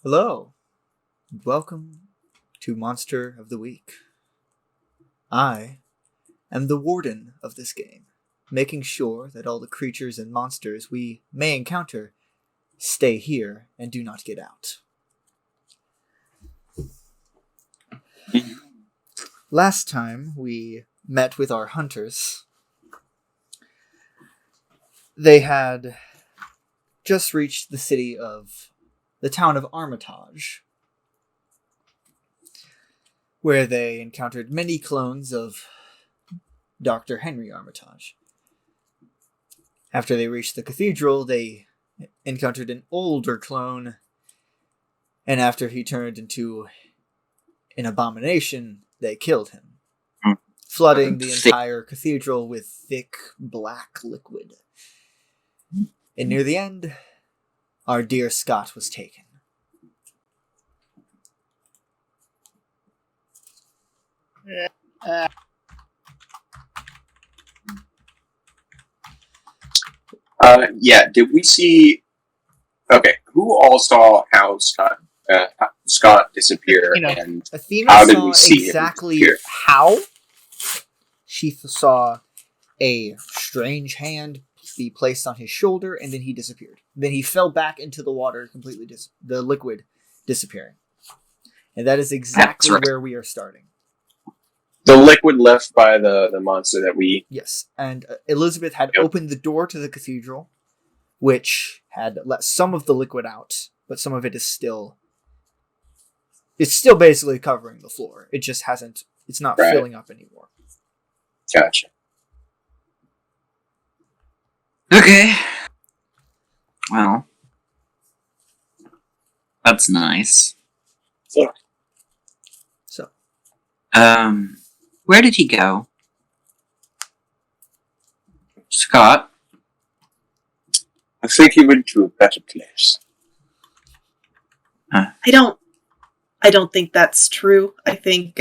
Hello, and welcome to Monster of the Week. I am the warden of this game, making sure that all the creatures and monsters we may encounter stay here and do not get out. Last time we met with our hunters, they had just reached the town of Armitage, where they encountered many clones of Dr. Henry Armitage. After they reached the cathedral, they encountered an older clone, and after he turned into an abomination, they killed him, flooding the entire cathedral with thick black liquid. And near the end, our dear Scott was taken. Did we see... Okay, who all saw how Scott disappear, and Athena how did saw we see exactly him disappear? how. She saw a strange hand be placed on his shoulder, and then he disappeared. Then he fell back into the water, completely the liquid disappearing. And that is exactly where we are starting. The liquid left by the monster that we... Yes, and Elizabeth had opened the door to the cathedral, which had let some of the liquid out, but some of it is still... It's still basically covering the floor. It just hasn't... It's not filling up anymore. Gotcha. Okay. Well, that's nice. So, where did he go? Scott? I think he went to a better place. I don't think that's true. I think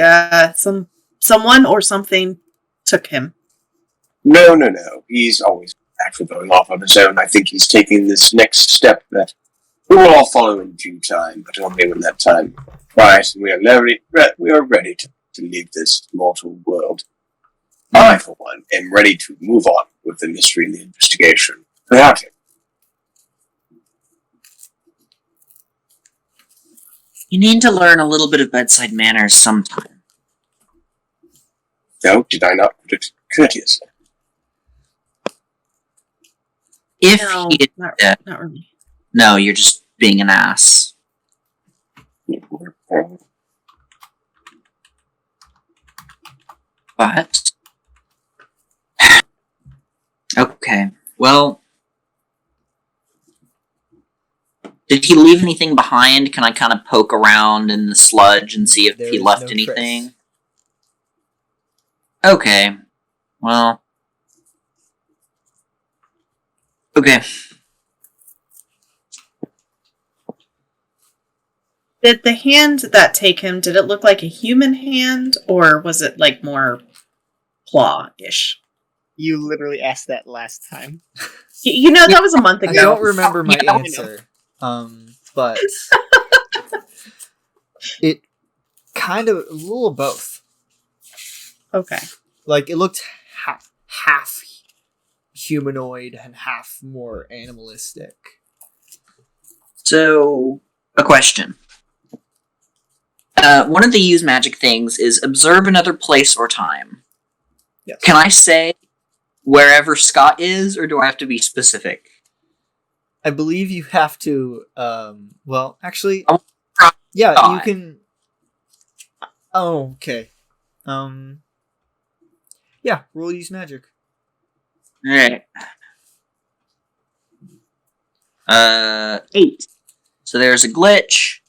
someone or something took him. No. He's always back for going off on his own. I think he's taking this next step that we will all follow in due time, but only when that time arrives and we are ready to leave this mortal world. I, for one, am ready to move on with the mystery and the investigation without him. You need to learn a little bit of bedside manners sometime. No, did I not put it courteously? If No, he did not really. No, you're just being an ass. But... Okay, well... Did he leave anything behind? Can I kind of poke around in the sludge and see if he left anything? Trace. Okay. Well... Okay. Did the hand that take him, did it look like a human hand, or was it like more claw-ish? You literally asked that last time. That was a month ago. I don't remember my answer, but it kind of a little of both. Okay. Like it looked half humanoid and half more animalistic. So, a question. One of the use magic things is observe another place or time. Yes. Can I say wherever Scott is, or do I have to be specific? I believe you have to, well, actually, Scott. you can... Oh, okay. Yeah, roll use magic. Alright. 8. So there's a glitch.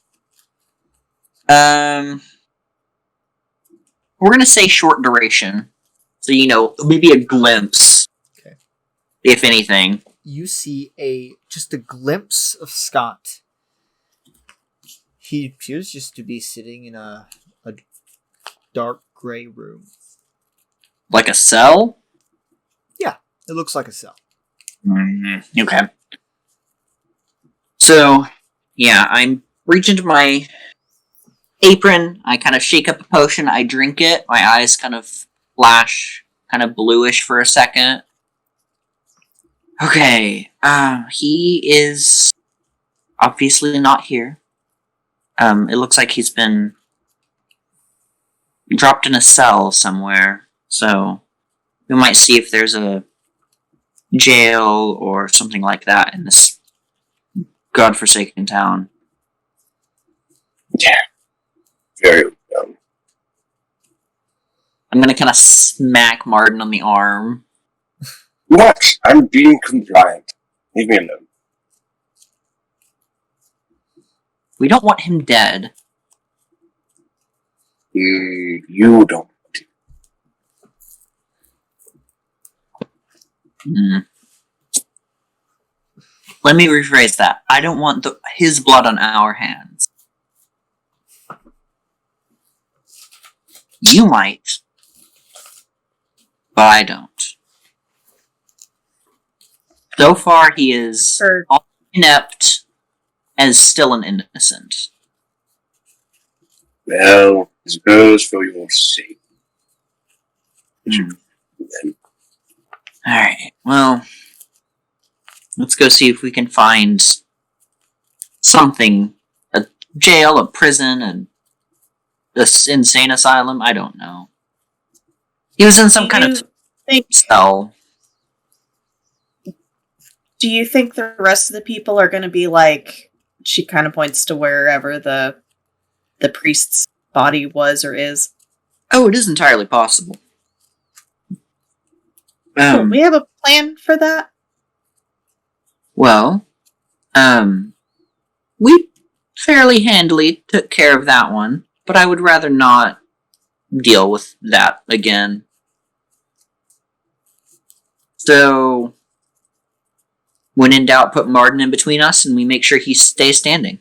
We're gonna say short duration. So, maybe a glimpse. Okay. If anything. You see just a glimpse of Scott. He appears just to be sitting in a dark gray room. Like a cell? Yeah, it looks like a cell. Okay. So, yeah, I reach into my apron, I kind of shake up a potion, I drink it, my eyes kind of flash, kind of bluish for a second. Okay, he is obviously not here. It looks like he's been dropped in a cell somewhere, so we might see if there's a jail or something like that in this godforsaken town. Yeah. Very well. I'm gonna kind of smack Martin on the arm. What? I'm being compliant. Leave me alone. We don't want him dead. You don't. Let me rephrase that. I don't want his blood on our hands. You might, but I don't. So far, he is inept and still an innocent. Well, I suppose for your sake. Alright, well, let's go see if we can find something. A jail, a prison, an insane asylum, I don't know. He was in some kind of cell. Do you think the rest of the people are going to be like, she kind of points to wherever the priest's body was or is? Oh, it is entirely possible. We have a plan for that? Well, we fairly handily took care of that one, but I would rather not deal with that again. So, when in doubt, put Martin in between us and we make sure he stays standing.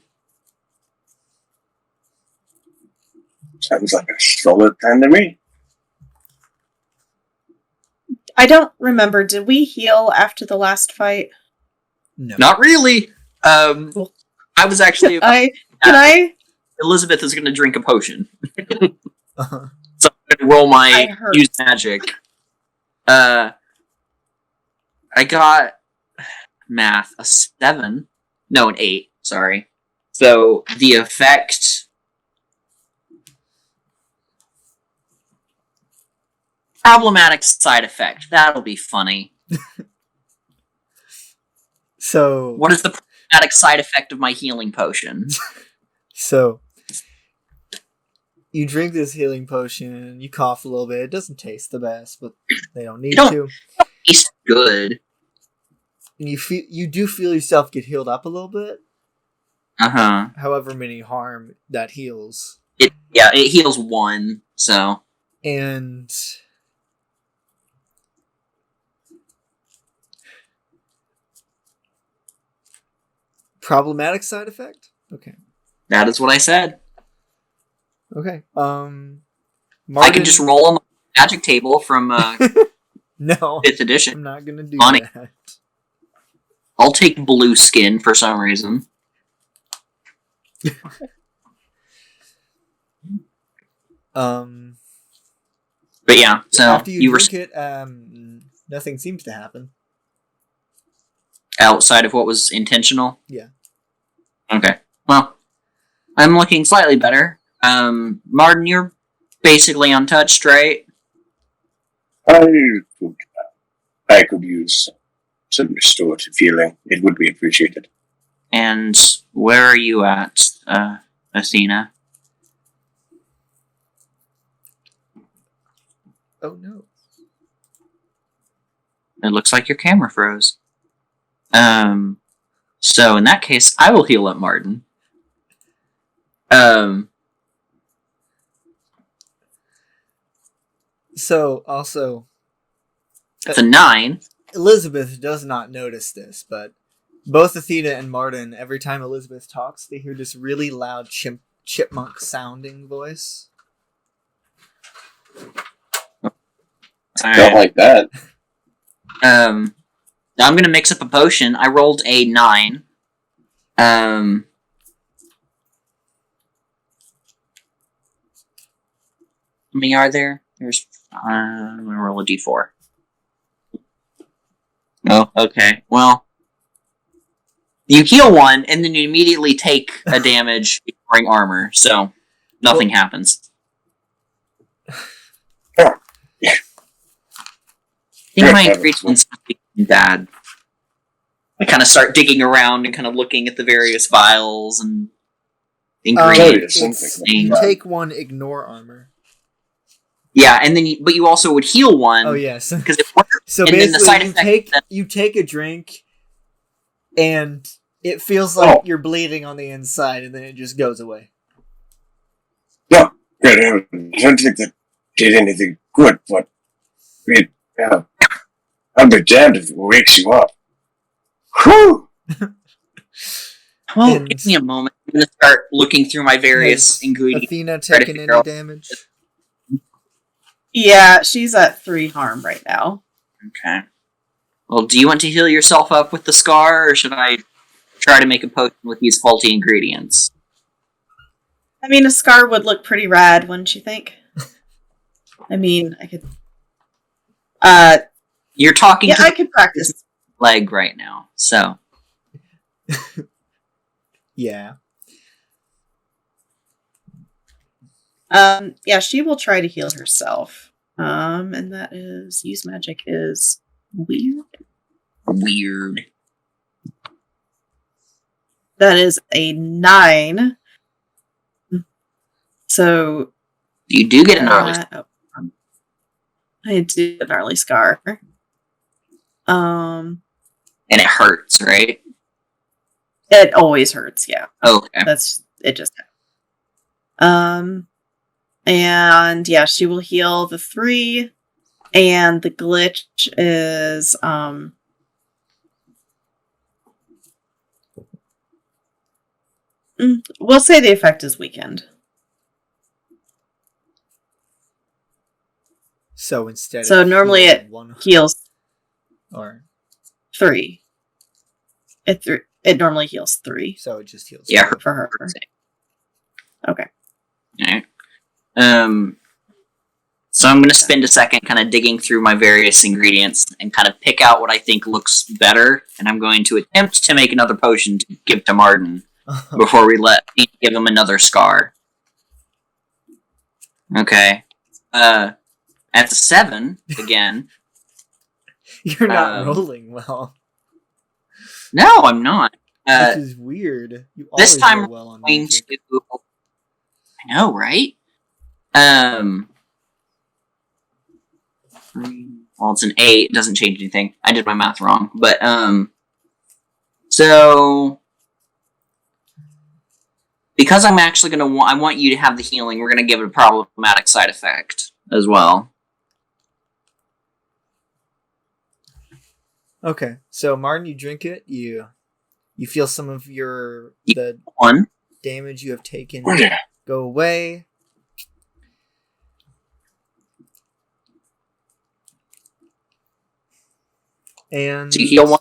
Sounds like a solid plan to me. I don't remember. Did we heal after the last fight? No. Not really. I was actually... Elizabeth is going to drink a potion. Uh-huh. So I'm going to roll my use magic. I got math, a 7. No, an 8, sorry. So the effect... Problematic side effect. That'll be funny. So... What is the problematic side effect of my healing potion? So... You drink this healing potion, you cough a little bit. It doesn't taste the best, but they don't need to. It tastes good. And you do feel yourself get healed up a little bit. Uh-huh. However many harm that heals. It heals 1, so... And... Problematic side effect? Okay. That is what I said. Okay. Martin... I can just roll on the magic table from no, 5th edition. I'm not gonna do Funny. that. I'll take blue skin for some reason. But yeah, so after you drink it, nothing seems to happen. Outside of what was intentional? Yeah. Okay. Well, I'm looking slightly better. Martin, you're basically untouched, right? I could use some restorative healing. It would be appreciated. And where are you at, Athena? Oh no. It looks like your camera froze. So in that case, I will heal up Martin. So, also... It's a 9. Elizabeth does not notice this, but both Athena and Martin, every time Elizabeth talks, they hear this really loud chipmunk-sounding voice. Don't like that. Now I'm going to mix up a potion. I rolled a 9. How many are there? There's. I'm gonna roll a d4. Oh, okay. Well, you heal one, and then you immediately take a damage wearing armor, so nothing happens. Oh. I think my ingredients must be bad. I kind of start digging around and kind of looking at the various vials and ingredients. You take one, ignore armor. Yeah, and then but you also would heal one. Oh yes. Because so and basically, the side effect you take a drink, and it feels like you're bleeding on the inside, and then it just goes away. No, I don't think that did anything good, but I'll be damned if it wakes you up. Whew! Well, give me a moment. I'm going to start looking through my various ingredients. Athena taking any damage? Yeah, she's at 3 harm right now. Okay. Well, do you want to heal yourself up with the scar, or should I try to make a potion with these faulty ingredients? I mean, a scar would look pretty rad, wouldn't you think? I mean, I could... You're talking yeah, to I could practice. Leg right now, so... Yeah. Yeah, she will try to heal herself. And that is... Use magic is... weird. Weird. That is a 9. So... You do get an gnarly I do a gnarly scar. And it hurts, right? It always hurts, yeah. Okay. That's it just and yeah, she will heal the 3. And the glitch is we'll say the effect is weakened. So instead So normally it heals or 3. It normally heals 3. So it just heals. Yeah, for her. Okay. Alright. So I'm going to spend a second kind of digging through my various ingredients and kind of pick out what I think looks better, and I'm going to attempt to make another potion to give to Martin before we give him another scar. Okay. At the 7 again. You're not rolling well. No, I'm not. This is weird. You this time roll well on going magic. to. I know, right? Well, it's an 8. It doesn't change anything. I did my math wrong, but so because I'm actually gonna I want you to have the healing. We're gonna give it a problematic side effect as well. Okay, so Martin, you drink it. You feel some of the damage you have taken go away. And so you heal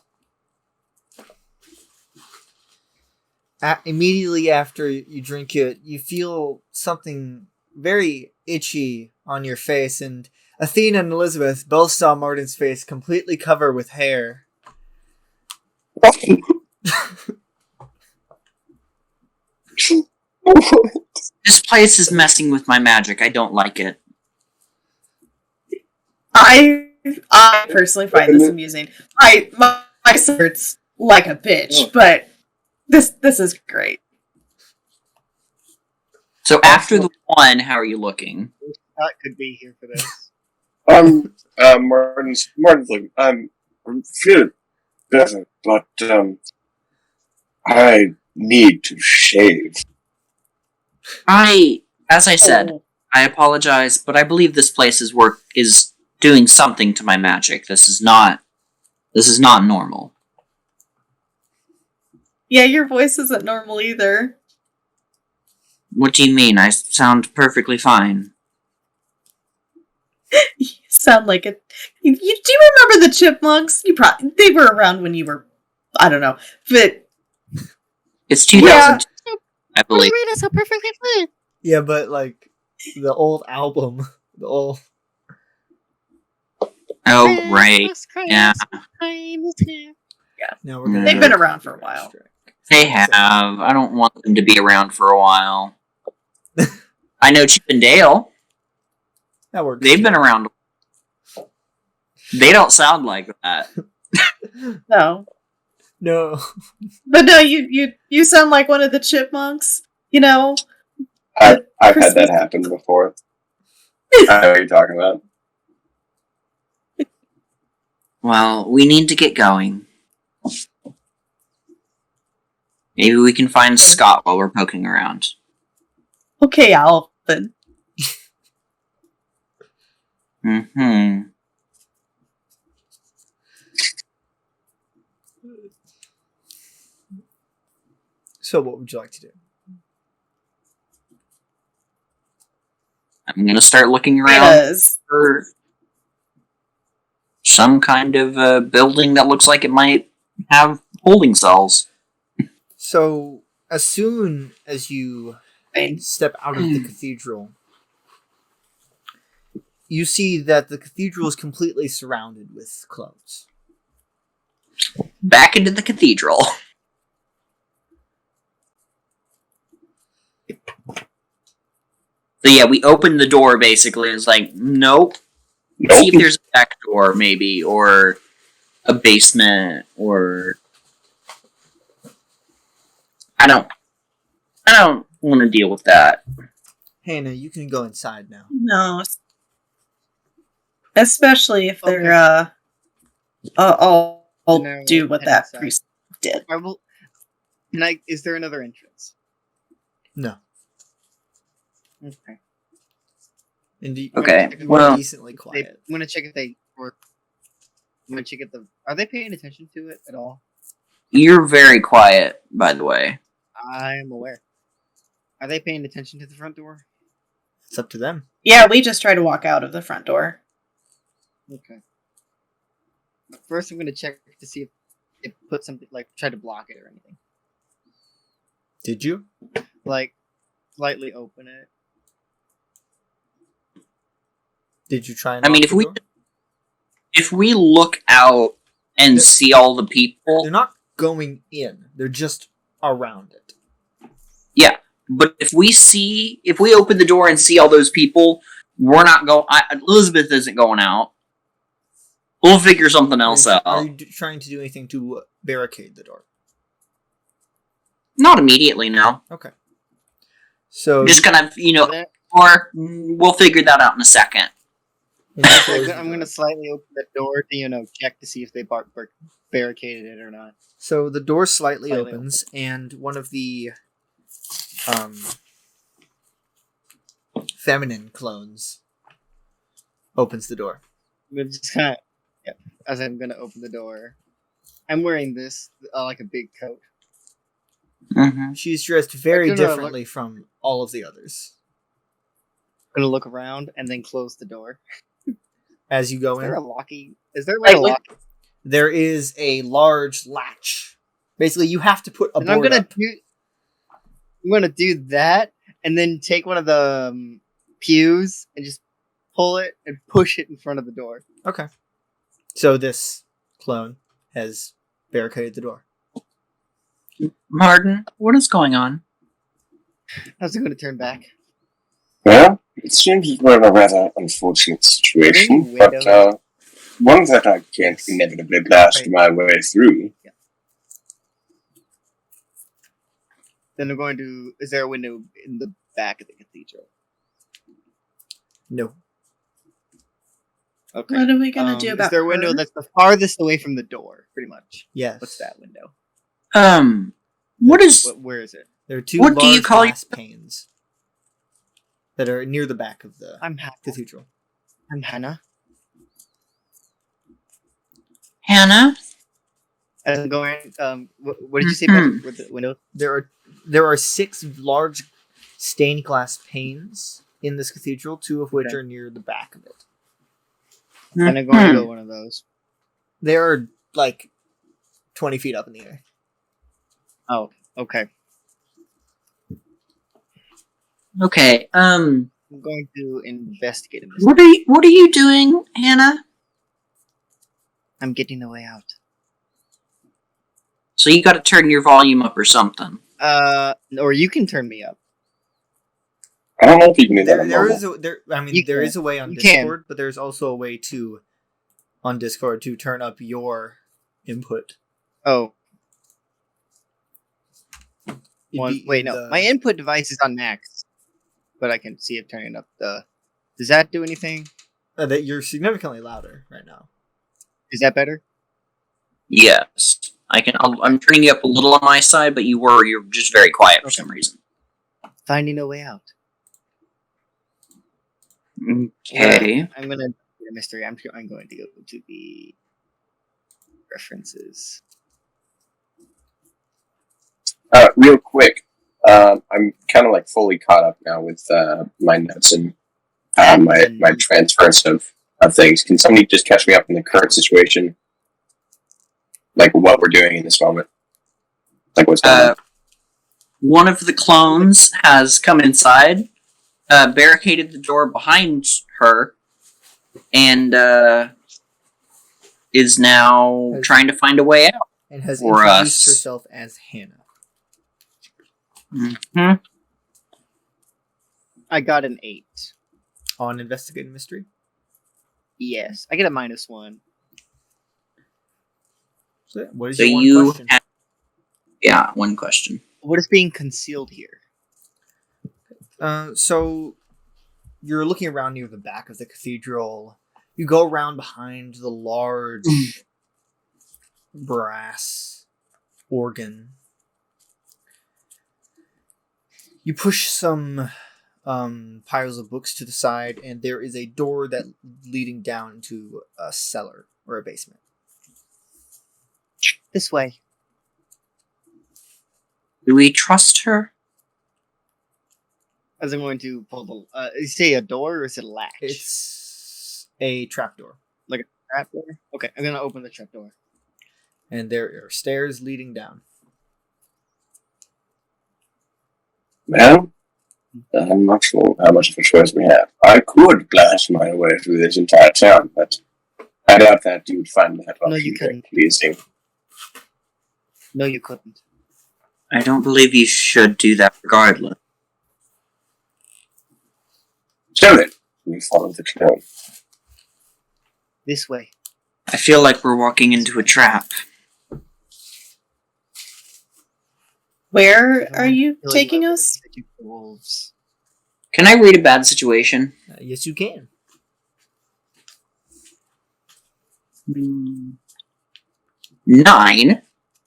1. Immediately after you drink it, you feel something very itchy on your face, and Athena and Elizabeth both saw Martin's face completely covered with hair. This place is messing with my magic. I don't like it. I personally find this amusing. My hurts like a bitch, but this is great. So after the 1, how are you looking? Scott could be here for this. Martin's like, I'm feeling better, but I need to shave. As I said, I apologize, but I believe this place's work is doing something to my magic. This is not normal. Yeah, your voice isn't normal either. What do you mean? I sound perfectly fine. You sound like a... Do you remember the chipmunks? They were around when you were... I don't know. But... It's 2002, I believe. Read is so perfectly fine. Yeah, but like the old album, the old Oh, right. Yeah. now we're gonna They've go been to around for a copyright while. strike. They have. I don't want them to be around for a while. I know Chip and Dale. That works. They've too. been around. They don't sound like that. No. No. But no, you sound like one of the chipmunks. You know? I've had Christmas- that happen before. I know what you're talking about. Well, we need to get going. Maybe we can find Scott while we're poking around. Okay, Alvin. Mm-hmm. So what would you like to do? I'm gonna start looking around Yes. for some kind of building that looks like it might have holding cells. So as soon as you Fine. step out of the cathedral, you see that the cathedral is completely surrounded with clones. Back into the cathedral. So yeah, we opened the door basically. It's like, nope. See if there's a back door, maybe, or a basement, or I don't want to deal with that. Hannah, you can go inside now. No. Especially if they're I'll No, do what head that inside. priest did. I will. Is there another entrance? No. Okay. Indeed. Okay, You're well- decently quiet. I'm gonna check if they work. I'm gonna check if are they paying attention to it at all? You're very quiet, by the way. I'm aware. Are they paying attention to the front door? It's up to them. Yeah, we just try to walk out of the front door. Okay. But first, I'm gonna check to see if it put something like try to block it or anything. Did you? Like slightly open it. Did you try and I mean, lock if the we door? if we look out and They're- see all the people, They're not going in. They're just around it. yeah. But if we open the door and see all those people, we're not going. Elizabeth isn't going out. We'll figure something else Are out. you trying to do anything to barricade the door? Not immediately, no. Okay. So Just kind of, There- or we'll figure that out in a second. you close the I'm door. gonna slightly open the door to check to see if they barricaded it or not. So the door slightly Slightly opens, and one of the feminine clones opens the door. I'm gonna just kind of, yeah. As I'm gonna open the door, I'm wearing this like a big coat. Mm-hmm. She's dressed very I do not differently from all of the others. I'm gonna look around and then close the door. As you go Is there a in, locking? Is there like a Wait, lock? there is a large latch. Basically, you have to put a And I'm board gonna up. I'm gonna do that and then take one of the pews and just pull it and push it in front of the door. Okay. So this clone has barricaded the door. Martin, what is going on? I was gonna turn back. Well, it seems we're in a rather unfortunate situation, but one that I can't inevitably blast my way through. Then I'm going to. Is there a window in the back of the cathedral? No. Okay. What are we gonna do Is about there a window her? that's the farthest away from the door? Pretty much. Yes. What's that window? What is? Where is it? There are two What do large you call glass panes that are near the back of the I'm cathedral. Hannah. Hannah? As I'm going, what did you say about with the window? There are 6 large stained glass panes in this cathedral, 2 of which Okay. are near the back of it. And I'm going to go one of those. They are like 20 feet up in the air. Oh, okay. Okay. I'm going to investigate him. What are you doing, Hannah? I'm getting a way out. So you got to turn your volume up or something. Or you can turn me up. I don't know if you can do that on There mobile. is a there. I mean, You there can. is a way on You can. Discord, but there's also a way to on Discord to turn up your input. Oh, It'd be wait, in no. the- My input device is on max, but I can see it turning up the. Does that do anything? that you're significantly louder right now. Is that better? Yes, I can. I'm turning you up a little on my side, but you're just very quiet for some reason. Finding a way out. Okay. I'm gonna do a mystery. I'm going to go to the references. Real quick, I'm kind of like fully caught up now with my notes and my transference of things. Can somebody just catch me up in the current situation? Like what we're doing in this moment? Like what's going on? One of the clones has come inside, barricaded the door behind her, and is now trying to find a way out. And has For introduced us. herself as Hannah. Mm-hmm. I got an 8. On Investigating Mystery. Yes, I get a -1. So, what is So your one you question? have, yeah, one question. What is being concealed here? So you're looking around near the back of the cathedral. You go around behind the large brass organ. You push some piles of books to the side, and there is a door that leading down into a cellar or a basement. This way. Do we trust her? As I'm going to pull the. Is it a door or is it a latch? It's a trapdoor, Trapdoor? Okay, I'm gonna open the trapdoor. and there are stairs leading down. Well, I'm not sure how much of a choice we have. I could blast my way through this entire town, but I doubt that you would find that No, you option very couldn't. pleasing. No, you couldn't. I don't believe you should do that regardless. So then, we follow the clone. This way. I feel like we're walking into a trap. Where are you Kill taking you us? with the wolves. Can I read a bad situation? Yes, you can. 9.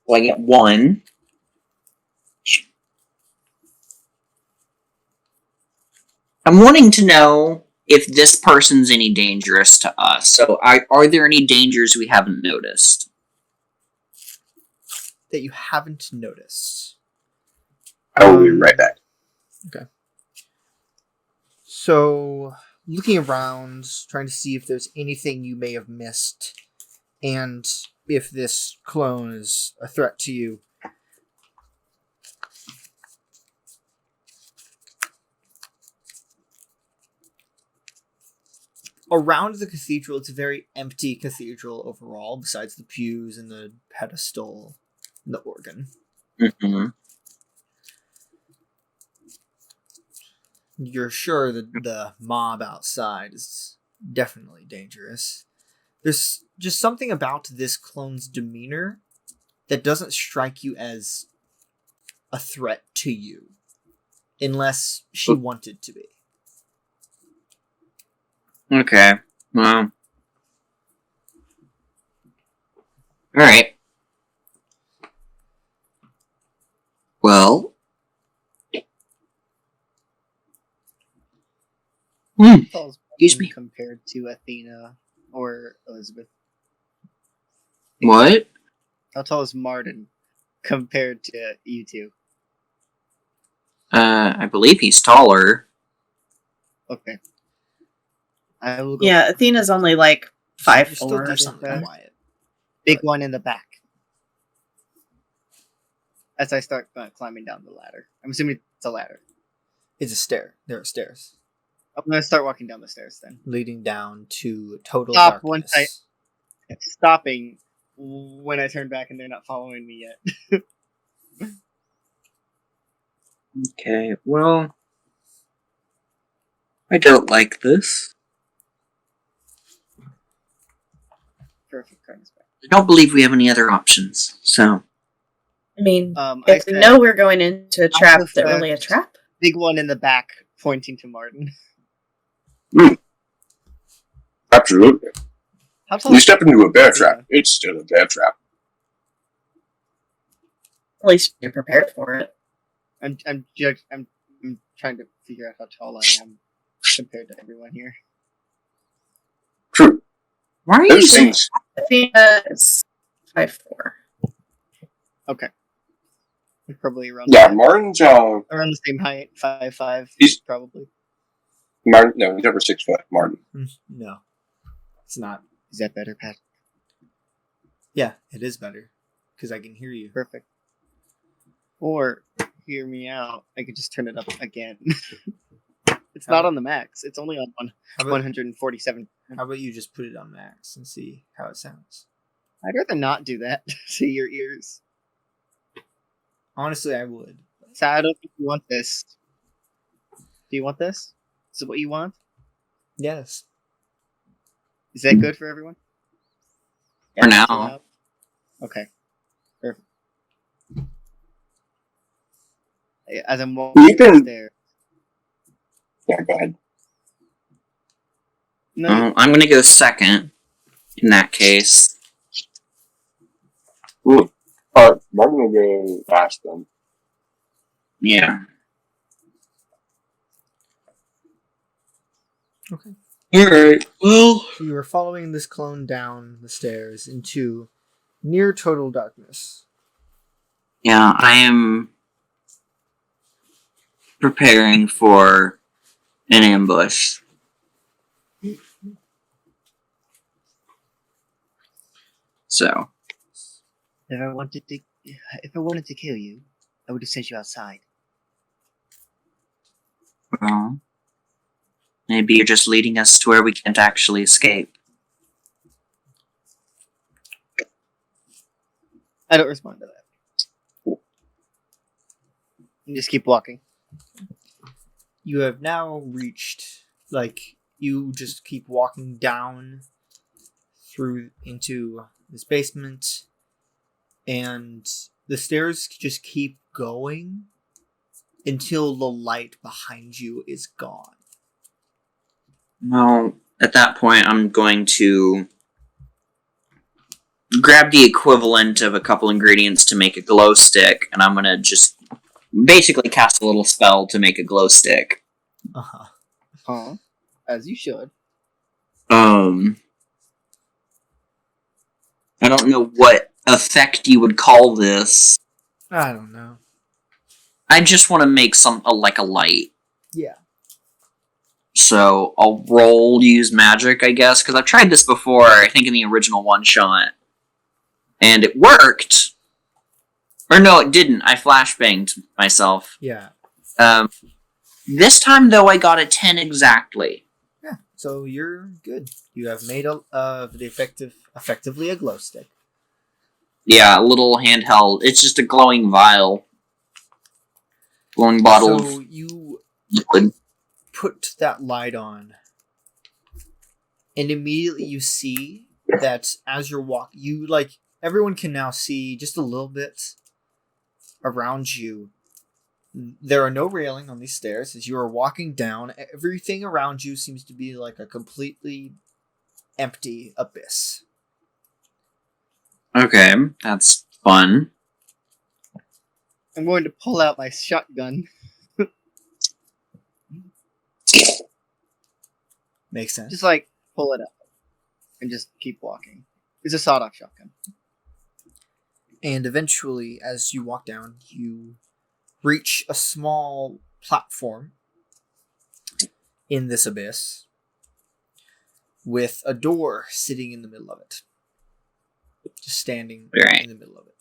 Well, I get 1. I'm wanting to know if this person's any dangerous to us. So, are there any dangers we haven't noticed? That you haven't noticed. I will be right back. So, looking around, trying to see if there's anything you may have missed, and if this clone is a threat to you. Around the cathedral, it's a very empty cathedral overall, besides the pews and the pedestal and the organ. Mm-hmm. You're sure that the mob outside is definitely dangerous. There's just something about this clone's demeanor that doesn't strike you as a threat to you, unless she wanted to be. Okay. Well. Alright. Well. How tall is Excuse Martin me. compared to Athena or Elizabeth? What? How tall is Martin compared to you two? I believe he's taller. Okay. I will go. Yeah, Athena's only like You're still 5'4" or keeping something. quiet. Big one in the back. As I start climbing down the ladder. I'm assuming it's a ladder. It's a stair. There are stairs I'm gonna start walking down the stairs then. leading down to total Stop darkness. once Stopping when I turn back and they're not following me yet. Okay, well, I don't like this. Perfect. Kindness back. I don't believe we have any other options. So, I mean, I if we said, know we're going into a trap, is it prefer- really a trap? big one in the back, pointing to Martin. Absolutely. How tall? You step into a bear trap, it's still a bear trap. At least you're prepared for it. I'm trying to figure out how tall I am compared to everyone here. True. why are you Those saying things. Athena is 5'4". Okay. We're probably around Yeah, that. Martin's Around the same height, 5'5". He's- probably. Martin. No, he's over 6 foot. Martin. No, it's not. Is that better, Pat? Yeah, it is better because I can hear you. Perfect. Or hear me out. I could just turn it up again. It's not on the max. It's only on How about, 147. how about you just put it on max and see how it sounds? I'd rather not do that to your ears. Honestly, I would. So I don't think you want this. Do you want this? Is it what you want? Yes. Is that good for everyone? For now. It's allowed? Okay. Perfect. As I'm walking You can- upstairs. Yeah, go ahead. No, I'm gonna go second in that case. Martin will go last then. Yeah. Okay. Alright, well. So you are following this clone down the stairs into near total darkness. Yeah, I am preparing for an ambush. So, if I wanted to kill you, I would have sent you outside. well, maybe you're just leading us to where we can't actually escape. I don't respond to that. You just keep walking. You have now reached, you just keep walking down through into this basement, and the stairs just keep going until the light behind you is gone. Well, at that point, I'm going to grab the equivalent of a couple ingredients to make a glow stick, and I'm going to just basically cast a little spell to make a glow stick. Uh-huh. Huh? As you should. I don't know what effect you would call this. I don't know. I just want to make like a light. Yeah. So I'll roll use magic, I guess, because I've tried this before, I think in the original one-shot. And it worked! Or no, it didn't. I flashbanged myself. Yeah. This time, though, I got a 10 exactly. Yeah. So you're good. You have made effectively a glow stick. Yeah, a little handheld. It's just a glowing vial. Glowing bottle So of you liquid. put that light on, and immediately you see that as you're walking, everyone can now see just a little bit around you. There are no railing on these stairs. As you are walking down, everything around you seems to be like a completely empty abyss. Okay, that's fun. I'm going to pull out my shotgun. Makes sense. Just pull it up. And just keep walking. It's a sawed-off shotgun. And eventually, as you walk down, you reach a small platform in this abyss with a door sitting in the middle of it. Just standing Right. in the middle of it.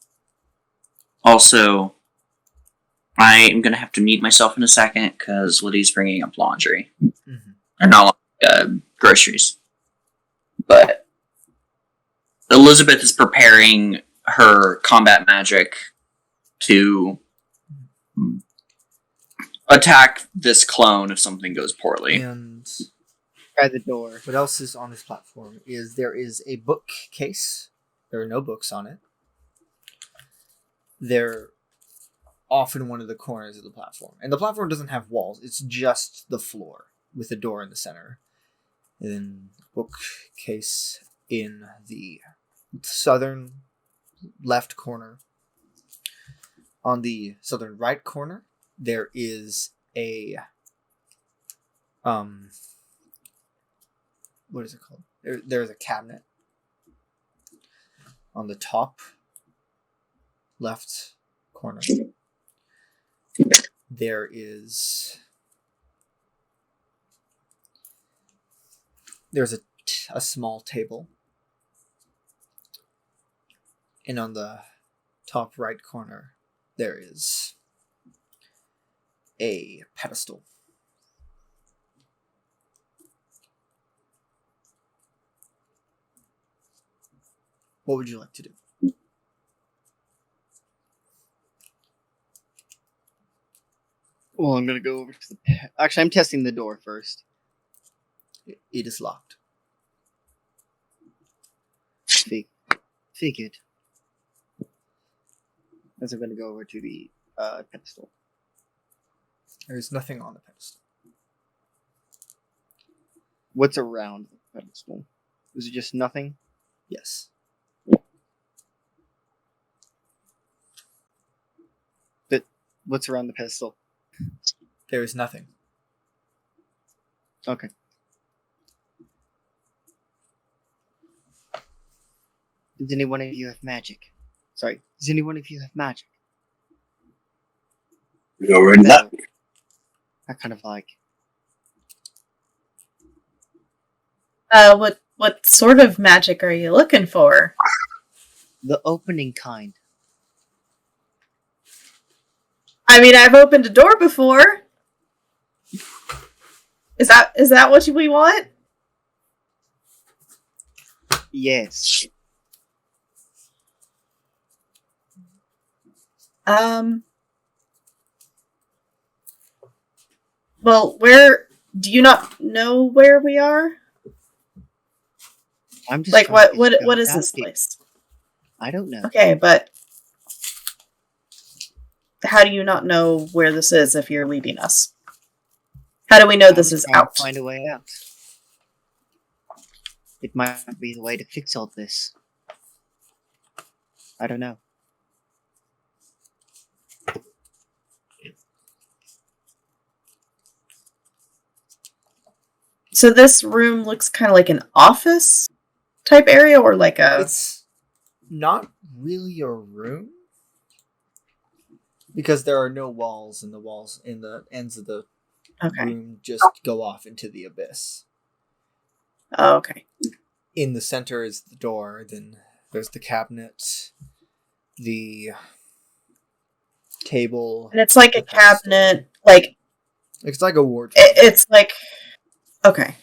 Also, I am going to have to mute myself in a second because Liddy's bringing up laundry. Mm-hmm. Or not groceries. But Elizabeth is preparing her combat magic to attack this clone if something goes poorly. And Try the door. what else is on this platform is there is a bookcase. There are no books on it. They're off in one of the corners of the platform. And the platform doesn't have walls. It's just the floor with a door in the center. And then bookcase in the southern left corner. On the southern right corner, there is a what is it called? There's a cabinet. On the top left corner, there's a small table, and on the top right corner there is a pedestal. What would you like to do? Well, I'm gonna go over to the. Actually, I'm testing the door first. It is locked. Figured. As I'm gonna go over to the pedestal. There is nothing on the pedestal. What's around the pedestal? Is it just nothing? Yes. But what's around the pedestal? There is nothing. Okay. Does any one of you have magic? Sorry. Does any one of you have magic? We already No. have. I kind of like. What sort of magic are you looking for? The opening kind. I mean, I've opened a door before. Is that what we want? Yes. Well, where do you not know where we are? I'm just Like trying to what get what is out this here. place? I don't know. Okay, but how do you not know where this is if you're leading us? How do we know I this was is trying to out? find a way out. It might be the way to fix all this. I don't know. So this room looks kind of like an office type area, or like a. It's not really a room because there are no walls, and the walls in the ends of the Okay. room just go off into the abyss. Oh, okay. In the center is the door, then there's the cabinet, the table. And it's like the a pedestal. cabinet. Like It's like a wardrobe. it's like. Okay.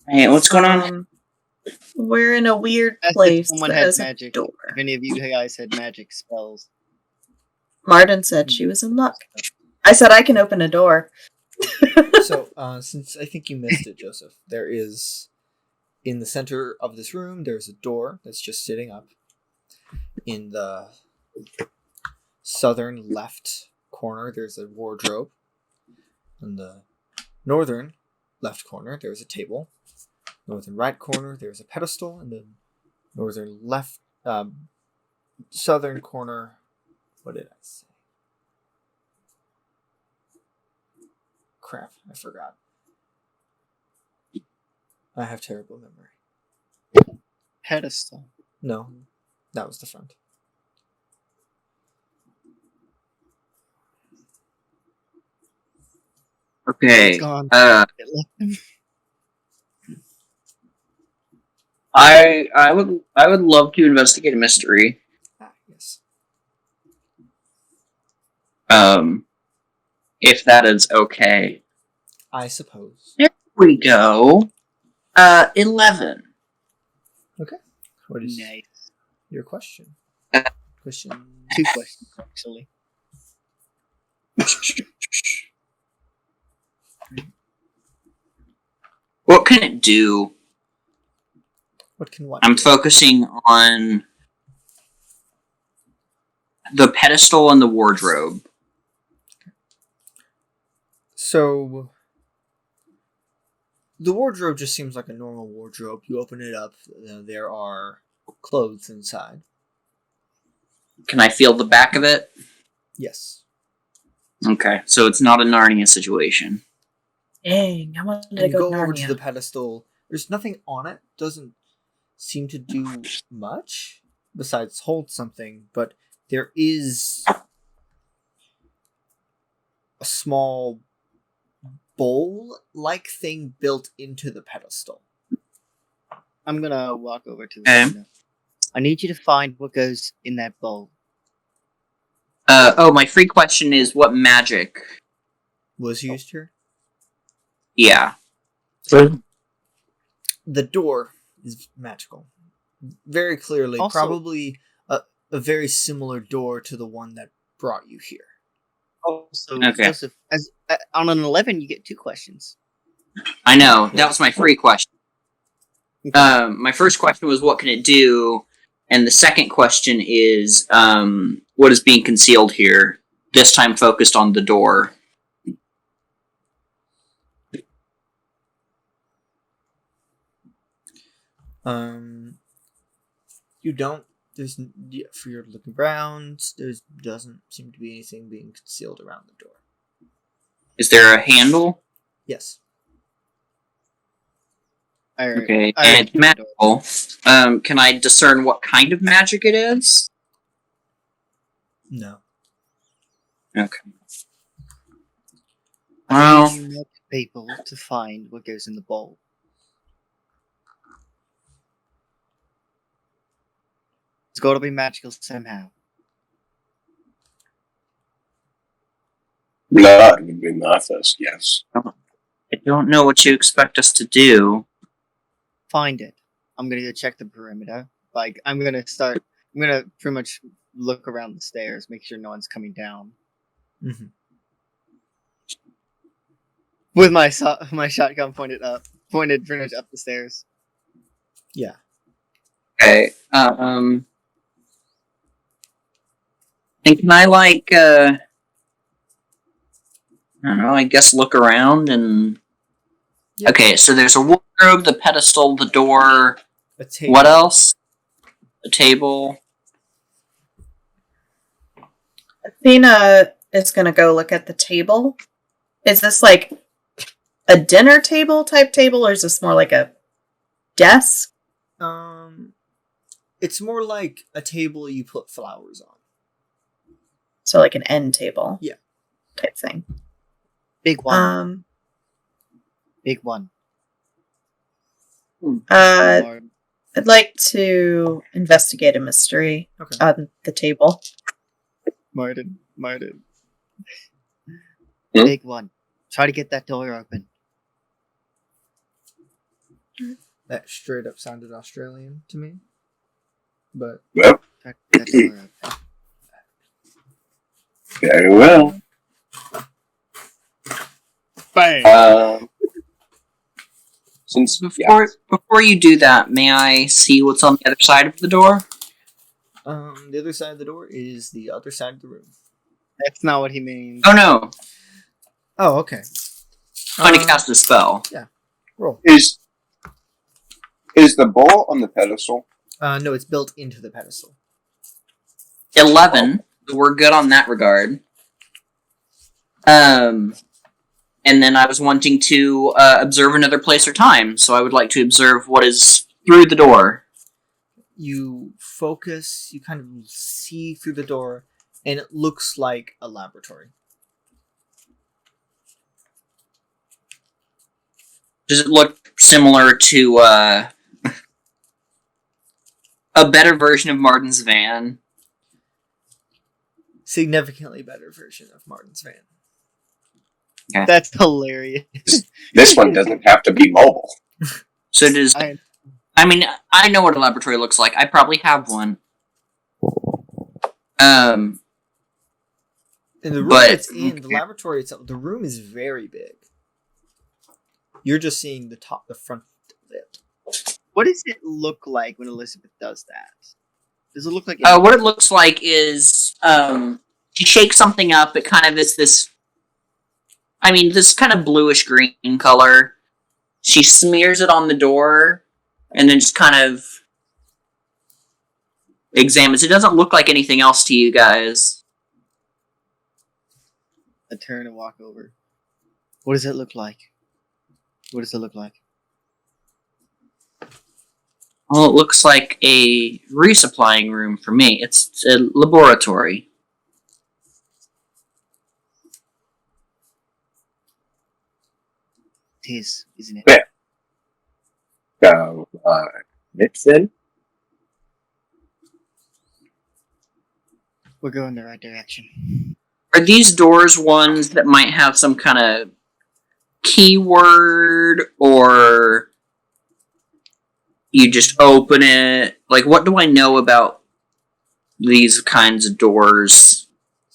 Hey, what's going on? We're in a weird Ask if place someone that had has magic. a door. If any of you guys had magic spells. Martin said she was in luck. I said I can open a door. So, since I think you missed it, Joseph, there is in the center of this room. There's a door that's just sitting up. In the southern left corner, there's a wardrobe. In the northern left corner, there's a table. Northern right corner, there's a pedestal. And the northern left, southern corner. What did I say? Crap, I forgot. I have terrible memory. Pedestal. No, that was the front. Okay. It's gone. Uh, It left them. I would love to investigate a mystery. Ah, yes. If that is okay. I suppose. There we go. 11. What is Nice. your question? Question. 2 questions, actually. What can it do? What can what? I'm do? focusing on the pedestal and the wardrobe. So the wardrobe just seems like a normal wardrobe. You open it up, there are clothes inside. Can I feel the back of it? Yes. Okay, so it's not a Narnia situation. Dang, I wanted to And go go over to Narnia. the pedestal. There's nothing on it. Doesn't seem to do much besides hold something, but there is a small bowl-like thing built into the pedestal. I'm gonna walk over to the Okay. window. I need you to find what goes in that bowl. My free question is what magic? Was used here. Yeah. The door is magical. Very clearly, Also- probably a very similar door to the one that brought you here. Also, Okay. Joseph, as on an 11, you get 2 questions. I know. That was my free question. Okay. My first question was what can it do? And the second question is what is being concealed here? This time focused on the door. You don't. For your looking around, there doesn't seem to be anything being concealed around the door. Is there a handle? Yes. Okay, I and it's opened the door. magical. Can I discern what kind of magic it is? No. Okay. I Well, need you people to find what goes in the bowl. It's got to be magical somehow. Blood would be my first guess. I don't know what you expect us to do. Find it. I'm gonna go check the perimeter. Like I'm gonna pretty much look around the stairs, make sure no one's coming down. Mm-hmm. With my shotgun pointed pretty much up the stairs. Yeah. Okay. And can I I don't know, I guess look around and... Yeah. Okay, so there's a wardrobe, the pedestal, the door... A table. What else? A table. Athena is gonna go look at the table. Is this like a dinner table type table, or is this more like a desk? It's more like a table you put flowers on. So like an end table. Yeah. Type thing. Big one. Big one. I'd like to investigate a mystery Okay. on the table. Martin. Hmm? Big one. Try to get that door open. That straight up sounded Australian to me. But Well, Try to get that door open. very well. Bang! Since Before you do that, may I see what's on the other side of the door? the other side of the door is the other side of the room. That's not what he means. Oh no, Oh, okay. I'm trying to cast a spell. Roll. is the bowl on the pedestal? No, it's built into the pedestal. 11. We're good on that regard. And then I was wanting to observe another place or time, so I would like to observe what is through the door. You focus, you kind of see through the door, and it looks like a laboratory. Does it look similar to A better version of Martin's van. Significantly better version of Martin's van. That's hilarious. This one doesn't have to be mobile. So does... I mean, I know what a laboratory looks like. I probably have one. And the room But- it's in, the laboratory itself, the room is very big. You're just seeing the front of it. What does it look like when Elizabeth does that? Does it look like... What it looks like is, she shakes something up. It kind of is this kind of bluish green color. She smears it on the door, and then just kind of examines. It doesn't look like anything else to you guys. I turn and walk over. What does it look like? What does it look like? Well, it looks like a resupplying room for me. It's a laboratory. It is, isn't it? Yeah. So, it's in. We're going the right direction. Are these doors ones that might have some kind of keyword, or you just open it? Like, what do I know about these kinds of doors?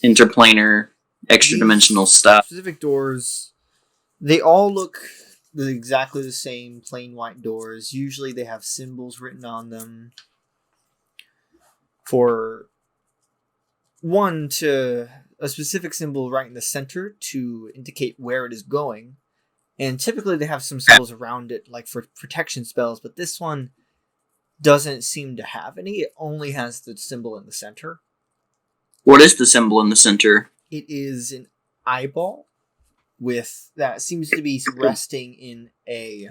Interplanar, extra-dimensional stuff. Specific doors, they all look exactly the same, plain white doors. Usually they have symbols written on them. For one, to a specific symbol right in the center to indicate where it is going. And typically they have some symbols around it, like for protection spells, but this one doesn't seem to have any. It only has the symbol in the center. What is the symbol in the center? It is an eyeball with that seems to be resting in a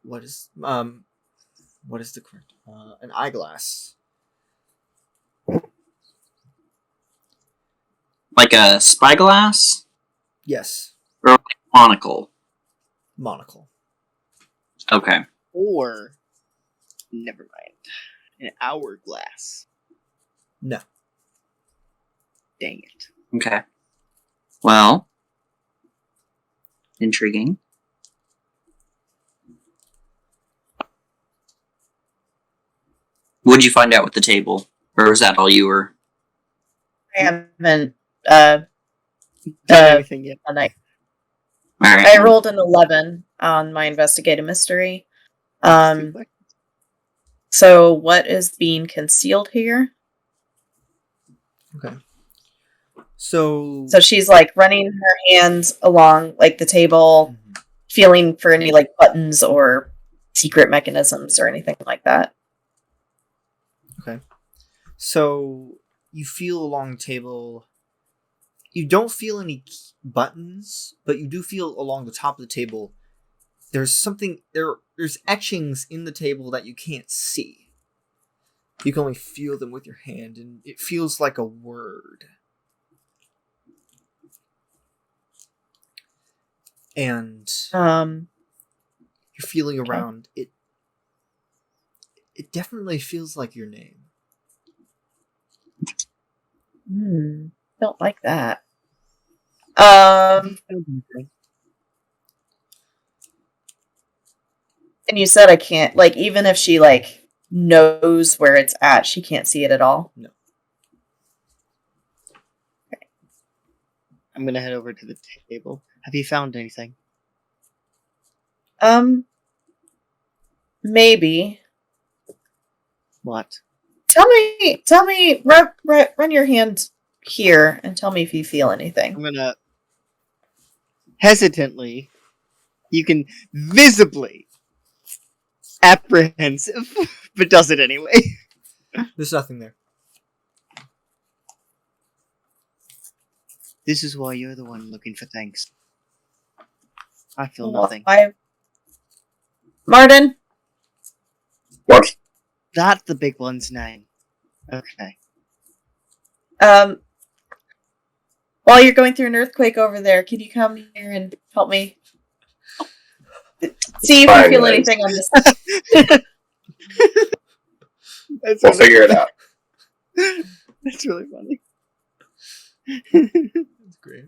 what is the correct an eyeglass. Like a spyglass? Yes, Or like a monocle? monocle. Okay. Or, never mind, an hourglass. No. Dang it. Okay. Well, intriguing. What'd you find out with the table? Or was that all you were? I haven't. Done anything yet? And I Alright. rolled an 11 on my investigative mystery. So what is being concealed here? Okay. So So she's like running her hands along like the table, feeling for any like buttons or secret mechanisms or anything like that. Okay. So you feel along the table. You don't feel any buttons, but you do feel along the top of the table. There's something there. There's etchings in the table that you can't see. You can only feel them with your hand, and it feels like a word. And you're feeling around it. It definitely feels like your name. Don't like that. And you said I can't, like, even if she, like, knows where it's at, she can't see it at all? No. Okay. I'm gonna head over to the table. Have you found anything? Maybe. What? Tell me, run your hand here and tell me if you feel anything. I'm gonna hesitantly, you can visibly apprehensive, but does it anyway. There's nothing there. This is why you're the one looking for things. I feel nothing. Martin? What? That's the big one's name. Okay. While you're going through an earthquake over there, can you come here and help me? See if Fine, you feel guys. anything on this. That's We'll really figure it out. That's really funny. That's great.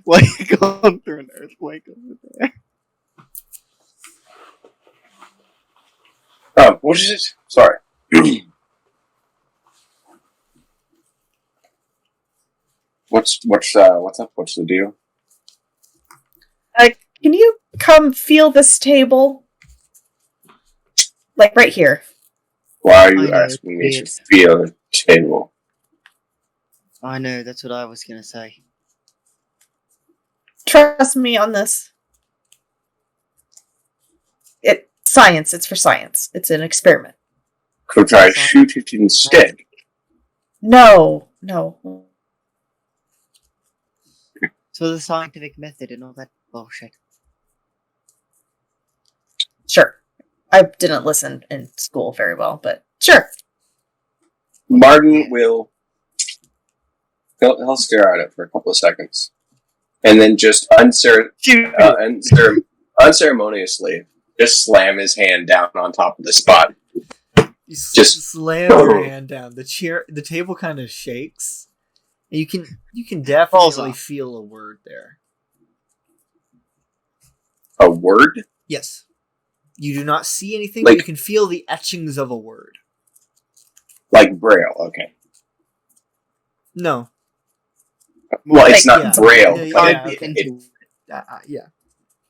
Why are you going through an earthquake over there? Oh, what is it? Sorry. What's up? What's the deal? Can you come feel this table? Like right here. Why are I you know, asking me to it's feel a table? I know, that's what I was gonna say. Trust me on this. Science. It's for science. It's an experiment. Could I shoot it instead? No. So the scientific method and all that bullshit. Sure. I didn't listen in school very well, but sure. Martin will. He'll stare at it for a couple of seconds, and then just unceremoniously just slam his hand down on top of the spot. You Just- slam your hand down. The table kind of shakes. You can Falls definitely off. feel a word there. A word? Yes. You do not see anything, Like- but you can feel the etchings of a word. Like Braille, okay. No. Well, it's Like- not yeah. Braille, Yeah, but yeah, it, okay. into Yeah.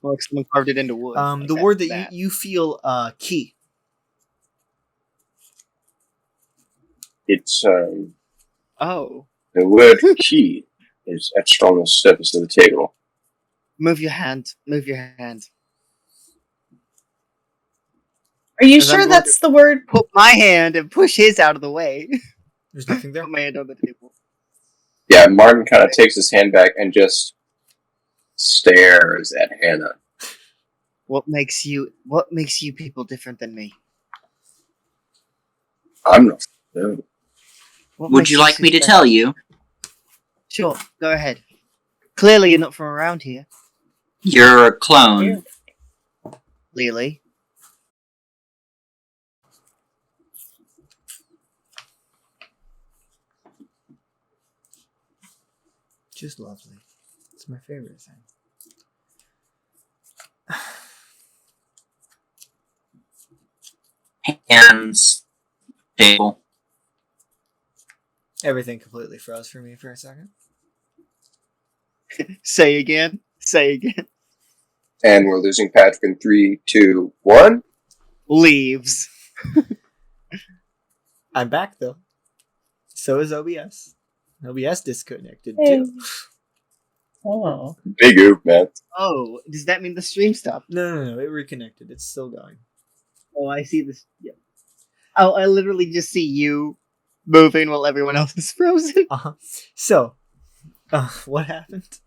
like someone carved it into wood. like The that- word that that. you feel key. it's Oh. the word key is etched on the surface of the table. Move your hand. Move your hand. Are you As I'm sure going that's the word? Put my hand and push his out of the way. There's nothing there. Put my hand on the table. Yeah, Martin kind of takes his hand back and just stares at Hannah. What makes you people different than me? I'm not. No. What Would makes you like so me to special? tell you? Sure, go ahead. Clearly you're not from around here, You're a clone. Lily. Just lovely. It's my favorite thing. Hands. Table. Everything completely froze for me for a second. Say again. Say again. And we're losing Patrick in 3, 2, 1. Leaves. I'm back though. So is OBS. OBS disconnected Hey. too. Oh. Big oop, man. Oh, does that mean the stream stopped? No. It reconnected. It's still going. Oh, I see this. Yeah. Oh, I literally just see you moving while everyone else is frozen. So, what happened?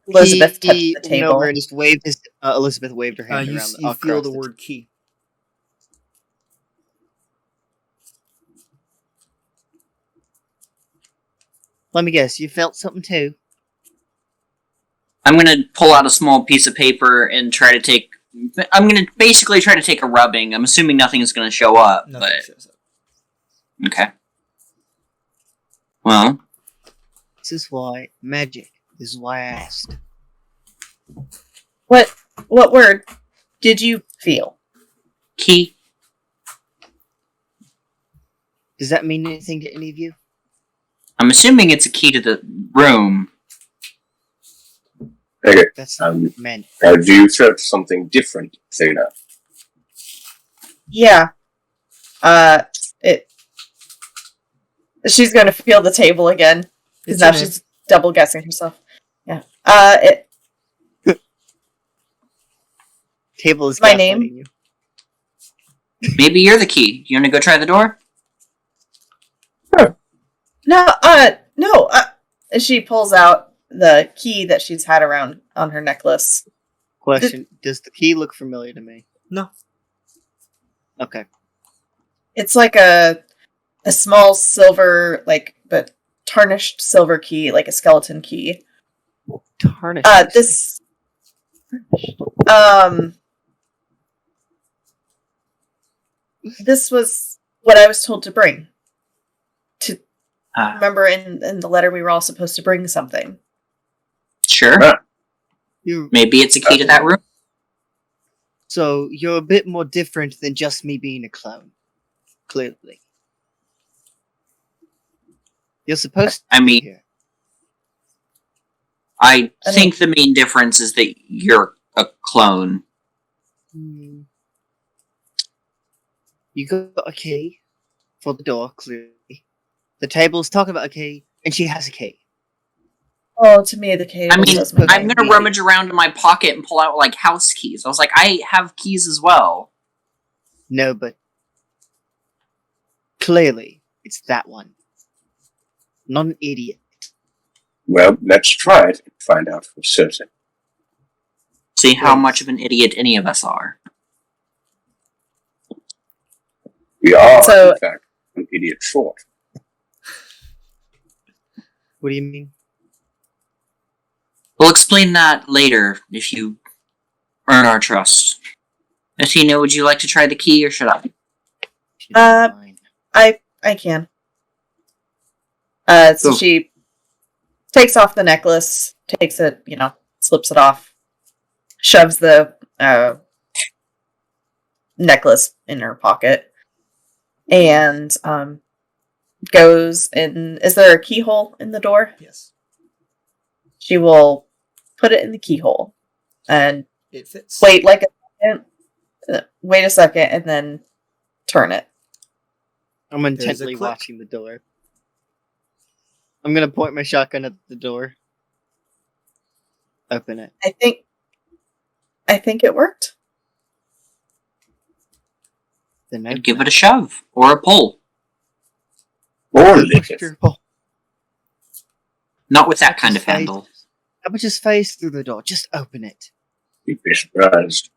Elizabeth touched He the went table. over and just waved his. Elizabeth waved her hand You around. feel across the word key. Let me guess. You felt something too. I'm gonna pull out a small piece of paper and try to take. I'm gonna basically try to take a rubbing. I'm assuming nothing is gonna show up, Nothing but shows up. okay. Well, This is why magic. This is why I asked. What word did you feel? key. Does that mean anything to any of you? I'm assuming it's a key to the room. Okay, That's not Um, meant. do you felt something different, Thena? Yeah. She's going to feel the table again because It's now in it. she's double guessing herself. Yeah. Table is My gaslighting name? you. Maybe you're the key. You want to go try the door? No. She pulls out the key that she's had around on her necklace. Question: does the key look familiar to me? No. Okay. It's like a small silver, but tarnished silver key, like a skeleton key. Tarnish. This was what I was told to bring. Ah, Remember in the letter we were all supposed to bring something. sure. Ah. You, Maybe it's a key to that room. so you're a bit more different than just me being a clone. Clearly. You're supposed to I be mean- here. I I think the main difference is that you're a clone. Hmm. You got a key for the door, clearly. The table's talking about a key, and she has a key. Oh, to me, the cave I mean, does mean I'm gonna rummage around in my pocket and pull out like house keys. I was like, I have keys as well. No, but clearly it's that one. Not an idiot. Well, let's try it and find out for certain. See how Please. much of an idiot any of us are. We are, So- in fact, an idiot short. What do you mean? We'll explain that later if you earn our trust. Athena, would you like to try the key or should I? She doesn't mind. I can. So Oh. she takes off the necklace, takes it, slips it off, shoves the necklace in her pocket, and goes in. Is there a keyhole in the door? Yes. She will put it in the keyhole and It fits. wait like a second. Wait a second, and then turn it. I'm intently click. watching the door. I'm gonna point my shotgun at the door. Open it. I think it worked. Then I'd give it a shove or a pull. Or lick it. Not with that kind of handle. How about just face through the door? Just open it. You'd be surprised.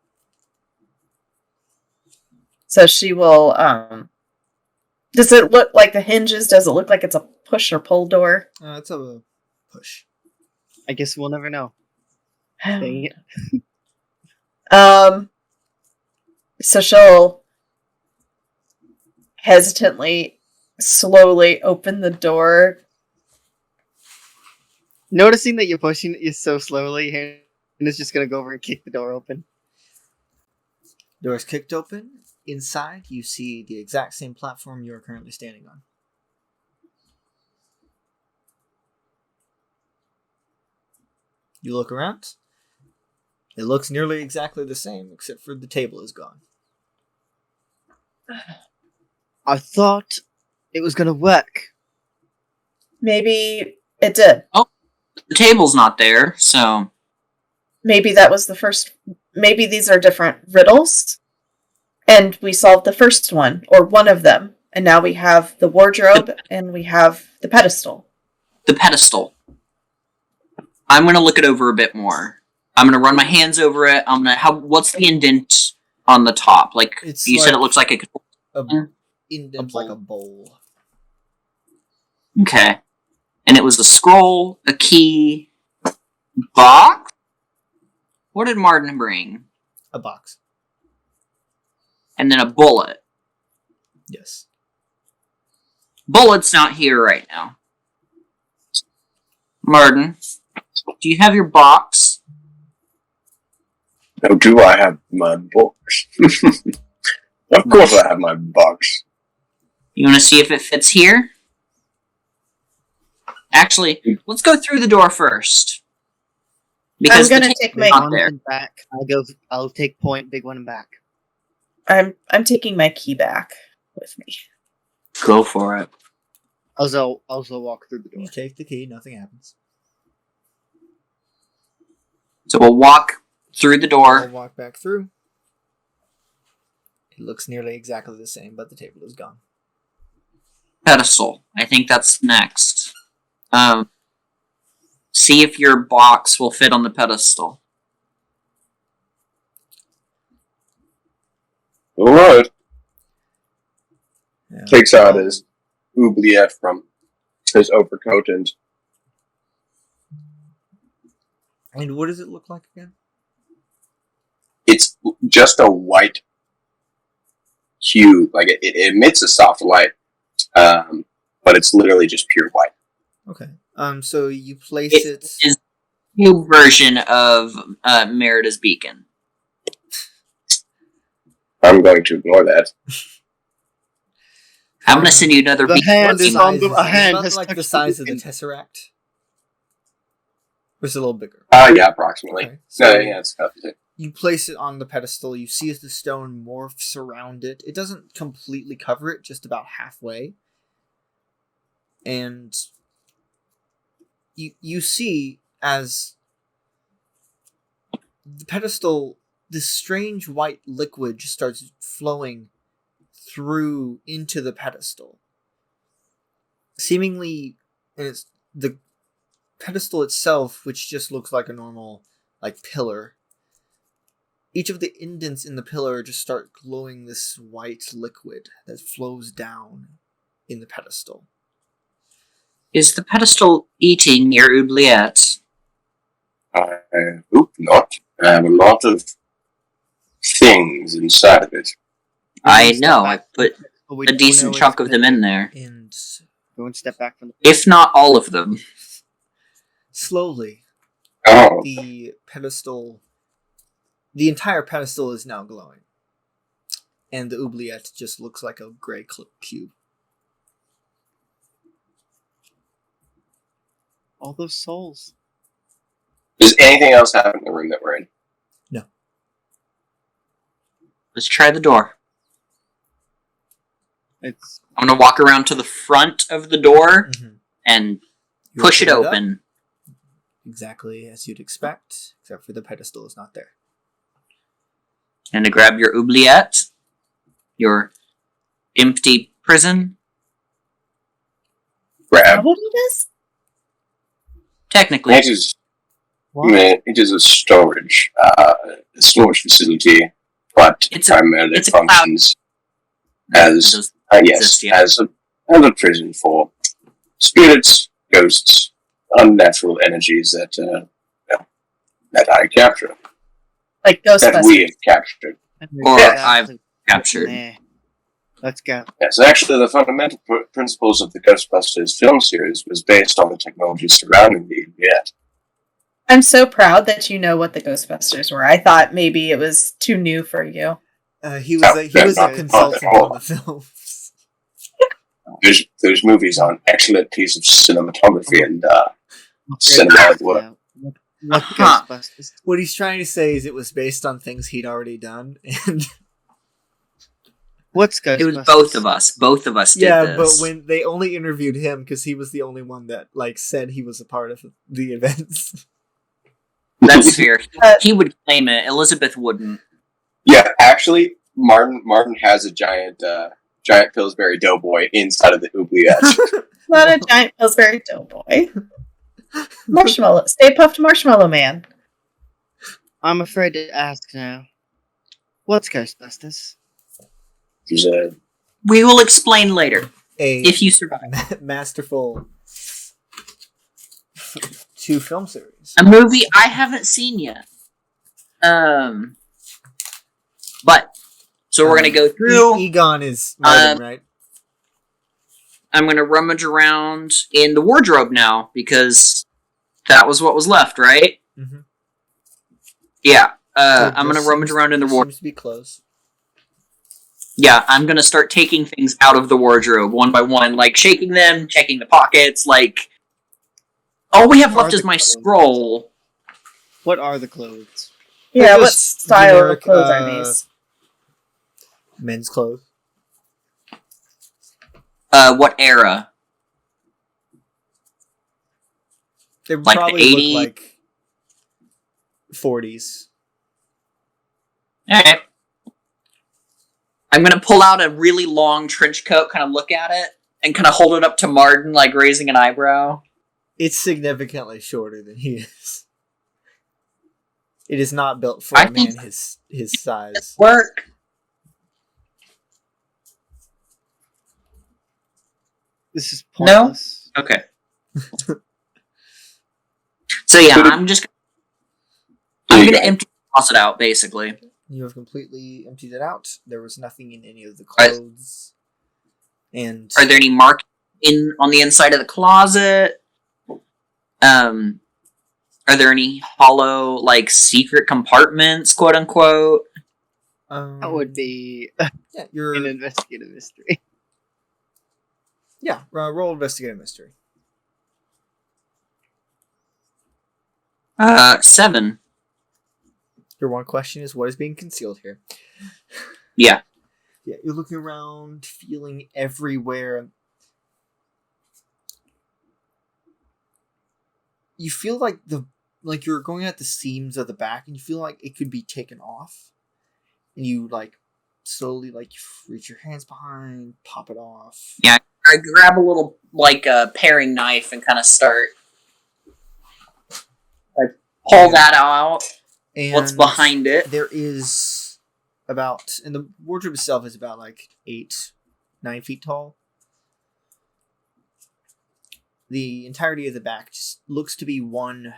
So she will. Does it look like the hinges? Does it look like it's a push or pull door? It's a push. I guess we'll never know. Dang it. So she'll hesitantly, slowly open the door. Noticing that you're pushing it so slowly, and is just gonna go over and kick the door open. Door is kicked open. Inside, you see the exact same platform you are currently standing on. You look around. It looks nearly exactly the same, except for the table is gone. I thought it was gonna work. Maybe it did. The table's not there, so Maybe that was the first. Maybe these are different riddles. And we solved the first one, or one of them. And now we have the wardrobe and we have the pedestal. the pedestal. I'm gonna look it over a bit more. I'm gonna run my hands over it. What's the indent on the top? Like It's you said, like- it looks like A Mm. indent like a bowl. okay. And it was a scroll, a key, box. What did Martin bring? A box. And then a bullet. Yes. Bullet's not here right now. Martin, do you have your box? Now, do I have my box? Of course I have my box. You want to see if it fits here? Actually, let's go through the door first. Because I'm gonna the take table's my- not there. And back. I'll take point, big one, and back. I'm taking my key back with me. Go for it. Also walk through the door. You take the key, nothing happens. So we'll walk through the I'll door. walk back through. It looks nearly exactly the same, but the table is gone. Pedestal. I think that's next. See if your box will fit on the pedestal. Alright. Yeah. Takes out his oubliette from his overcoat and And what does it look like again? it's just a white hue. Like it emits a soft light, but it's literally just pure white. Okay. So you place It it. is a new version of Merida's beacon. I'm going to ignore that. I'm going to send you another The beacon. hand What is size on the- is a it? hand It's has about like the touched size the of the beacon. Tesseract. Or is it a little bigger? Yeah, approximately. Okay. So So yeah, it's about it. you place it on the pedestal. You see as the stone morphs around it. It doesn't completely cover it, just about halfway. And you see as the pedestal, this strange white liquid just starts flowing through into the pedestal. Seemingly, and it's the pedestal itself, which just looks like a normal like pillar. Each of the indents in the pillar just start glowing this white liquid that flows down in the pedestal. Is the pedestal eating your oubliette? I hope not. I have a lot of things inside of it. I know. I put But we a don't decent know chunk it's of them in there. And Go and step back from the. If not all of them. slowly, Oh, the entire pedestal is now glowing. And the oubliette just looks like a gray cube. All those souls. does anything else happen in the room that we're in? Let's try the door. It's I'm going to walk around to the front of the door Mm-hmm. and You push it open up, open. exactly as you'd expect, except for the pedestal is not there. And to grab your oubliette. Your empty prison. Is that Grab. what it is? Technically. It is a storage facility, but It's a- primarily it's a cloud. functions as Does yes, exist yet. as a prison for spirits, ghosts, unnatural energies that I capture, Like that we Ghostbusters. have captured. Or Yeah. I've captured. Nah. Let's go. Yes, actually, the fundamental principles of the Ghostbusters film series was based on the technology surrounding the oubliette. I'm so proud that you know what the Ghostbusters were. I thought maybe it was too new for you. He was a consultant on the films. There's movies on excellent piece of cinematography and Great. cinematic work. Yeah. What Uh-huh. Ghostbusters? What he's trying to say is it was based on things he'd already done, and What's Ghostbusters? It was both of us. Both of us did yeah, this. but when they only interviewed him because he was the only one that like said he was a part of the events. That's fair. Uh, He would claim it. Elizabeth wouldn't. Yeah, actually, Martin has a giant Pillsbury Doughboy inside of the oubliette. Not a giant Pillsbury Doughboy. Marshmallow. Stay Puffed Marshmallow Man. I'm afraid to ask now. What's Ghostbusters? There's a We will explain later. A If you survive. masterful 2 film series. A movie I haven't seen yet. But so we're gonna go through. Egon is Martin, right? I'm gonna rummage around in the wardrobe now because that was what was left, right? Mm-hmm. Yeah. I'm gonna rummage around in the wardrobe. Seems to be close. Yeah, I'm gonna start taking things out of the wardrobe one by one, like shaking them, checking the pockets. Like all we have What left are is the my clothes? scroll. What are the clothes? Yeah, They're what just style generic, of clothes are these? Men's clothes. What era? They Like the probably 80s? look like 40s. Alright. I'm gonna pull out a really long trench coat, kind of look at it, and kind of hold it up to Martin, like raising an eyebrow. It's significantly shorter than he is. It is not built for I a man think- his size. Work. This is No? pointless. Okay. So yeah, Could it- I'm There you gonna go. empty the closet out, basically. You have completely emptied it out. There was nothing in any of the Right. clothes. And Are there any marks on the inside of the closet? Are there any hollow, like, secret compartments, quote unquote? That would be yeah, you're an investigative mystery. yeah. Roll investigative mystery. 7. Your one question is what is being concealed here. Yeah. Yeah, you're looking around, feeling everywhere. You feel like you're going at the seams of the back, and you feel like it could be taken off. And you slowly reach your hands behind, pop it off. Yeah, I grab a little paring knife and kind of start pull that out. And what's behind it? There is and the wardrobe itself is about 8-9 feet tall. The entirety of the back just looks to be one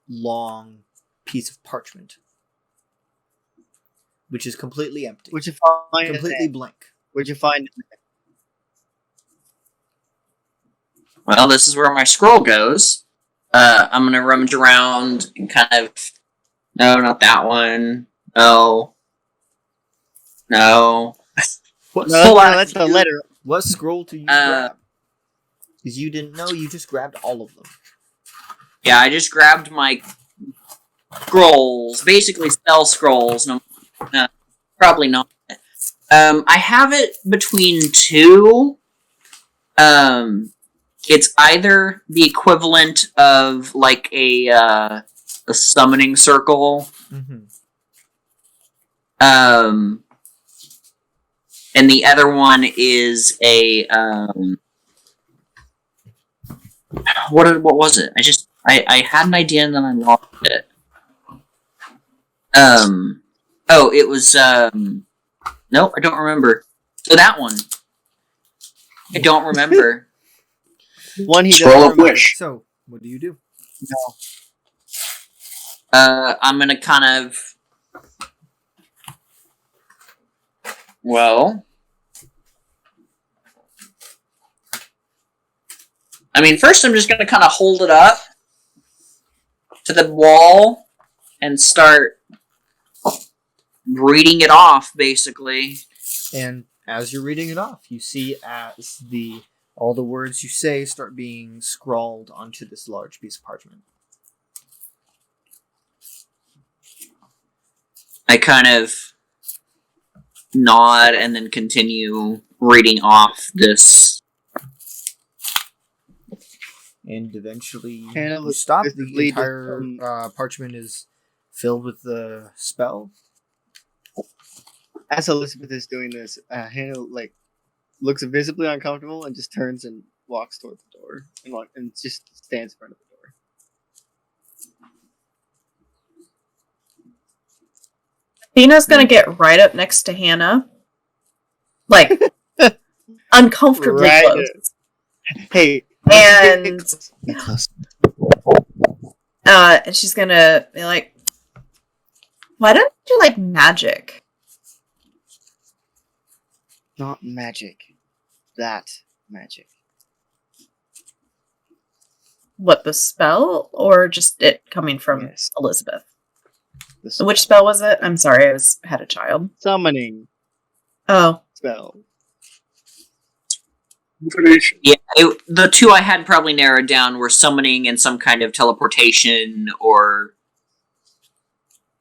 long piece of parchment, which is completely empty. Would you find completely blank. Would you find? Well, this is where my scroll goes. I'm gonna rummage around and kind of. No, not that one. No. What? No, that's the letter. What scroll do you grab? Because you didn't know, you just grabbed all of them. Yeah, I just grabbed my scrolls, basically spell scrolls. No, probably not. I have it between two. It's either the equivalent of a summoning circle. Mm-hmm. And the other one is a what was it? I had an idea and then I lost it. It was nope, I don't remember. So that one. I don't remember. One he Scroll doesn't of remember. wish. So, what do you do? No. I'm gonna kind of. Well. I mean, first I'm just gonna kind of hold it up to the wall and start reading it off, basically. And as you're reading it off, you see as all the words you say start being scrawled onto this large piece of parchment. I kind of nod and then continue reading off this. And eventually Hannah you looks stop. The visibly entire parchment is filled with the spell. As Elizabeth is doing this, Hannah looks visibly uncomfortable and just turns and walks toward the door and just stands in front of the door. Athena's gonna get right up next to Hannah, uncomfortably Right. close, Hey, and she's gonna be like, "Why don't you like magic?" not magic. That magic. What, the spell, or just it coming from Yes. Elizabeth? The Which spell was it? I'm sorry, I had a child. summoning Oh, spell. Information. Yeah, the two I had probably narrowed down were summoning and some kind of teleportation or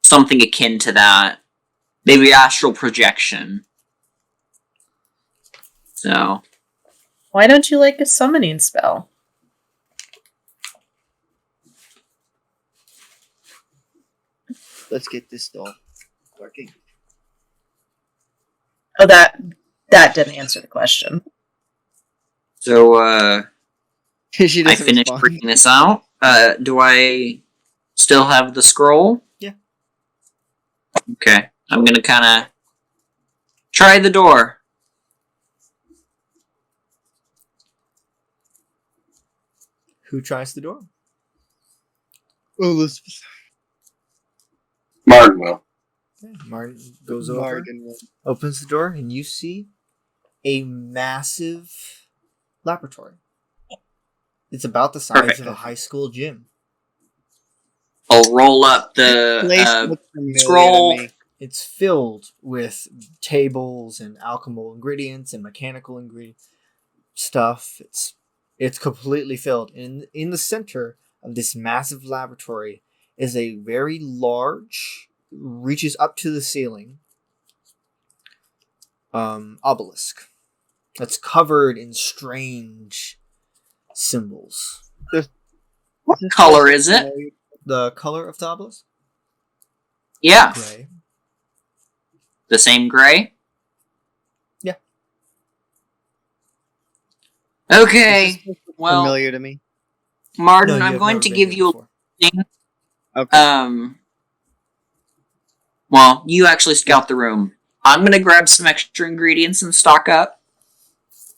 something akin to that. Maybe astral projection. So, why don't you like a summoning spell? Let's get this doll working. Oh, that didn't answer the question. so She I doesn't finished respond. reading this out. Do I still have the scroll? Yeah. Okay. I'm gonna kind of try the door. Who tries the door? Oh, Elizabeth. Martin will. Martin goes over, Martin. opens the door, and you see a massive laboratory. It's about the size Perfect. of a high school gym. I'll roll up Place the looks familiar scroll. to me. It's filled with tables and alchemical ingredients and mechanical ingredient stuff. It's completely filled. And in the center of this massive laboratory is a very large, reaches up to the ceiling, obelisk that's covered in strange symbols. What color is it? The color of the obelisk? Yeah, Gray. the same gray. Yeah. Okay. Well, Familiar to me. Martin, No, I'm you've going never to been give here you a before. thing. Okay. Well, you actually scout the room. I'm gonna grab some extra ingredients and stock up.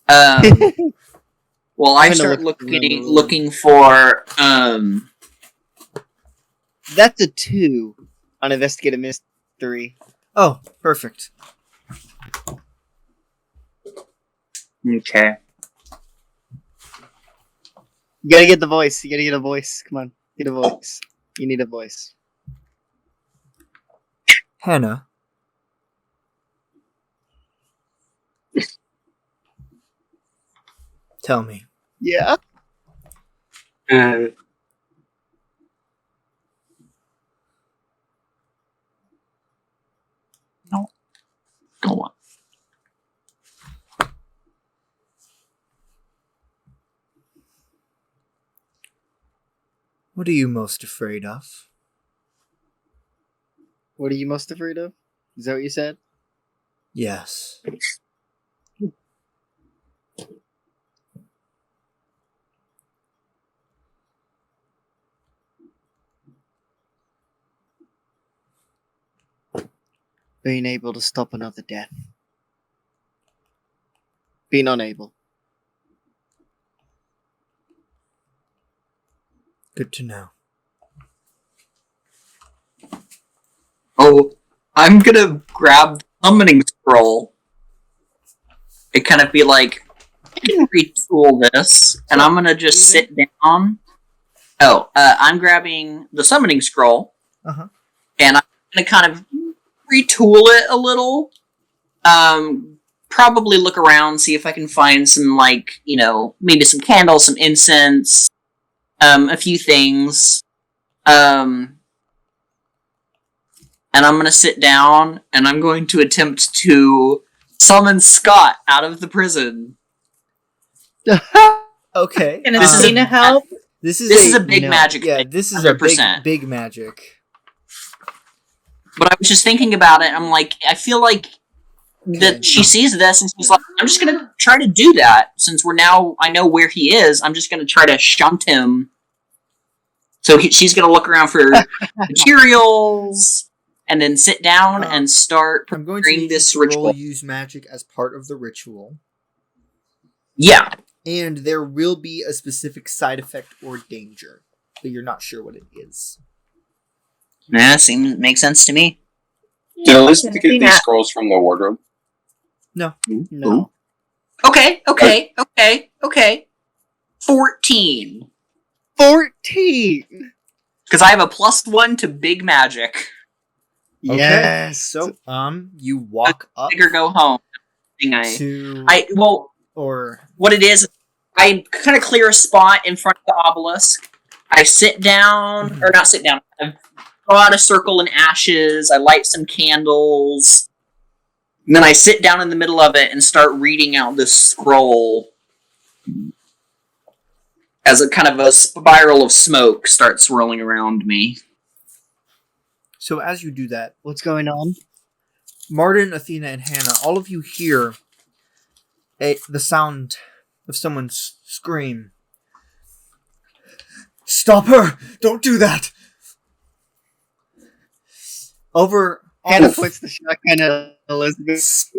Well, I I'm gonna start look around the room. looking for That's a 2 on Investigate a Mystery. Oh, perfect. Okay. You gotta get the voice. You gotta get a voice. Come on. Get a voice. You need a voice. Hannah. Tell me. Yeah. No. Go on. What are you most afraid of? What are you most afraid of? Is that what you said? Yes. Being able to stop another death. Being unable. Good to know. Oh, I'm gonna grab the summoning scroll. It kind of be like, I can retool this, and I'm gonna just sit down. Oh, I'm grabbing the summoning scroll, Uh-huh. and I'm gonna kind of retool it a little. Probably look around, see if I can find some, like, maybe some candles, some incense, a few things. And I'm gonna sit down, and I'm going to attempt to summon Scott out of the prison. Okay. Can This is Athena help? This is a big no. magic Yeah, thing. this is a 100%. big magic. But I was just thinking about it. I'm like, I feel like that she sees this and she's like, I'm just gonna try to do that since I know where he is. I'm just gonna try to shunt him. So she's gonna look around for materials and then sit down and start I'm going to preparing need this you to ritual. roll use magic as part of the ritual. Yeah. And there will be a specific side effect or danger, but you're not sure what it is. Makes sense to me. Did Elizabeth get Athena. these scrolls from the wardrobe? No. No. Okay. 14. 14! Because I have a +1 to big magic. Yes! So, you walk up Bigger go home. or What it is, I kind of clear a spot in front of the obelisk. I sit down, or not sit down. I draw out a circle in ashes. I light some candles. And then I sit down in the middle of it and start reading out this scroll as a kind of a spiral of smoke starts swirling around me. so as you do that, What's going on? Martin, Athena, and Hannah, all of you hear the sound of someone's scream. Stop her! Don't do that! Over Hannah off, puts the shotgun at Elizabeth.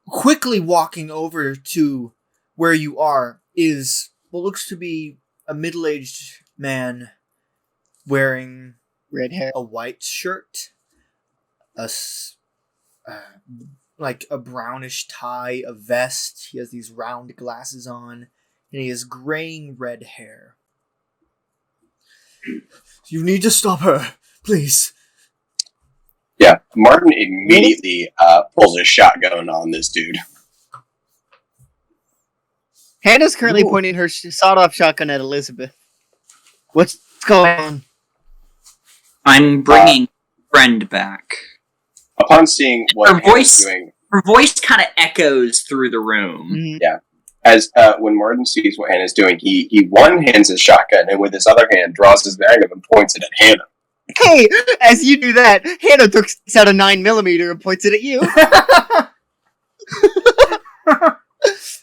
quickly walking over to where you are is what looks to be a middle-aged man wearing Red hair. a white shirt, like a brownish tie, a vest. He has these round glasses on, and he has graying red hair. You need to stop her, please. Yeah, Martin immediately pulls a shotgun on this dude. Hannah's currently Ooh. pointing her sawed-off shotgun at Elizabeth. What's going on? I'm bringing friend back. Upon seeing what Her Hannah's voice- doing, Her voice kind of echoes through the room. Mhm. as when Martin sees what Hannah's doing, he one-hands his shotgun and with his other hand draws his magnum and points it at Hannah. Hey, as you do that, Hannah takes out a 9mm and points it at you.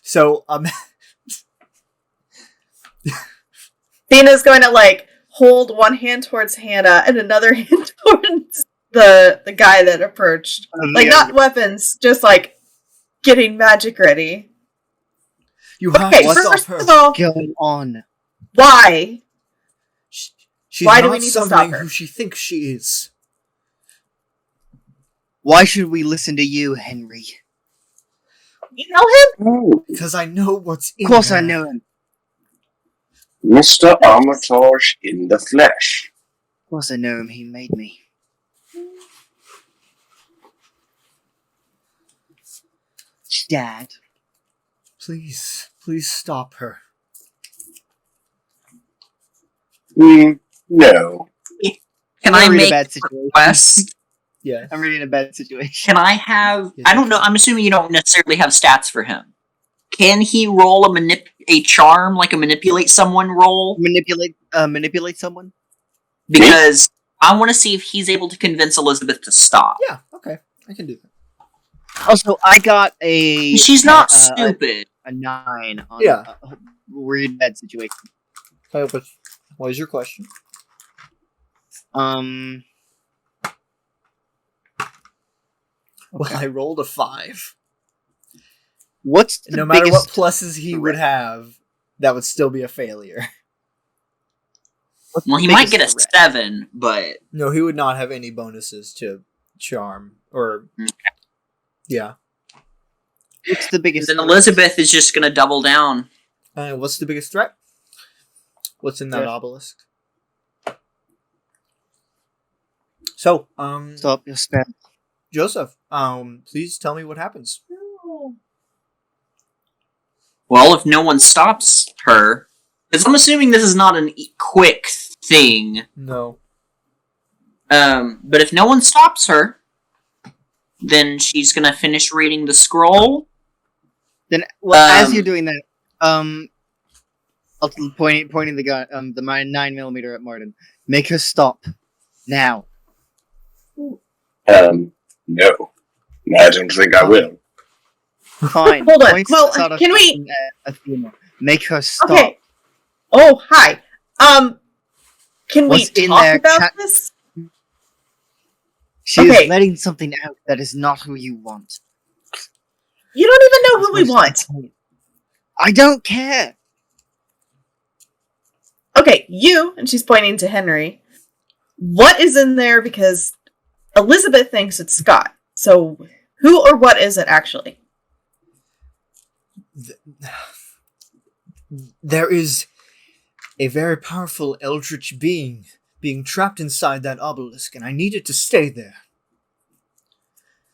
So, Dina's going to like hold one hand towards Hannah and another hand towards the guy that approached. Like not weapons, just like getting magic ready. you have Okay, to stop first her. of all, going on. why? She's Why not do we need to stop summoning her? who she thinks she is. Why should we listen to you, Henry? You know him? Oh, Because I know what's in Of course her. I know him. Mr. Armitage in the flesh. Of course I know him. He made me. Dad. Please stop her. No. Can I'm I reading make a bad a situation. request? Yeah. I'm reading a bad situation. Can I have... Yeah, I don't know, I'm assuming you don't necessarily have stats for him. Can he roll a charm, like a manipulate someone roll? Manipulate someone? Because I want to see if he's able to convince Elizabeth to stop. Yeah, okay. I can do that. Also, I got a... She's not a stupid. 9 on Yeah. read bad situation. Okay, what is your question? Okay. Well, I rolled a 5. What's the No matter what biggest... pluses he would have, that would still be a failure. what's Well, the he might biggest get a threat? 7, but... No, he would not have any bonuses to charm or yeah. What's the biggest Then threat? Elizabeth is just going to double down. What's the biggest threat? What's in that Yeah. obelisk? So, Stop your spell. Joseph, please tell me what happens. Well, if no one stops her... Because I'm assuming this is not an quick thing. No. But if no one stops her, then she's going to finish reading the scroll. Then, well, as Um, you're doing that, I'll pointing the gun, the 9mm at Martin. Make her stop now. No. I don't think I will. Fine. Hold on. Points Well, sort of can we- at Athena. Make her stop. Okay. Oh, hi. Can What's we in talk there, about cat- this? She Okay. is letting something out that is not who you want. You don't even know who we want. I don't care. Okay, you, and she's pointing to Henry. What is in there? Because Elizabeth thinks it's Scott. So who or what is it actually? There is a very powerful eldritch being trapped inside that obelisk, and I need it to stay there.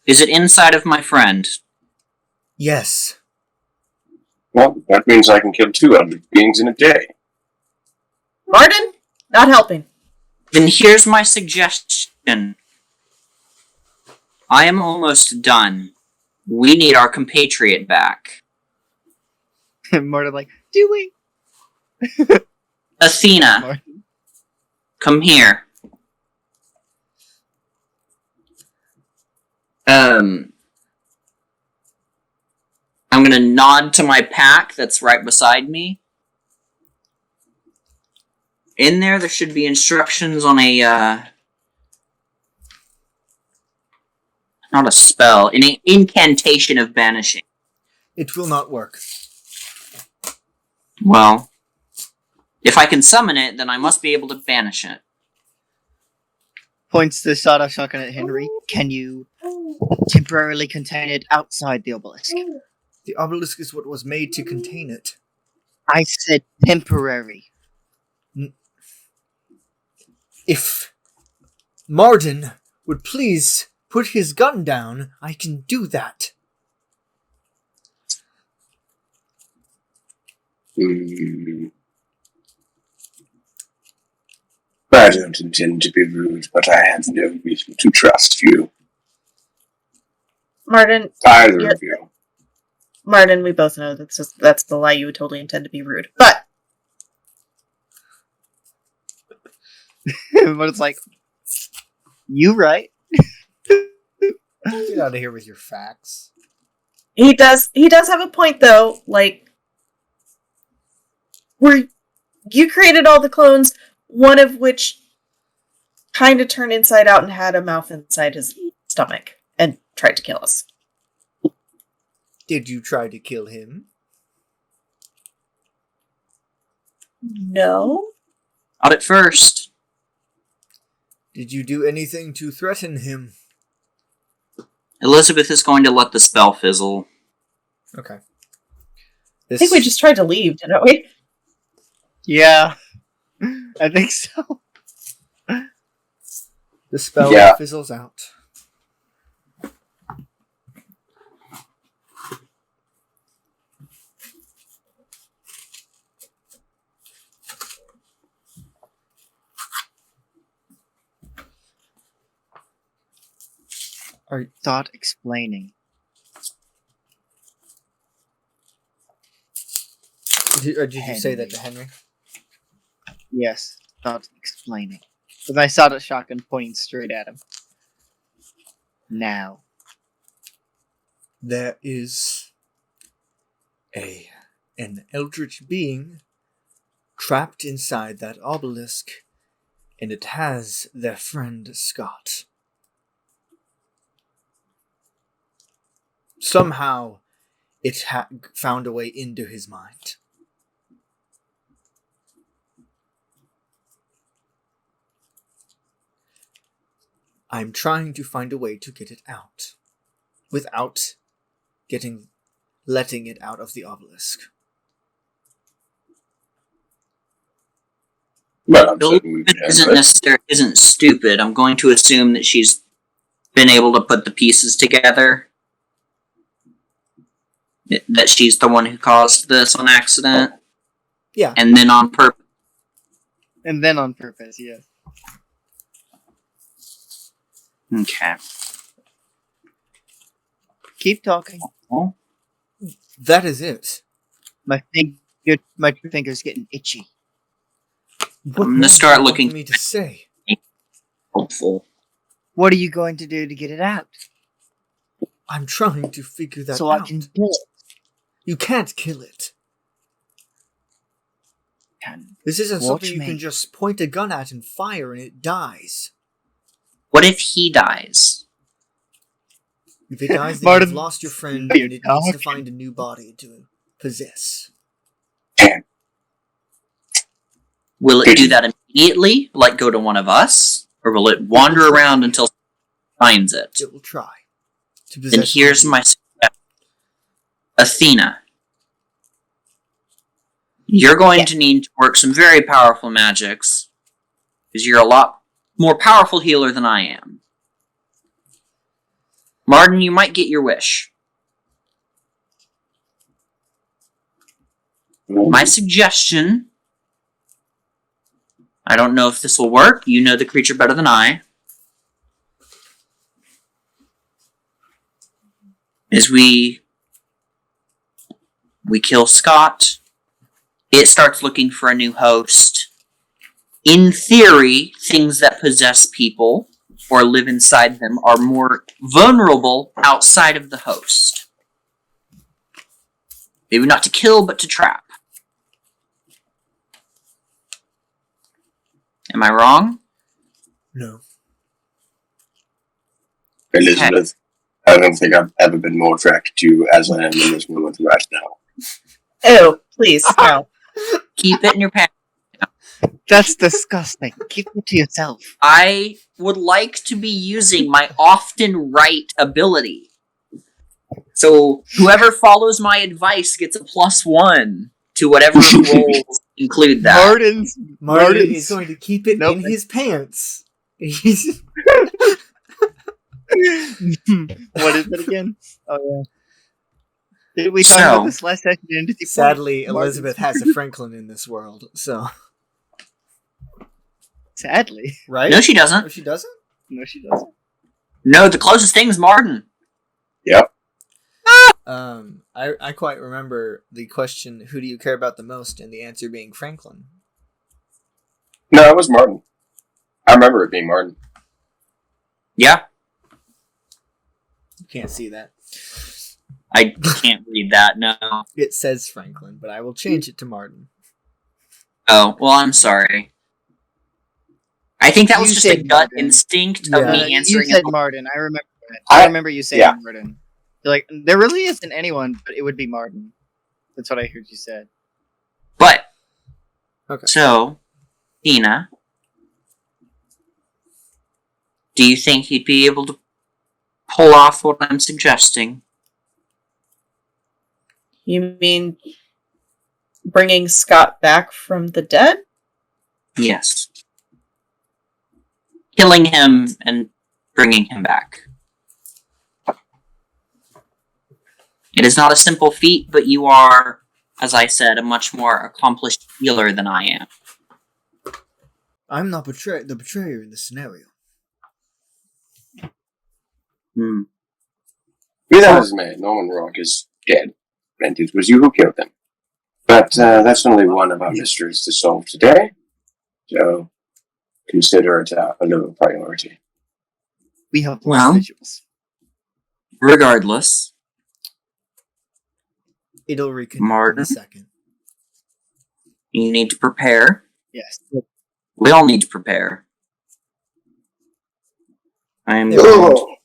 Is it inside of my friend? Yes. Well, that means I can kill 200 beings in a day. Martin? Not helping. Then here's my suggestion. I am almost done. We need our compatriot back. Martin like, do we? Athena, Martin. come here. I'm gonna nod to my pack that's right beside me. In there should be instructions on a, not a spell, an incantation of banishing. It will not work. Well, if I can summon it, then I must be able to banish it. Points the sawdust shotgun at Henry. Can you temporarily contain it outside the obelisk? The obelisk is what was made to contain it. I said temporary. If Marden would please put his gun down, I can do that. I don't intend to be rude, but I have no reason to trust you. Martin, Either of you. Martin, we both know that's the lie. You would totally intend to be rude. But But it's like, you right. Get out of here with your facts. he does have a point though, like where you created all the clones, one of which kind of turned inside out and had a mouth inside his stomach and tried to kill us. Did you try to kill him? No. Not at first. Did you do anything to threaten him? Elizabeth is going to let the spell fizzle. Okay. I think we just tried to leave, didn't we? Yeah. I think so. The spell fizzles out. Thought explaining. Did you say that to Henry? Yes, thought explaining. With my sawdust shotgun pointing straight at him. Now. There is an eldritch being trapped inside that obelisk, and it has their friend Scott. Somehow, it found a way into his mind. I'm trying to find a way to get it out, without letting it out of the obelisk. Well, I'm certain we can Isn't stupid. I'm going to assume that she's been able to put the pieces together. That she's the one who caused this on accident. Yeah. And then on purpose. And then on purpose, yes. Okay. Keep talking. That is it. My finger's getting itchy. What I'm more gonna start do you want looking me to say. hopeful. What are you going to do to get it out? I'm trying to figure that So out. I can kill it. You can't kill it. This isn't Watch something you me. can just point a gun at and fire and it dies. What if he dies? If it dies, then Martin, you've lost your friend you're and it needs to talking. find a new body to possess. Will it do that immediately, like go to one of us? Or will it wander around until it finds it? It will try to Then possess. here's my suggestion. Athena. You're going to need to work some very powerful magics, because you're a lot more powerful healer than I am. Martin, you might get your wish. My suggestion, I don't know if this will work, you know the creature better than I, is we kill Scott, it starts looking for a new host. In theory, things that possess people or live inside them are more vulnerable outside of the host. Maybe not to kill, but to trap. Am I wrong? No. Elizabeth, I don't think I've ever been more attracted to you as I am in this moment right now. Oh, please, no. Keep it in your pants. That's disgusting. Keep it to yourself. I would like to be using my often right ability. So whoever follows my advice gets a +1 to whatever rolls include that. Martin is going to keep it in his pants. He's What is it again? Oh yeah. Did we talk about this last session? Sadly, Elizabeth has a Franklin in this world, so. Sadly. Right? No, she doesn't. No, she doesn't? No, she doesn't. No, the closest thing is Martin. Yep. I quite remember the question, who do you care about the most, and the answer being Franklin. No, it was Martin. I remember it being Martin. Yeah. You can't see that. I can't read that, no. It says Franklin, but I will change it to Martin. Oh, well, I'm sorry. I think that was just a gut instinct of me answering. You said Martin. I remember that. I remember you saying Martin. You're like, there really isn't anyone, but it would be Martin. That's what I heard you said. But, okay. So, Tina, do you think you'd be able to pull off what I'm suggesting? You mean bringing Scott back from the dead? Yes. Killing him and bringing him back. It is not a simple feat, but you are, as I said, a much more accomplished healer than I am. I'm not the betrayer in this scenario. Be that as it may, Norman Rock is dead, and it was you who killed him. But that's only one of our mysteries to solve today, so consider it a low priority. We have visuals. Regardless, it'll reconnect Martin, in a second. You need to prepare. Yes. We all need to prepare. I am going to,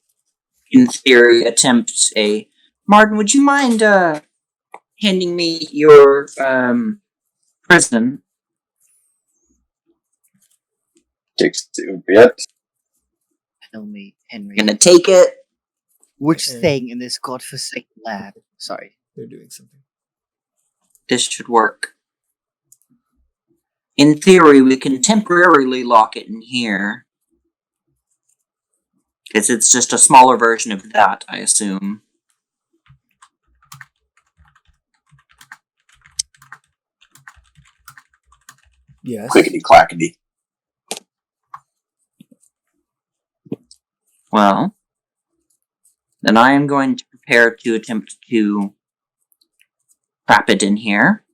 in theory, attempt a... Martin, would you mind handing me your prison? Takes 2 bit. Tell me, Henry. Gonna take it. Which thing in this godforsaken lab? Sorry. They're doing something. This should work. In theory, we can temporarily lock it in here. Because it's just a smaller version of that, I assume. Yes. Clickety-clackety. Well, then I am going to prepare to attempt to trap it in here.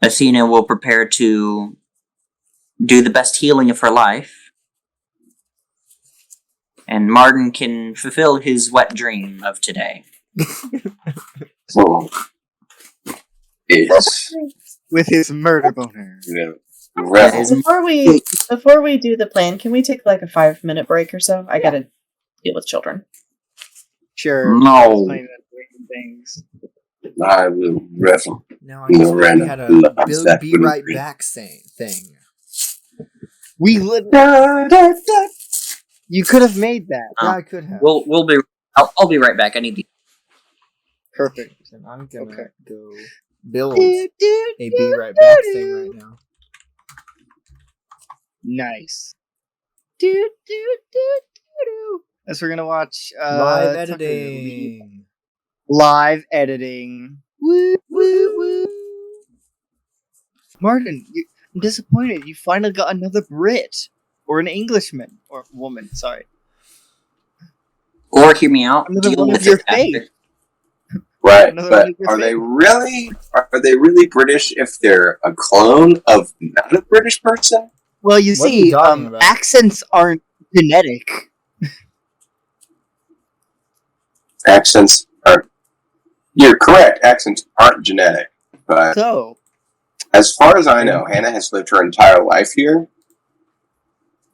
Athena will prepare to do the best healing of her life. And Martin can fulfill his wet dream of today. So, it's... With his murder boner. Yeah. Before we do the plan, can we take like a 5-minute break or so? I gotta deal with children. Sure. No. Things. I will revel. No, I guess we had a be right back thing. We would. You could have made that. Yeah, I could have. We'll be. I'll be right back. I need to. Perfect. And I'm gonna go build a be right back thing right now. Nice. As we're gonna watch live editing. Live editing. Woo woo woo. Martin, I'm disappointed. You finally got another Brit or an Englishman or woman. Sorry. Or hear me out. Another one of your faith. Right, but are they really British if they're a clone of not a British person? Well, you see, accents aren't genetic. Accents aren't. You're correct. Accents aren't genetic, but so, as far as I know, Hannah has lived her entire life here.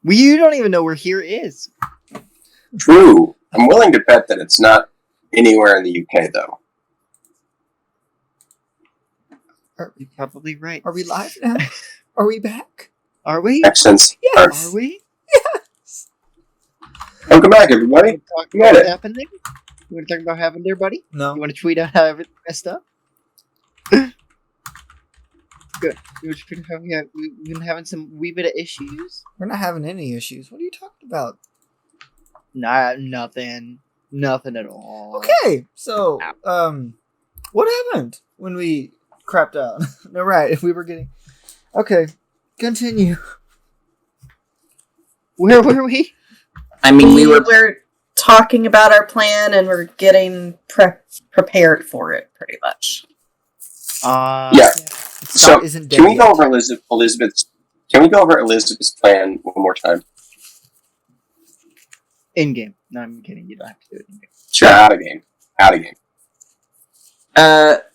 Well, you don't even know where here is. True. I'm willing to bet that it's not anywhere in the UK, though. You're probably right. Are we live now? Are we back? Are we? Makes sense. Yes. Are we? Yes. Welcome back, everybody. Talk Get about it. what happened there? You want to talk about what happened there, buddy? No. You want to tweet out how everything messed up? Good. We've been having some wee bit of issues. We're not having any issues. What are you talking about? Nah, nothing. Nothing at all. Okay, so what happened when we crapped out? No, right, if we were getting okay, continue. Where were we? I mean, we were. We're talking about our plan and we're getting prepared for it, pretty much. Yeah. So, Scott isn't dead can we go yet. over Elizabeth's? Can we go over Elizabeth's plan one more time? In game. No, I'm kidding. You don't have to do it in game. Sure. Out of game. Out of game.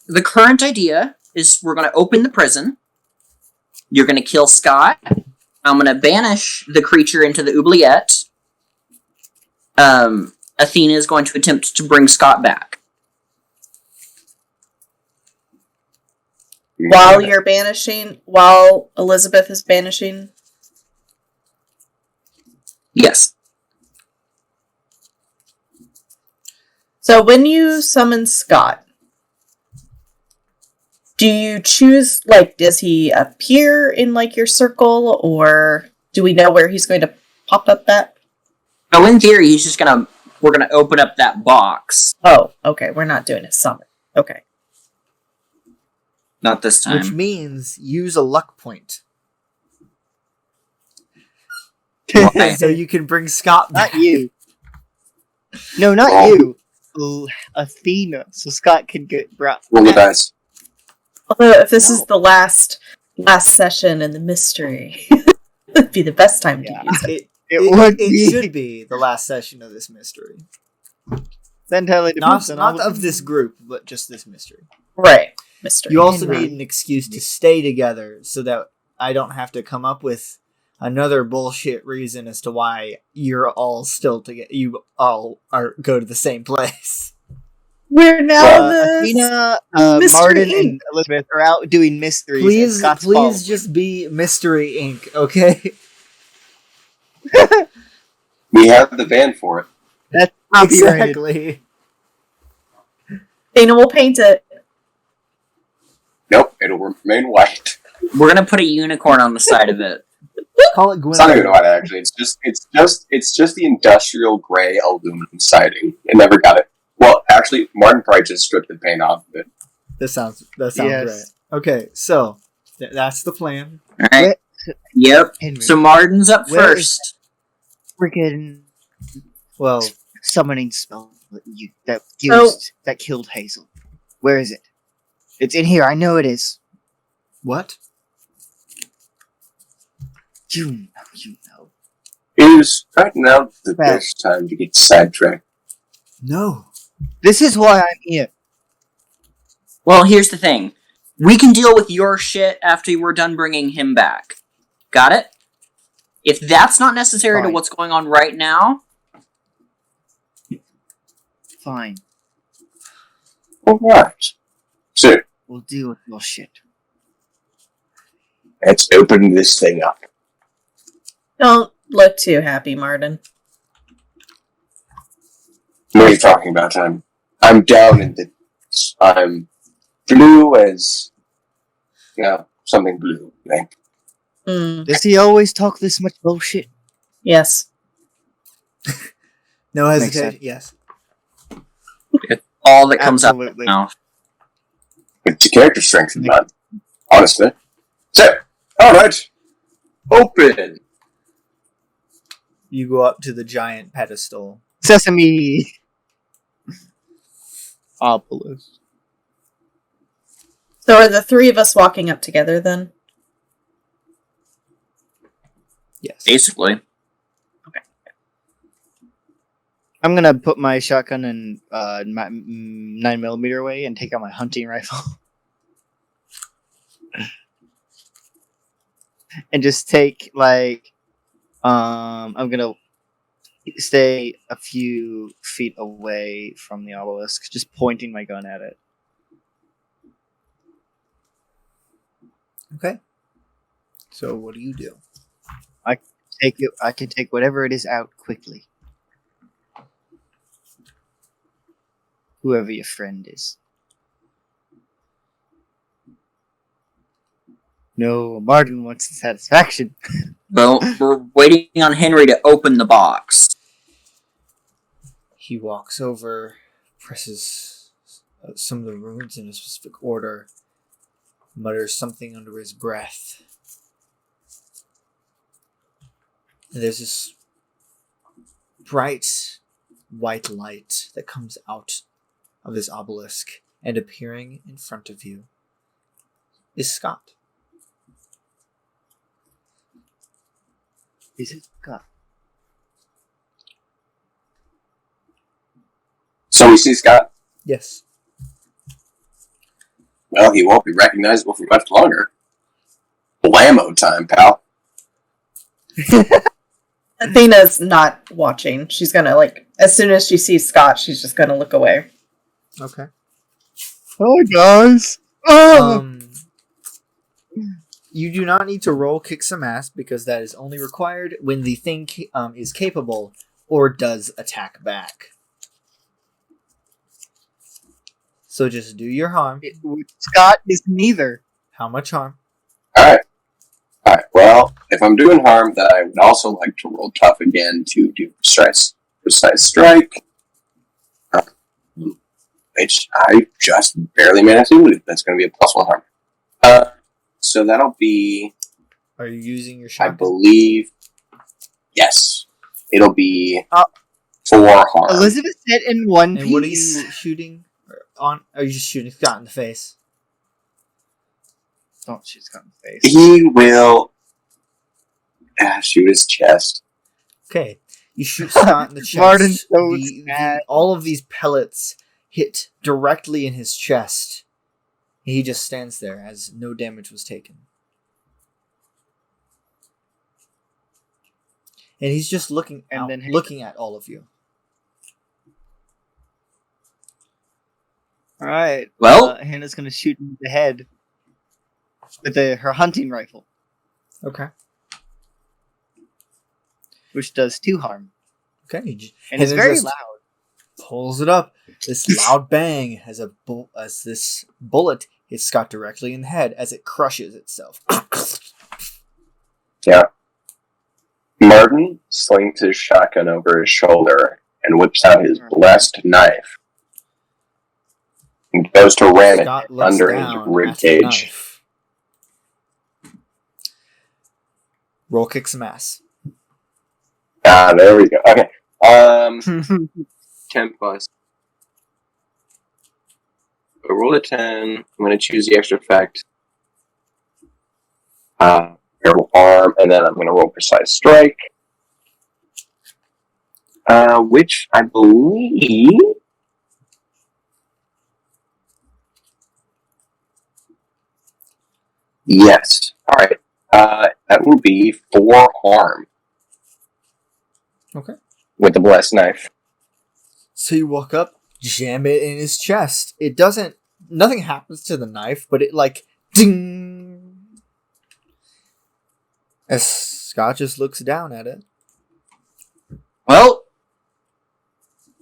The current idea is we're going to open the prison. You're going to kill Scott. I'm going to banish the creature into the oubliette. Athena is going to attempt to bring Scott back. While you're banishing, while Elizabeth is banishing. Yes. So when you summon Scott, do you choose, like, does he appear in, like, your circle, or do we know where he's going to pop up at? Oh, in theory, we're gonna open up that box. Oh, okay, we're not doing a summon. Okay. Not this time. Which means use a luck point. Why? So you can bring Scott back. Not you. No, not Oh. you. Athena. So Scott can get brought Roll the back. dice. Although if this No. is the last session in the mystery, it'd be the best time Yeah. to use it. It It, would it be. should be the last session of this mystery. That entirely depends on all Not the- of this group, but just this mystery. Right, mystery. You also Right. need an excuse to stay together so that I don't have to come up with another bullshit reason as to why you're all still together. You all go to the same place. We're now the Athena, Mystery Martin, Inc. and Elizabeth are out doing mysteries. and Please, Scott's please following. just be Mystery Inc., okay? We have the van for it. That's copyrighted. Exactly. Dana will paint it. Nope, it'll remain white. We're gonna put a unicorn on the side of it. Call it It's not even Gwyneth. white actually. It's just the industrial gray aluminum siding. It never got it. Well, actually, Martin probably just stripped the paint off of it. That sounds Yes. great. Okay, so that's the plan. All right. Yep. Henry, So Martin's up Where first. freaking Well, summoning spell that Oh. used that killed Hazel. Where is it? It's in here. I know it is. what? You know. You know. Is right now the Right. best time to get sidetracked? No. This is why I'm here. Well, here's the thing. We can deal with your shit after we're done bringing him back. Got it? If that's not necessary to Fine. what's going on right now, Fine. Alright. So, We'll deal with your shit. let's open this thing up. Don't look too happy, Martin. What are you talking about? I'm down in the... I'm blue as... something blue. Like, Does he always talk this much bullshit? Yes. No Makes hesitation. sense. Yes. all that comes out of Absolutely. his mouth. it's a character strength, man. Honestly. So, alright. Open. You go up to the giant pedestal. Sesame. Opolis. So are the three of us walking up together then? Yes. Basically. I'm gonna put my shotgun and my 9mm away and take out my hunting rifle. And just take I'm gonna stay a few feet away from the obelisk, just pointing my gun at it. Okay. So what do you do? Take it. I can take whatever it is out quickly. Whoever your friend is. No, Martin wants the satisfaction. Well, we're waiting on Henry to open the box. He walks over, presses some of the runes in a specific order, mutters something under his breath. And there's this bright white light that comes out of this obelisk, and appearing in front of you is Scott. Is it God? So we see Scott. Yes. Well, he won't be recognizable for much longer. Blammo time, pal. Athena's not watching. She's gonna, like, as soon as she sees Scott, she's just gonna look away. Okay. Oh, guys! Oh! You do not need to roll kick some ass because that is only required when the thing is capable or does attack back. So just do your harm. Scott is neither. How much harm? Alright. Alright, well, if I'm doing harm, then I would also like to roll tough again to do precise strike. Which I just barely managed to do. That's going to be a +1 harm. So that'll be, Are you using your I shotgun? believe, yes. It'll be 4 harm. Elizabeth said in one And what are piece. you shooting on? Are you just shooting Scott in the face? Don't shoot Scott in the face. He will shoot his chest. Okay. You shoot Scott in the chest. Martin's so sad. All of these pellets hit directly in his chest. He just stands there as no damage was taken. And he's just looking at all of you. Alright. Well- Hannah's gonna shoot him in the head with her hunting rifle, Okay. which does 2 harm. Okay. And it's then very just loud. Pulls it up. This loud bang as this bullet hits Scott directly in the head as it crushes itself. Yeah. Martin slings his shotgun over his shoulder and whips out his blessed knife and goes to ram it Scott looks under his down rib at the cage. knife. Roll kick some ass. Ah, there we go. Okay. 10 plus. I roll a 10. I'm going to choose the extra effect. Roll arm, and then I'm going to roll precise strike. Which I believe. Yes. Alright. That will be 4 harm. Okay. With the blessed knife. So you walk up, jam it in his chest. It doesn't. Nothing happens to the knife, but it like ding. As Scott just looks down at it. Well,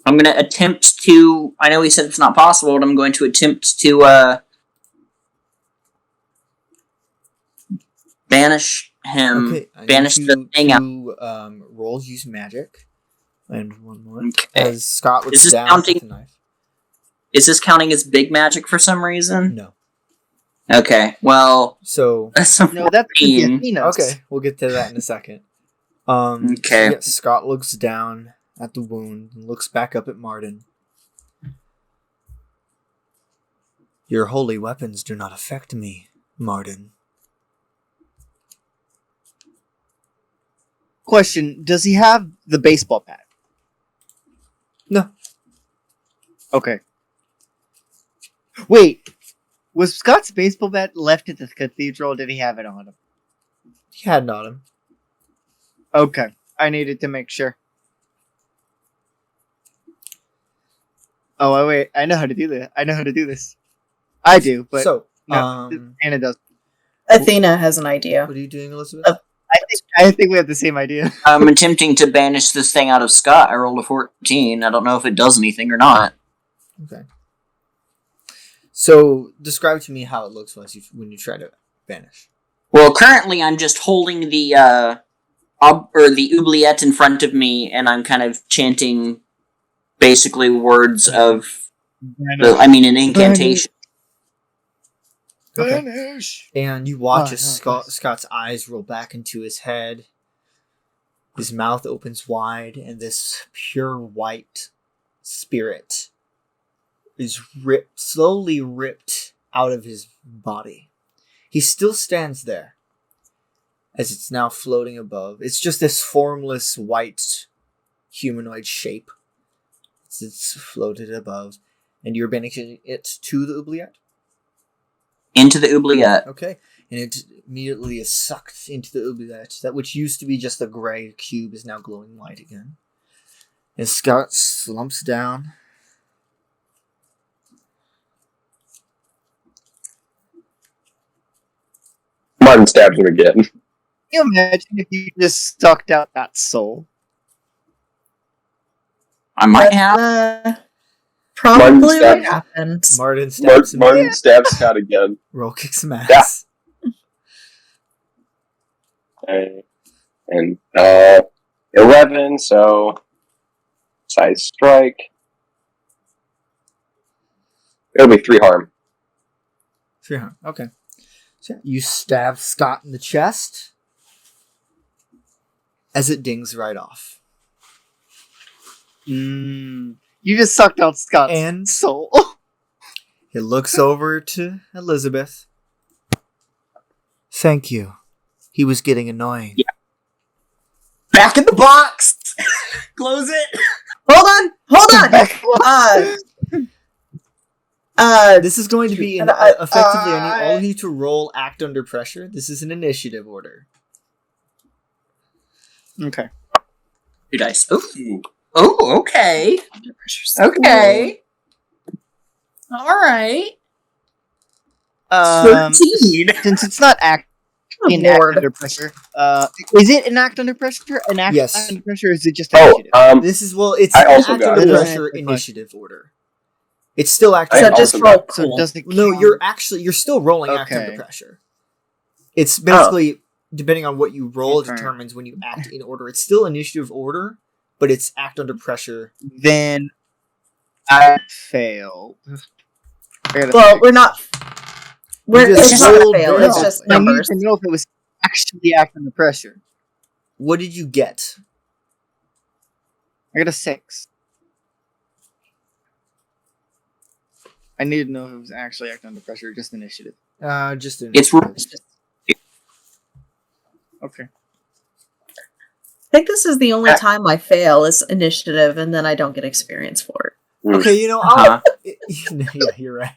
I'm going to attempt to... I know he said it's not possible, but I'm going to attempt to banish him. Okay. I banish need the thing out. to roll use magic. And one more. Okay. As Scott looks Is this down counting- at the knife. Is this counting as big magic for some reason? No. Okay, well, So that's a No, that's 14. Athena's. okay, we'll get to that in a second. Okay. So yeah, Scott looks down at the wound and looks back up at Martin. Your holy weapons do not affect me, Martin. Question: does he have the baseball bat? No. Okay. Wait, was Scott's baseball bat left at the cathedral? Or did he have it on him? He had not him. Okay, I needed to make sure. Oh wait, I know how to do this. I do, but So, no, Anna does. Athena has an idea. What are you doing, Elizabeth? I think we have the same idea. I'm attempting to banish this thing out of Scott. I rolled a 14. I don't know if it does anything or not. Okay. So, describe to me how it looks when you try to banish. Well, currently I'm just holding the the oubliette in front of me, and I'm kind of chanting basically words of an incantation. Banish. And you watch as Scott's eyes roll back into his head. His mouth opens wide, and this pure white spirit is slowly ripped out of his body. He still stands there, as it's now floating above. It's just this formless white humanoid shape. It's floated above, and you're banishing it to the oubliette? Into the oubliette. Okay, and it immediately is sucked into the oubliette. That which used to be just a gray cube is now glowing white again. And Scott slumps down. Martin stabs him again. Can you imagine if you just sucked out that soul? I might have. Probably what stabs- happened. Martin stabs him. Martin stabs Scott again. Roll kicks some ass. And 11, so size strike. It'll be 3 harm. 300. Okay. So you stab Scott in the chest as it dings right off. You just sucked out Scott's And soul. he looks over to Elizabeth. Thank you. He was getting annoying. Yeah. Back in the box! Close it! Hold on! This is going to be effectively. I need all of you to roll act under pressure. This is an initiative order. Okay. 2 dice. Oh, okay. Okay. Alright. 13! Since it's not act under pressure, is it an act under pressure? An act Yes. under pressure, or is it just initiative? This is it's I an also act got under it. pressure initiative order. It's still act. So I just also roll got- So cool. does it No, count? you're still rolling act Okay. under pressure. It's basically depending on what you roll, it determines when you act in order. It's still initiative order, but it's act under pressure. Then I failed. Well, we're not. just It's not a rolled fail. very It's just badly. I need numbers. to know if it was actually act under pressure. What did you get? I got a 6. I need to know if it was actually act under pressure or just initiative. Just an It's initiative. Okay. I think this is the only time I fail is initiative, and then I don't get experience for it. Okay, you know, Uh-huh. yeah, you're right.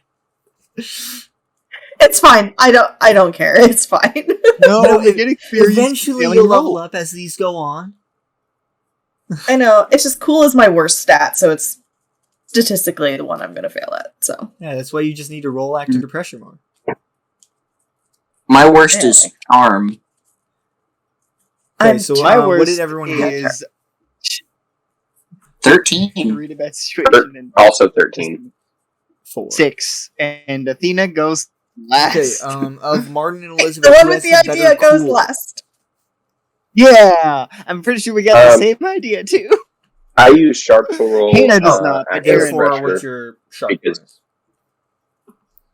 It's fine. I don't care. It's fine. No, You know, we get experience. Eventually, failing you'll roll. level up as these go on. I know. It's just cool as my worst stat, so it's statistically the one I'm going to fail at. So Yeah, that's why you just need to roll act under pressure more. My worst is charm. Okay, I'm so My what worst did everyone get? is 13. read a bad situation and Also 13. 4. 6, and Athena goes last. Okay, of Martin and Elizabeth, the one who with has the the idea better goes cool? last. Yeah, I'm pretty sure we got the same idea too. I use sharp to roll. Hannah does not, but act under Aaron Therefore, pressure. what's your sharp because-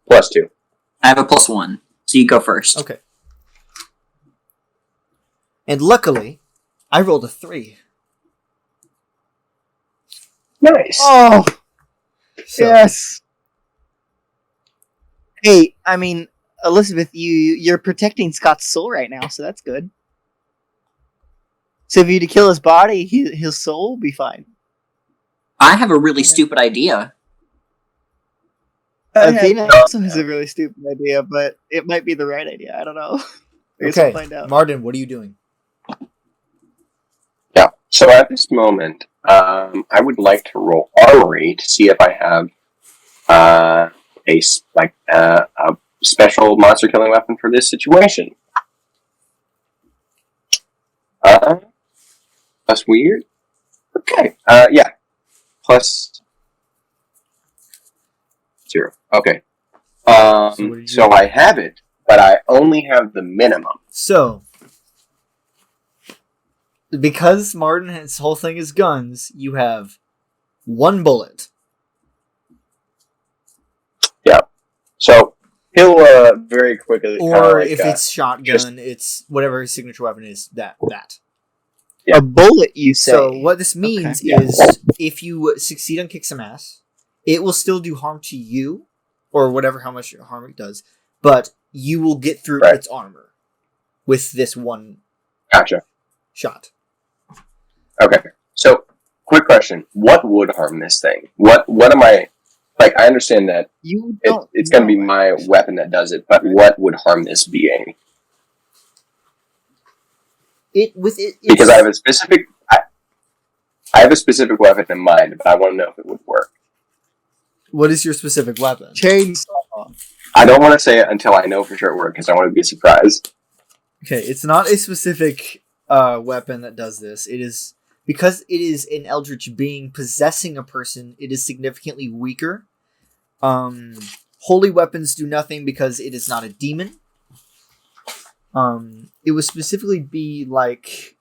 bonus? +2. I have a +1, so you go first. Okay. And luckily, I rolled a 3. Nice. Oh, So, yes. Hey, I mean, Elizabeth, you're protecting Scott's soul right now, so that's good. So if you to kill his body, his soul will be fine. I have a really stupid idea. Athena also has a really stupid idea, but it might be the right idea. I don't know. I guess we'll Okay, find out. Martin, what are you doing? Yeah. So at this moment, I would like to roll armory to see if I have a special monster killing weapon for this situation. Plus weird? Okay. Yeah. Plus 0. Okay. what did you So do? I have it, but I only have the minimum. So, because Martin, his whole thing is guns, you have 1 bullet. So he'll very quickly. Or if it's shotgun, it's whatever his signature weapon is, that. Yeah. A bullet, you say? So what this means Yeah. is, if you succeed on kick some ass, it will still do harm to you, or whatever how much harm it does, but you will get through Right. its armor with this one Gotcha. shot. Okay. So, quick question: what would harm this thing? What am I? Like, I understand that You don't. it's going to be know, my actually. weapon that does it, but what would harm this being? Because I have a specific. I have a specific weapon in mind, but I want to know if it would work. What is your specific weapon? Chainsaw. I don't want to say it until I know for sure it works, because I want to be surprised. Okay, it's not a specific weapon that does this. It is because it is an eldritch being possessing a person. It is significantly weaker. Holy weapons do nothing because it is not a demon. It would specifically be like,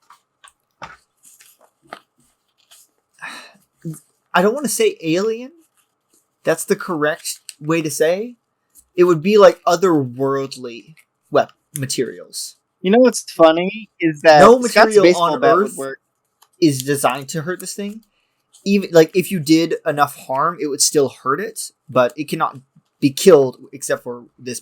I don't want to say alien. That's the correct way to say. It would be like otherworldly materials. You know what's funny is that No Scott's material baseball on bat would Earth work. is designed to hurt this thing. Even like if you did enough harm, it would still hurt it, but it cannot be killed except for this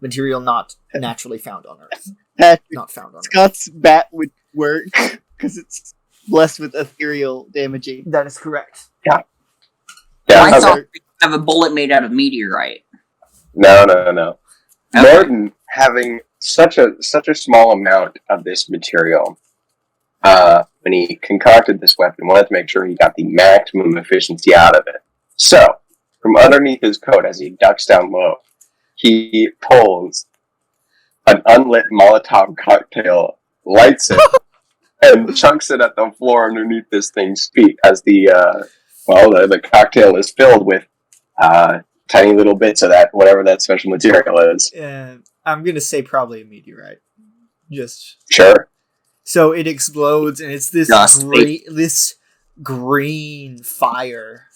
material not naturally found on Earth. Patrick, Not found on Earth. Scott's bat would work because it's blessed with ethereal damaging. That is correct. Yeah. I Okay. thought we have a bullet made out of meteorite. No. Okay. Morton having such a small amount of this material, when he concocted this weapon, wanted to make sure he got the maximum efficiency out of it. So, from underneath his coat, as he ducks down low, he pulls an unlit Molotov cocktail, lights it, and chunks it at the floor underneath this thing's feet as the cocktail is filled with tiny little bits of that, whatever that special material is. I'm gonna say probably a meteorite. Just Sure. so it explodes and it's this Dust, this green fire.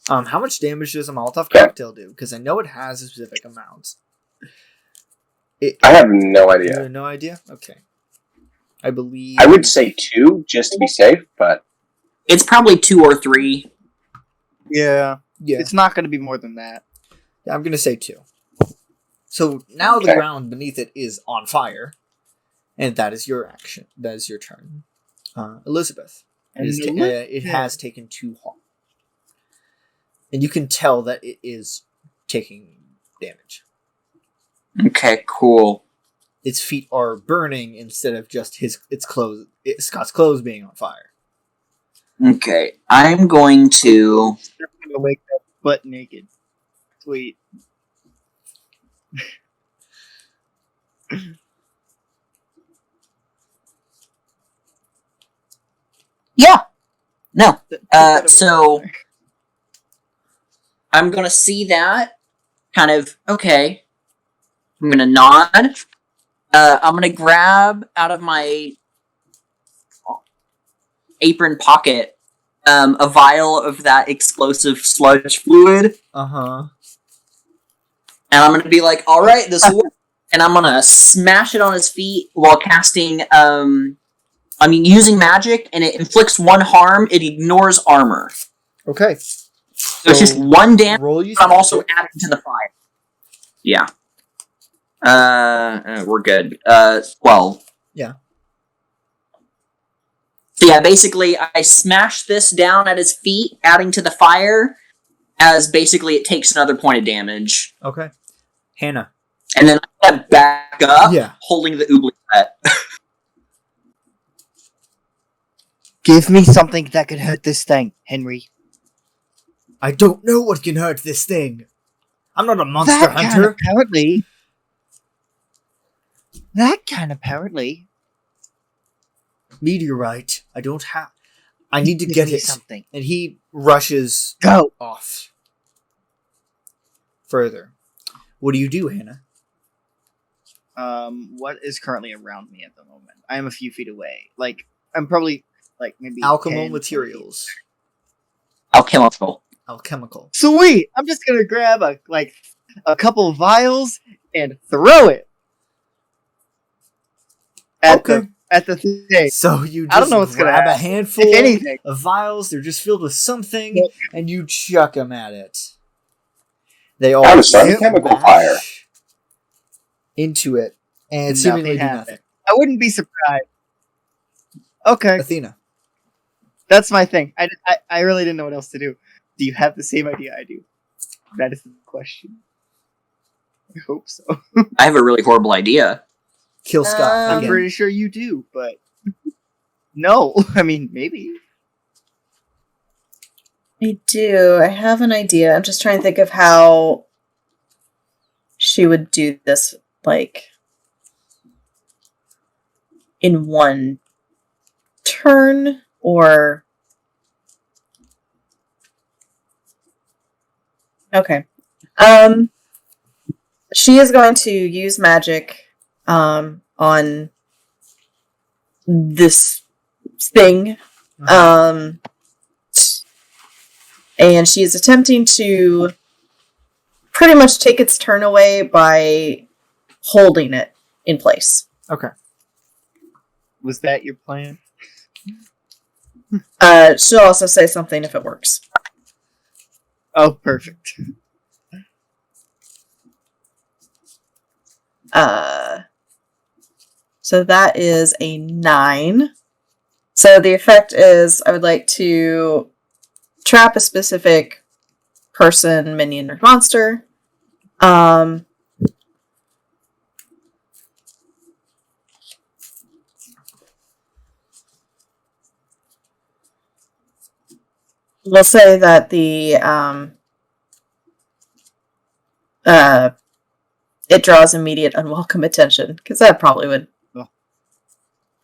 How much damage does a Molotov Okay. cocktail do? Because I know it has a specific amount. I have no You idea. have no idea? Okay. I believe I would say 2, just to be safe, but It's probably 2 or 3. Yeah, yeah. it's not going to be more than that. I'm gonna say 2. So now the Okay. ground beneath it is on fire, and that is your action. That is your turn, Elizabeth. It has taken 2 harm, and you can tell that it is taking damage. Okay, cool. Its feet are burning instead of just Scott's clothes being on fire. Okay, I'm going to... They're going to wake up butt naked. Sweet. Yeah! No. Put that So- away. I'm gonna see that. Kind of, okay. I'm gonna nod. I'm gonna grab out of my apron pocket a vial of that explosive sludge fluid, Uh-huh. and I'm gonna be like, alright, this will work. And I'm gonna smash it on his feet while casting, using magic, and it inflicts 1 harm, it ignores armor. Okay. So it's just 1 damage, Roll you. but I'm also adding to the fire. Yeah. We're good. 12. Yeah. So yeah, basically, I smash this down at his feet, adding to the fire, as basically it takes another point of damage. Okay. Hannah. And then I step back up, Yeah. holding the oubliette. Give me something that could hurt this thing, Henry. I don't know what can hurt this thing. I'm not a monster That kind hunter. apparently. That kind apparently. Meteorite. I don't have. I need to Give get me it. something. And he rushes Go. off. Further. What do you do, Hannah? What is currently around me at the moment? I am a few feet away. Like, I'm probably, like, maybe 10, Alchemical 20 feet. materials. Alchemical. Alchemical. Sweet! I'm just gonna grab a couple vials and throw it at the thing. So you I don't just know what's gonna grab a happen. handful If anything. of vials, they're just filled with something, Yep. and you chuck them at it. They all How to start a smash chemical fire. into it, and Nothing seemingly do happened. nothing. I wouldn't be surprised. Okay, Athena. that's my thing. I really didn't know what else to do. Do you have the same idea I do? That is the question. I hope so. I have a really horrible idea. Kill Scott I'm again. pretty sure you do, but no. I mean, maybe. I do. I have an idea. I'm just trying to think of how she would do this, like, in one turn, or... Okay. She is going to use magic, on this thing. And she is attempting to pretty much take its turn away by holding it in place. Okay. Was that your plan? She'll also say something if it works. Oh, perfect. So that is a 9. So the effect is I would like to trap a specific person, minion, or monster. We'll say that the it draws immediate unwelcome attention, because that probably would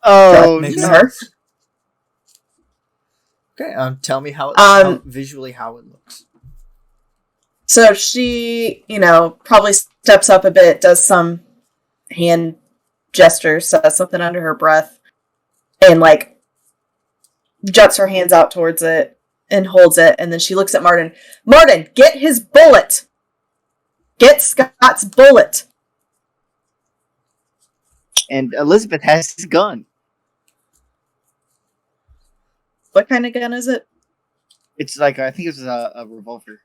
Oh, Makes no. sense. Okay, tell me how visually how it looks. So she, probably steps up a bit, does some hand gestures, says something under her breath, and, like, juts her hands out towards it and holds it, and then she looks at Martin. Martin, get his bullet! Get Scott's bullet! And Elizabeth has his gun. What kind of gun is it? It's like, I think it was a revolver.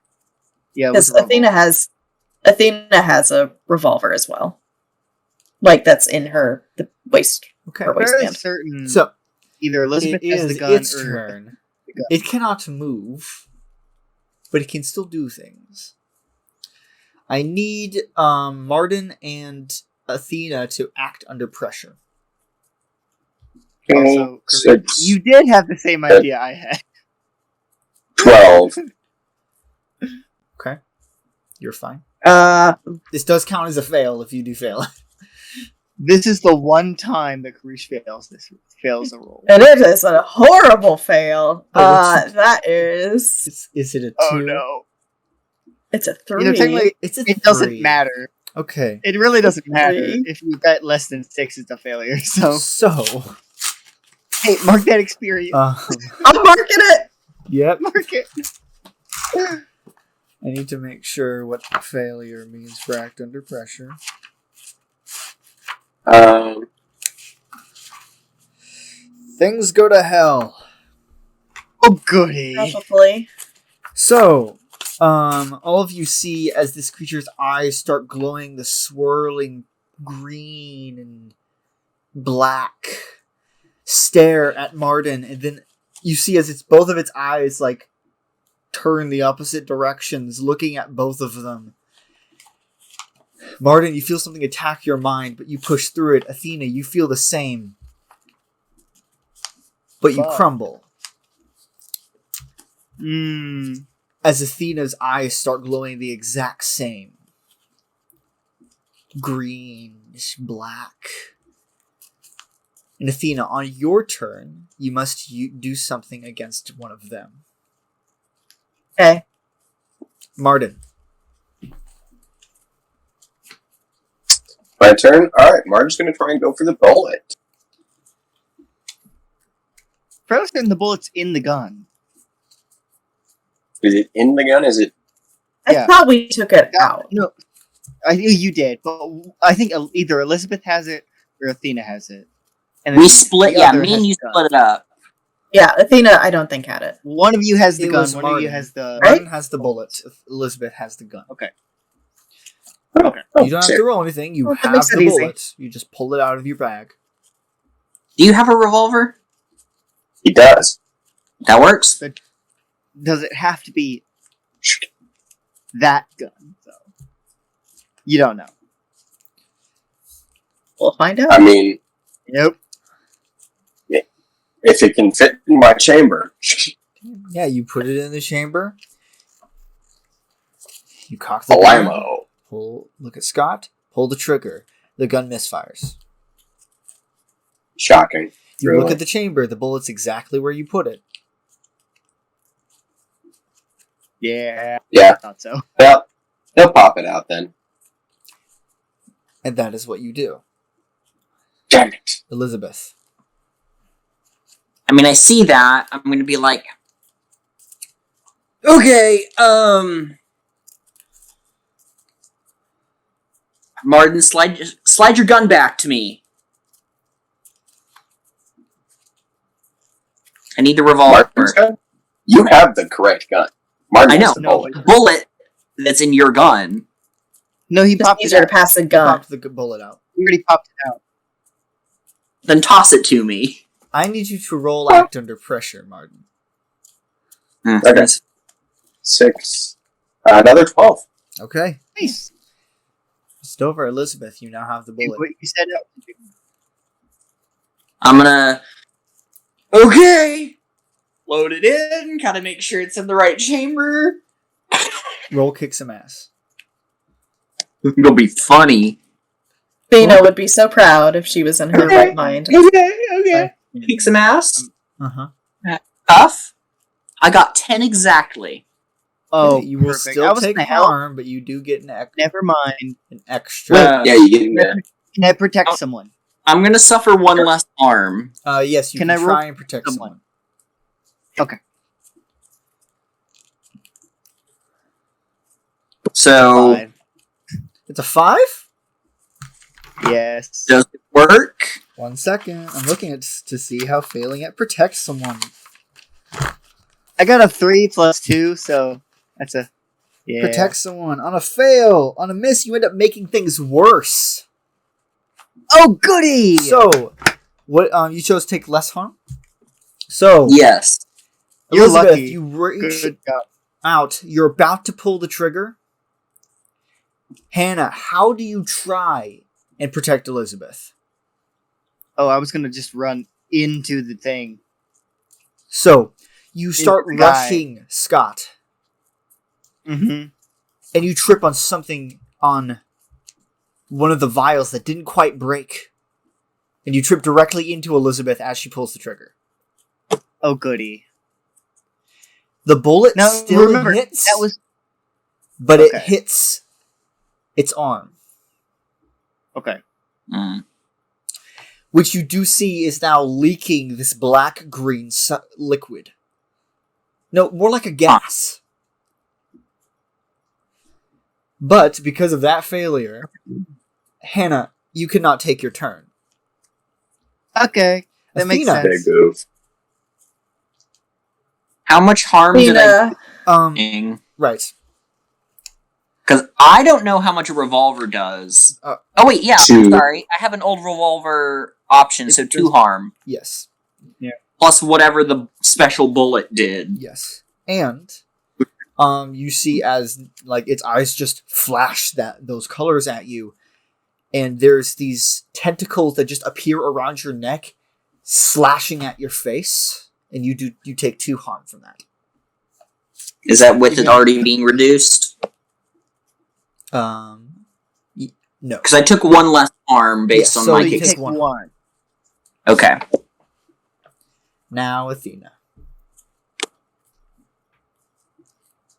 Yeah, it was Because a revolver. Athena has a revolver as well. Like, that's in the waist. Okay. Her Very waistband. certain. So Either Elizabeth it has is the gun its or turn. the gun. It cannot move, but it can still do things. I need Martin and Athena to act under pressure. Also, Six. you did have the same idea I had. 12. Okay, you're fine. Uh, This does count as a fail if you do fail. This is the one time that Karish fails a roll. and it is a horrible fail. Oh, what's That is... Is it a 2? Oh no! It's a 3. Technically, It's a it doesn't 3. mar. Okay. It really doesn't matter. Three. If you bet less than 6, it's a failure. So, So, hey, mark that experience. I'm marking it! yep. Mark it. I need to make sure what failure means for act under pressure. Things go to hell. Oh, goody. Probably. So, all of you see as this creature's eyes start glowing the swirling green and black stare at Martin, and then you see as both of its eyes like turn the opposite directions, looking at both of them. Martin, you feel something attack your mind, but you push through it. Athena, you feel the same, but you Fuck. crumble. Hmm. As Athena's eyes start glowing the exact same. greenish black. And Athena, on your turn, you must do something against one of them. Okay. Martin. My turn? Alright, Martin's going to try and go for the bullet. First, the bullet's in the gun. Is it in the gun? Is it? I Yeah. thought we took it out. No, I knew you did, but I think either Elizabeth has it or Athena has it. And We then split. the Yeah, other me has and you the gun. split it up. Yeah, Athena, I don't think had it. One of you has the It gun. was One of you Martin. has the. Right? Martin has the bullet. Elizabeth has the gun. Okay. Okay. You don't have to roll anything. You Well, that have makes it the easy. bullet. You just pull it out of your bag. Do you have a revolver? He does. That works. Does it have to be that gun? Though you don't know. We'll find out. I mean, Nope. if it can fit in my chamber. Yeah, you put it in the chamber. You cock the gun. Blammo. Look at Scott. Pull the trigger. The gun misfires. Shocking. You Really? look at the chamber. The bullet's exactly where you put it. Yeah, I Yeah. thought so. Well, they'll pop it out then. And that is what you do. Damn it. Elizabeth. I mean, I see that. I'm going to be like, okay, Martin, slide your gun back to me. I need the revolver. Martin's gun? You have the correct gun. Martin I know. has the bullet. The bullet that's in your gun. No, he It's popped it easier to out. pass the gun. Pop the bullet out. He already popped it out. Then toss it to me. I need you to roll act under pressure, Martin. Okay. 6. Another 12. Okay. Nice. Stover, Elizabeth, you now have the bullet. What you said out to do. I'm gonna. Okay! Load it in, kind of make sure it's in the right chamber. Roll kick some ass. It's gonna be funny. Athena would be so proud if she was in her right mind. Okay. Kick some ass. Uh-huh. Tough. I got 10 exactly. Oh, you will perfect. I still was take gonna help. harm, but you do get Never mind. an extra. Yeah, you get in there. Can I protect Oh. someone? I'm gonna suffer one less harm. Yes, you Can can I roll try and protect someone? someone. Okay. So, Fine. It's a 5? Yes. does it work? 1 second. I'm looking at to see how failing at protect someone. I got a 3 plus 2, so that's a Protect someone on a fail. On a miss, you end up making things worse. Oh, goody! So, what? You chose take less harm. So, Yes. You're Elizabeth, lucky. you reach Good job. out. You're about to pull the trigger. Hannah, how do you try and protect Elizabeth? Oh, I was gonna just run into the thing. So, you start the guy. rushing Scott, Mm-hmm. and you trip on something on one of the vials that didn't quite break. And you trip directly into Elizabeth as she pulls the trigger. Oh, goody. The bullet Now, still remember, hits, that was... but it okay. hits its arm, Okay. Mm. which you do see is now leaking this black-green liquid. No, more like a gas. But because of that failure, Hannah, you cannot take your turn. Okay. That makes Athena. sense. Big move. How much harm did I Athena, do? Right. Because I don't know how much a revolver does. Uh, oh, wait, yeah. 2. Sorry. I have an old revolver option, so 2 harm. Yes. Plus whatever the special bullet did. Yes. And you see as like its eyes just flash those colors at you, and there's these tentacles that just appear around your neck, slashing at your face, and you take 2 harm from that. Is that with it already being reduced? No. Because I took one less harm based Yeah, on so my you kick. take Take one. one. Okay. Now Athena.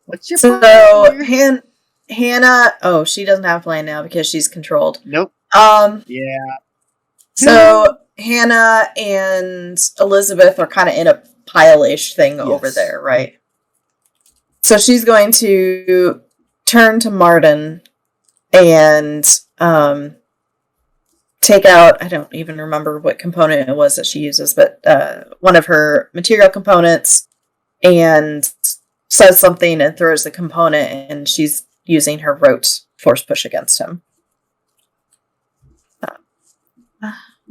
What's your So plan here? Hannah. Oh, she doesn't have a plan now because she's controlled. Nope. Um. Yeah. So Hannah and Elizabeth are kind of in a pile-ish thing over Yes. there, right? So she's going to turn to Martin and take out, I don't even remember what component it was that she uses, but one of her material components, and says something and throws the component, and she's using her rote force push against him.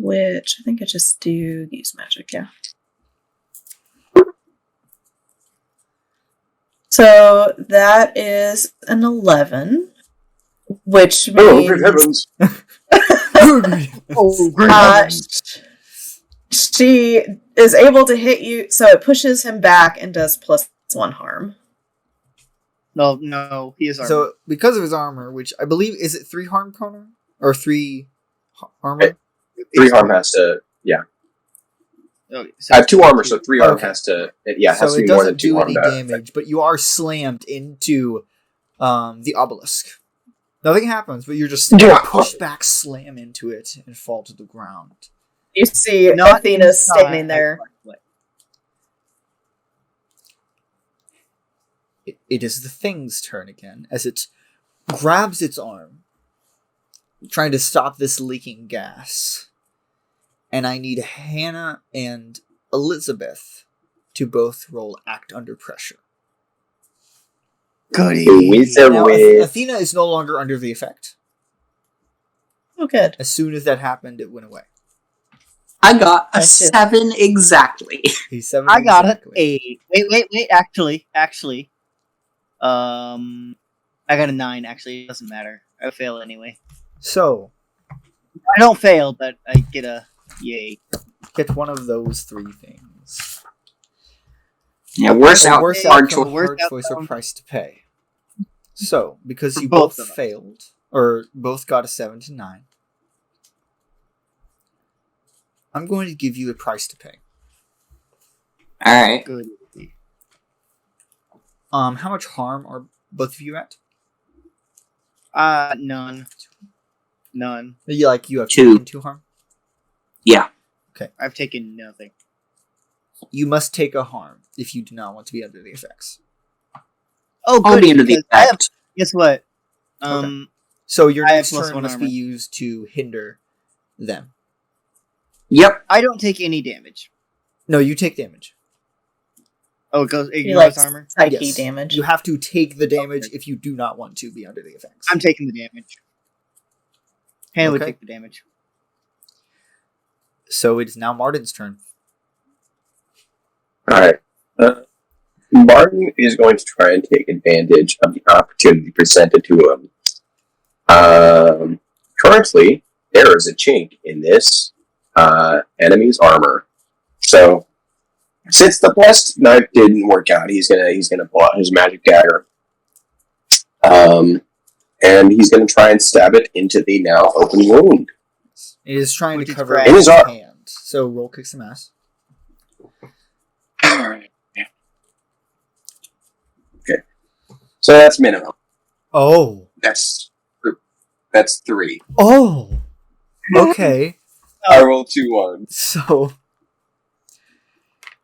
Which I think I just do use magic, yeah. So that is an 11, which Oh, good means heavens! Oh, great. she is able to hit you, so it pushes him back and does +1 harm. No, he is armored. So because of his armor, which I believe is it 3 harm corner or 3 armor? 3 harm has to. Yeah, Okay, so I have 2 armor, so 3 harm Okay. has to. Yeah, it has So to it be more than doesn't 2 do harm. any to- damage, but you are slammed into the obelisk. Nothing happens, but you're just Yeah. pushed back, slam into it, and fall to the ground. You see Not Athena inside. standing there. It is the thing's turn again as it grabs its arm, trying to stop this leaking gas. And I need Hannah and Elizabeth to both roll act under pressure. Goody. With a Now, with. Athena is no longer under the effect. Oh, good. As soon as that happened, it went away. I got a I see. 7 exactly. He's 7 I got exactly. an 8. Wait. Actually. I got a 9, actually. It doesn't matter. I fail anyway. So, I don't fail, but I get a yay. get one of those 3 things. Yeah, worse A out. worse Hard outcome, choice. Worse hard choice, or outcome. price to pay. So, because For you both both of us. failed, or both got a 7 to 9, I'm going to give you a price to pay. Alright. Good. How much harm are both of you at? None. You have 2. 2 harm? Yeah. I've taken nothing. You must take a harm if you do not want to be under the effects. Oh, I'll good. be under the because I have, effect. guess what? So your I have next turn +1 must armor. be used to hinder them. Yep. I don't take any damage. No, you take damage. Oh, it goes He ignores likes armor. psyche Yes. damage. You have to take the damage if you do not want to be under the effects. I'm taking the damage. Hannah would Okay. take the damage. So it is now Martin's turn. Alright. Martin is going to try and take advantage of the opportunity presented to him. Currently, there is a chink in this enemy's armor. So, since the blessed knife didn't work out, he's gonna pull out his magic dagger. And he's gonna try and stab it into the now open wound. It is trying Which to is cover grab. his In his arm. hand. So roll kick some ass. Alright. Okay. So that's minimum. Oh. That's 3. Oh. Okay. I rolled 2 ones. So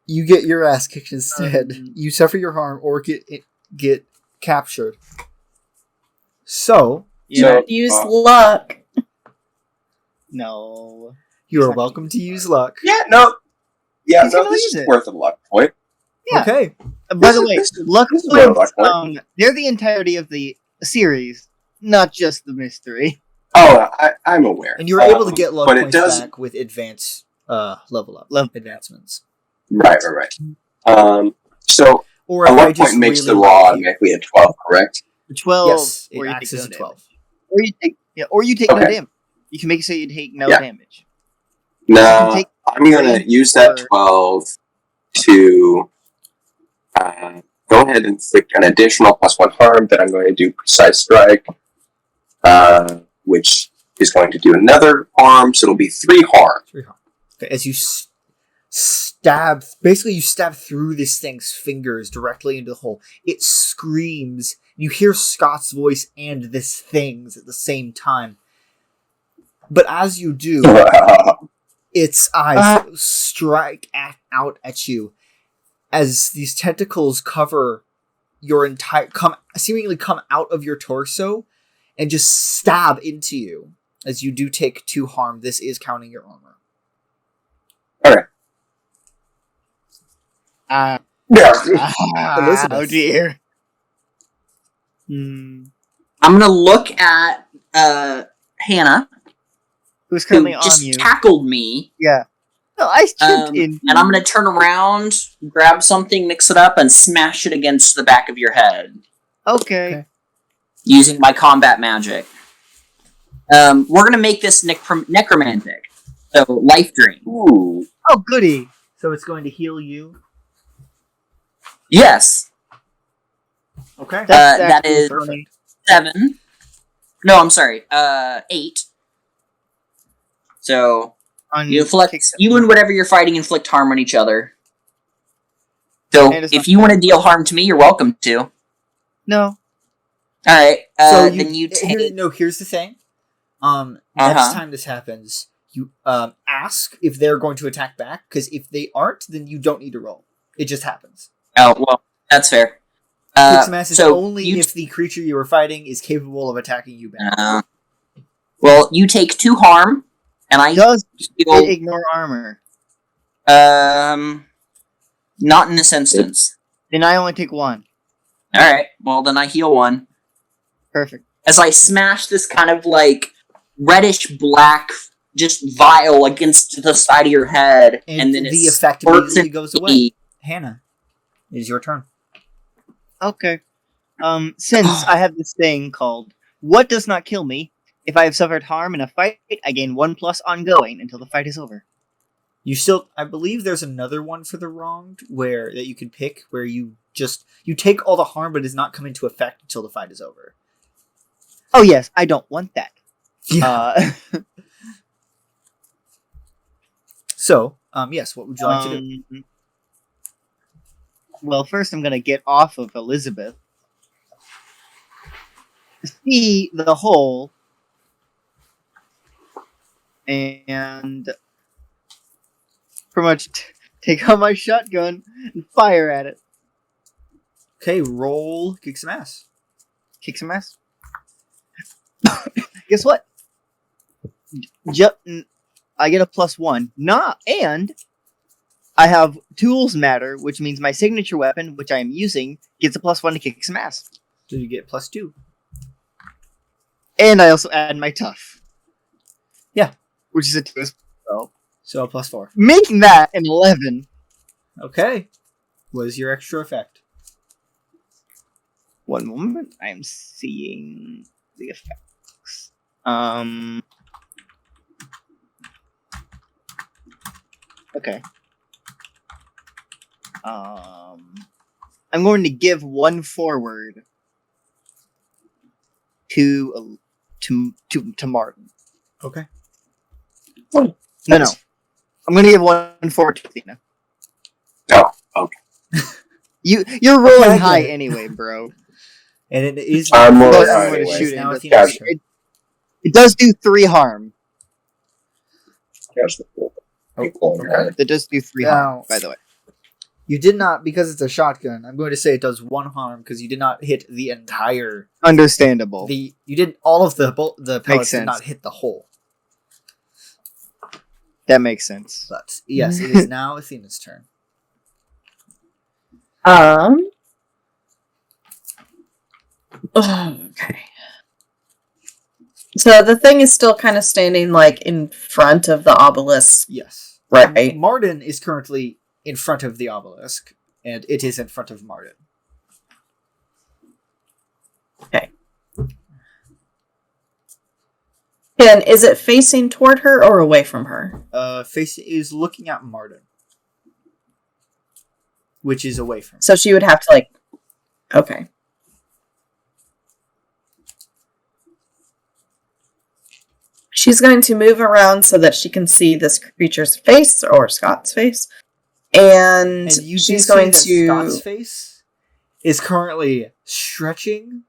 you get your ass kicked instead. You suffer your harm or get captured. So Yeah. So- Use luck. No. you are Exactly. welcome to use luck. Yeah, no. Yeah, He's no, gonna this use is it. worth a luck point. Yeah. Okay. By the way, This luck is a luck points, point. they're the entirety of the series, not just the mystery. Oh, I'm aware. And you're able to get luck but it points does back with advance level up Level- advancements. right. So Or a if I luck just point makes the really raw like you. automatically a 12, correct? The 12, Yes, it or you acts take as a no 12. damage. Or you take no Okay. damage. You can make it so you take no Yeah. damage. No, take I'm gonna three use that or- 12 to go ahead and inflict an additional +1 harm that I'm going to do precise strike, which is going to do another harm, so it'll be 3 harm. 3 harm. Okay, as you stab, basically you stab through this thing's fingers directly into the hole. It screams. You hear Scott's voice and this thing's at the same time. But as you do, its eyes strike out at you as these tentacles cover your entire, seemingly come out of your torso and just stab into you. As you do take 2 harm, this is counting your armor. Alright. Elizabeth. Oh dear. I'm gonna look at Hannah, Who's who currently on just you? tackled me, Yeah. No, I jumped in. and I'm gonna turn around, grab something, mix it up, and smash it against the back of your head Okay. using my combat magic. We're gonna make this necromantic, so life drain. Ooh. Oh, goody. So it's going to heal you. Yes, Okay. That's that actually is funny. 7. No, I'm sorry. 8. So On you inflict, kicks- you and whatever you're fighting inflict harm on each other. So And it's if not you want to bad. deal harm to me, you're welcome to. No. All right. So Then you take. here's the thing. Next Uh-huh. time this happens, you ask if they're going to attack back, because if they aren't, then you don't need to roll. It just happens. Oh well, that's fair. Kick some ass is so only you if the creature you are fighting is capable of attacking you back. well, you take 2 harm, and I Does it heal. ignore armor? Not in this instance. Then I only take 1. All right. Well, then I heal 1 Perfect. as I smash this kind of like reddish black just vial against the side of your head, and then the it effect squirts immediately into goes me. away. Hannah, it is your turn. Okay. Since I have this thing called "What Does Not Kill Me," if I have suffered harm in a fight, I gain 1+ ongoing until the fight is over. You still, I believe, there's another one for the wronged that you can pick, where you take all the harm, but it does not come into effect until the fight is over. Oh yes, I don't want that. Yeah. So, yes, what would you like to do? Well, first I'm gonna get off of Elizabeth, see the hole, and pretty much take out my shotgun and fire at it. Okay, roll, kick some ass. Kick some ass. Guess what? I get a +1. And I have tools matter, which means my signature weapon, which I am using, gets a +1 to kick some ass. So you get +2. And I also add my tough. Yeah. Which is a 2 as well. So a +4. Making that an 11. Okay. What is your extra effect? One moment. I am seeing the effects. Okay. I'm going to give 1 forward to Martin. Okay. No. I'm going to give 1 forward to Athena. Oh, okay. You're rolling I high get it. anyway, bro. And it is I'm Well, rolling I'm high going to anyway. shoot Now it. Athena's Gotcha. turn. It does do 3 harm. There's the pool. Okay. That does do 3 Now- harm, by the way. You did not, because it's a shotgun. I'm going to say it does 1 harm because you did not hit the entire. Understandable. You did all of the pellets did sense. not hit the hole. That makes sense. But yes, it is now Athena's turn. Okay. So the thing is still kind of standing like in front of the obelisk, Yes. right? Martin is currently in front of the obelisk, and it is in front of Martin. And is it facing toward her or away from her? Face is looking at Martin, which is away from. So she would have to like. Okay. she's going to move around so that she can see this creature's face, or Scott's face. And you she's do going see that to... Scott's face is currently stretching,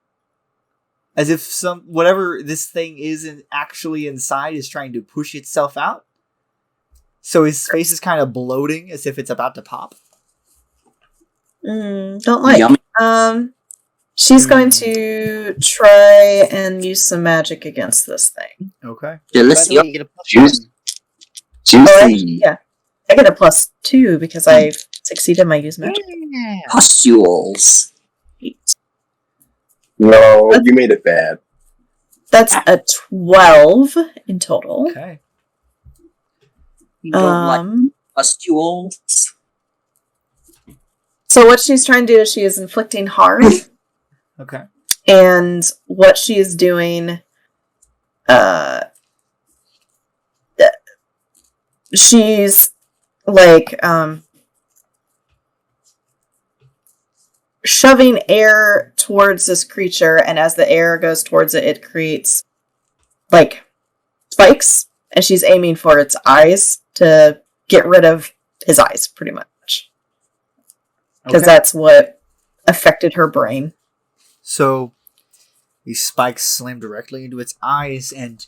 as if whatever this thing is actually inside is trying to push itself out. So his face is kind of bloating, as if it's about to pop. Don't like. Yummy. She's going to try and use some magic against this thing. Okay. By the Delicious. way, you get a plus Juice. one. Juicy. Yeah. I get a +2 because I succeeded my use magic. Yeah. Pustules. No, you made it bad. That's a 12 in total. Okay. You don't like pustules? So what she's trying to do is she is inflicting harm, Okay. and what she is doing, she's like shoving air towards this creature, and as the air goes towards it, it creates like spikes, and she's aiming for its eyes to get rid of his eyes, pretty much. Because that's what affected her brain. So these spikes slam directly into its eyes, and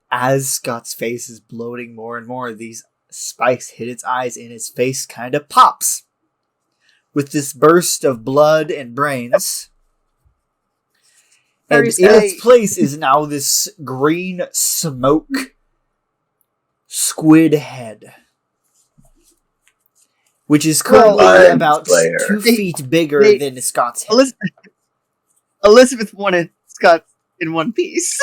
as Scott's face is bloating more and more, these spikes hit its eyes, and its face kind of pops with this burst of blood and brains. And in its place is now this green smoke squid head, which is currently about 2 feet bigger than Scott's head. Elizabeth wanted Scott in one piece.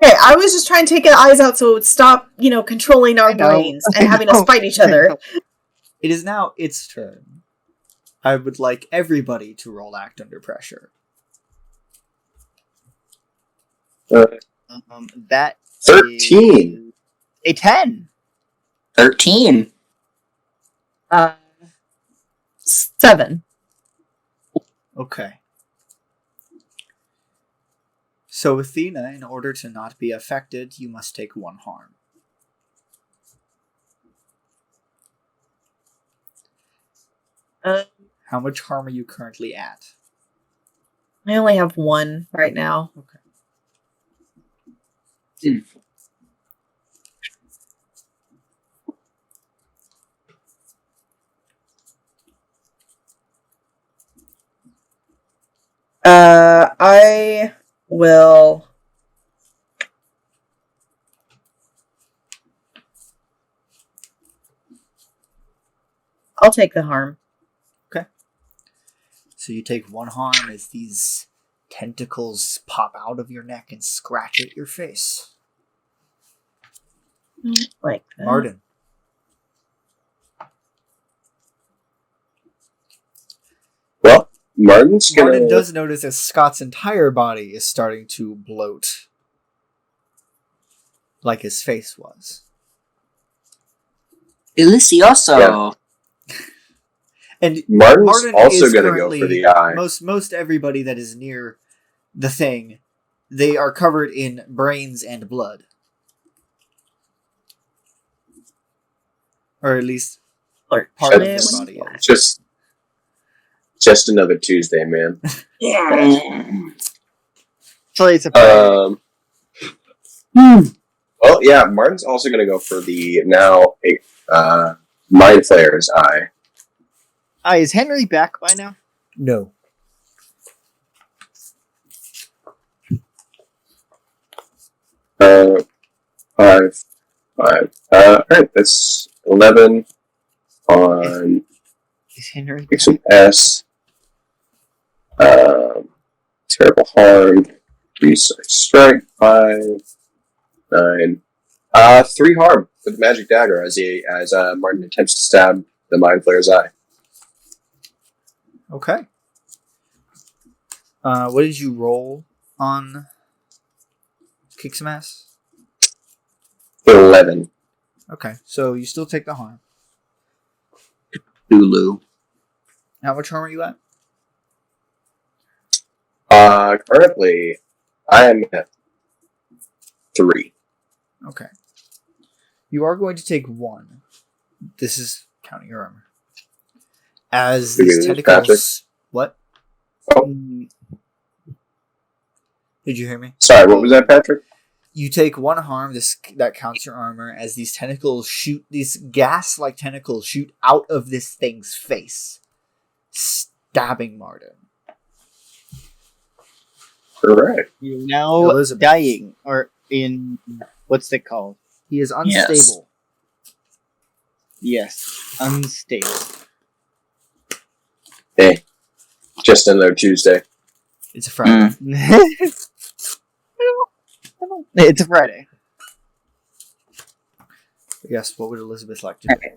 Hey, I was just trying to take the eyes out so it would stop, controlling our brains and having us fight each other. It is now its turn. I would like everybody to roll act under pressure. That 13. is a 10. 13. 7. Okay. So Athena, in order to not be affected, you must take 1 harm. How much harm are you currently at? I only have 1 right now. Okay. I will... I'll take the harm. So you take 1 harm as these tentacles pop out of your neck and scratch at your face. Like that. Martin. Well, Martin does notice that Scott's entire body is starting to bloat, like his face was. Delicioso. Yeah. And Martin's Martin also is going to go currently- for the eye. Most everybody that is near the thing, they are covered in brains and blood. Or at least part of their That's- body is. Just another Tuesday, man. So it's a Well, yeah, Martin's also going to go for the now Mind Flayer's eye. is Henry back by now? No. Five. Alright, that's 11 on Is Henry? Make some S. Terrible harm. 3 strike. 5. 9. 3 harm with the magic dagger as Martin attempts to stab the Mind Flayer's eye. Okay. What did you roll on Kick Some Ass? 11. Okay, so you still take the harm. Lulu. How much harm are you at? Currently, I am at 3. Okay. You are going to take 1. This is counting your armor. As You these mean tentacles. Patrick? What? Mm, Did you hear me? Sorry, what was that, Patrick? You take 1 harm. That counts your armor. As these tentacles shoot, these gas-like tentacles shoot out of this thing's face, stabbing Martin. Correct. You're now Elizabeth. dying, or in what's it called? He is unstable. Yes, unstable. Hey, just another Tuesday. It's a Friday. It's a Friday. Yes. What would Elizabeth like to do? Okay,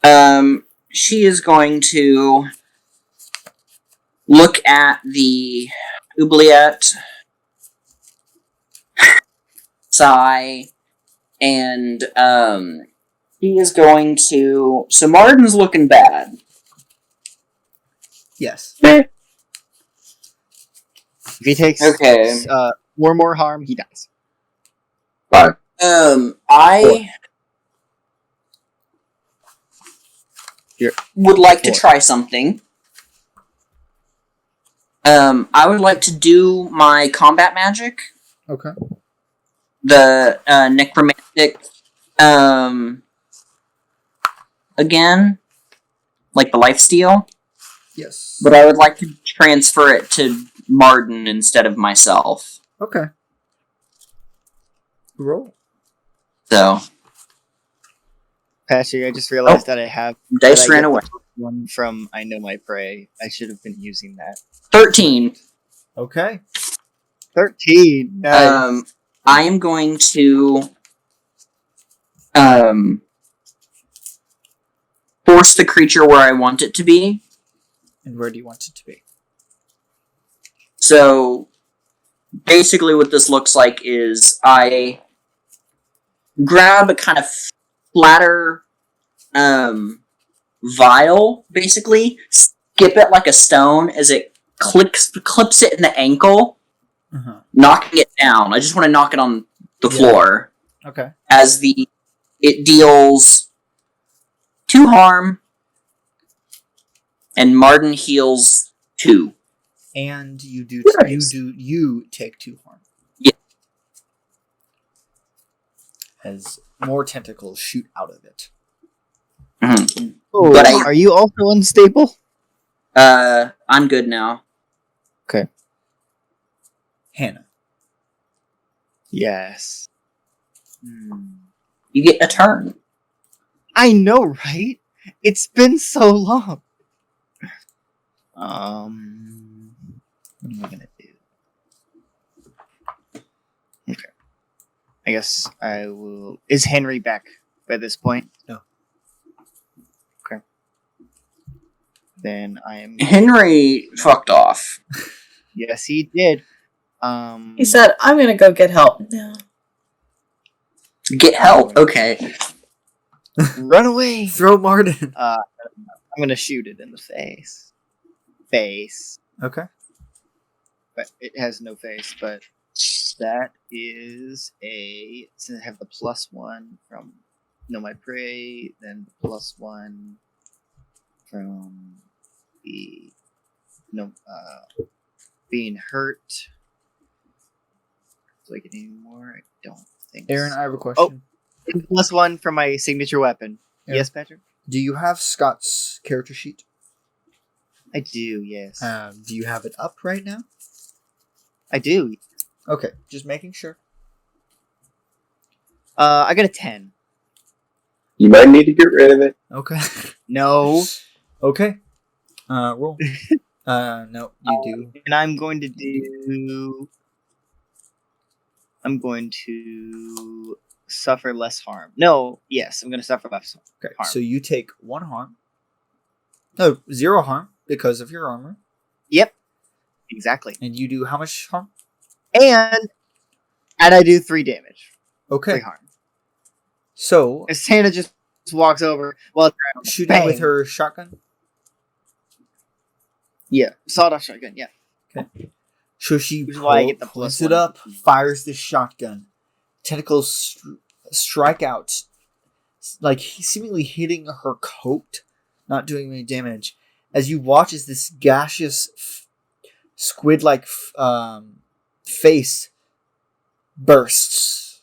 well, she is going to look at the oubliette, sigh, and he is going to. So Martin's looking bad. Yes. If he takes Okay. 4 more harm, he dies. Fine. I Here. would like to 4. try something. I would like to do my combat magic, Okay. the necromantic, again, like the lifesteal, Yes. but I would like to transfer it to Martin instead of myself. Okay. Roll. So Patrick, I just realized that I have dice that I ran get away. the one from I Know My Prey. I should have been using that. 13. Okay. 13. Nice. I am going to force the creature where I want it to be. And where do you want it to be? So basically what this looks like is I grab a kind of flatter vial, basically, skip it like a stone as it clips it in the ankle, knocking it down. I just want to knock it on the floor. Okay. As it deals 2 harm, and Martin heals 2. And you Nice. you take 2 harm. Yeah. As more tentacles shoot out of it. Mhm. Oh, but are you also unstable? I'm good now. Hannah. Yes. You get a turn. I know, right? It's been so long. What am I gonna do? Okay. I guess I will. Is Henry back by this point? No. Okay. Then I am. Henry fucked off. Yes, he did. He said, I'm going to go get help. No. Get help. Okay. Run away. Throw Martin. I'm gonna shoot it in the face. Face. Okay. But it has no face. But that is a. Since I have the +1 from Know My Prey, then the +1 from the being hurt. Do I get any more? I don't think. Aaron, so. I have a question. +1 from my signature weapon. Yeah. Yes, Patrick. Do you have Scott's character sheet? I do. Yes, Do you have it up right now? I do. Okay, just making sure. I got a 10. You might need to get rid of it. Okay. No. Okay. Roll. No, you do. And I'm going to suffer less harm. No, yes, I'm going to suffer less Okay, harm. so you take 1 harm. No, 0 harm because of your armor. Yep, exactly. And you do how much harm? And I do 3 damage. Okay. 3 harm. So, As Santa just walks over. Well, shooting with bang. her shotgun. Yeah, sawed-off shotgun. Yeah. So she Which is why I get the pulls +1. it up, fires the shotgun. Tentacles strike out, like seemingly hitting her coat, not doing any damage. As you watch as this gaseous, squid-like face bursts,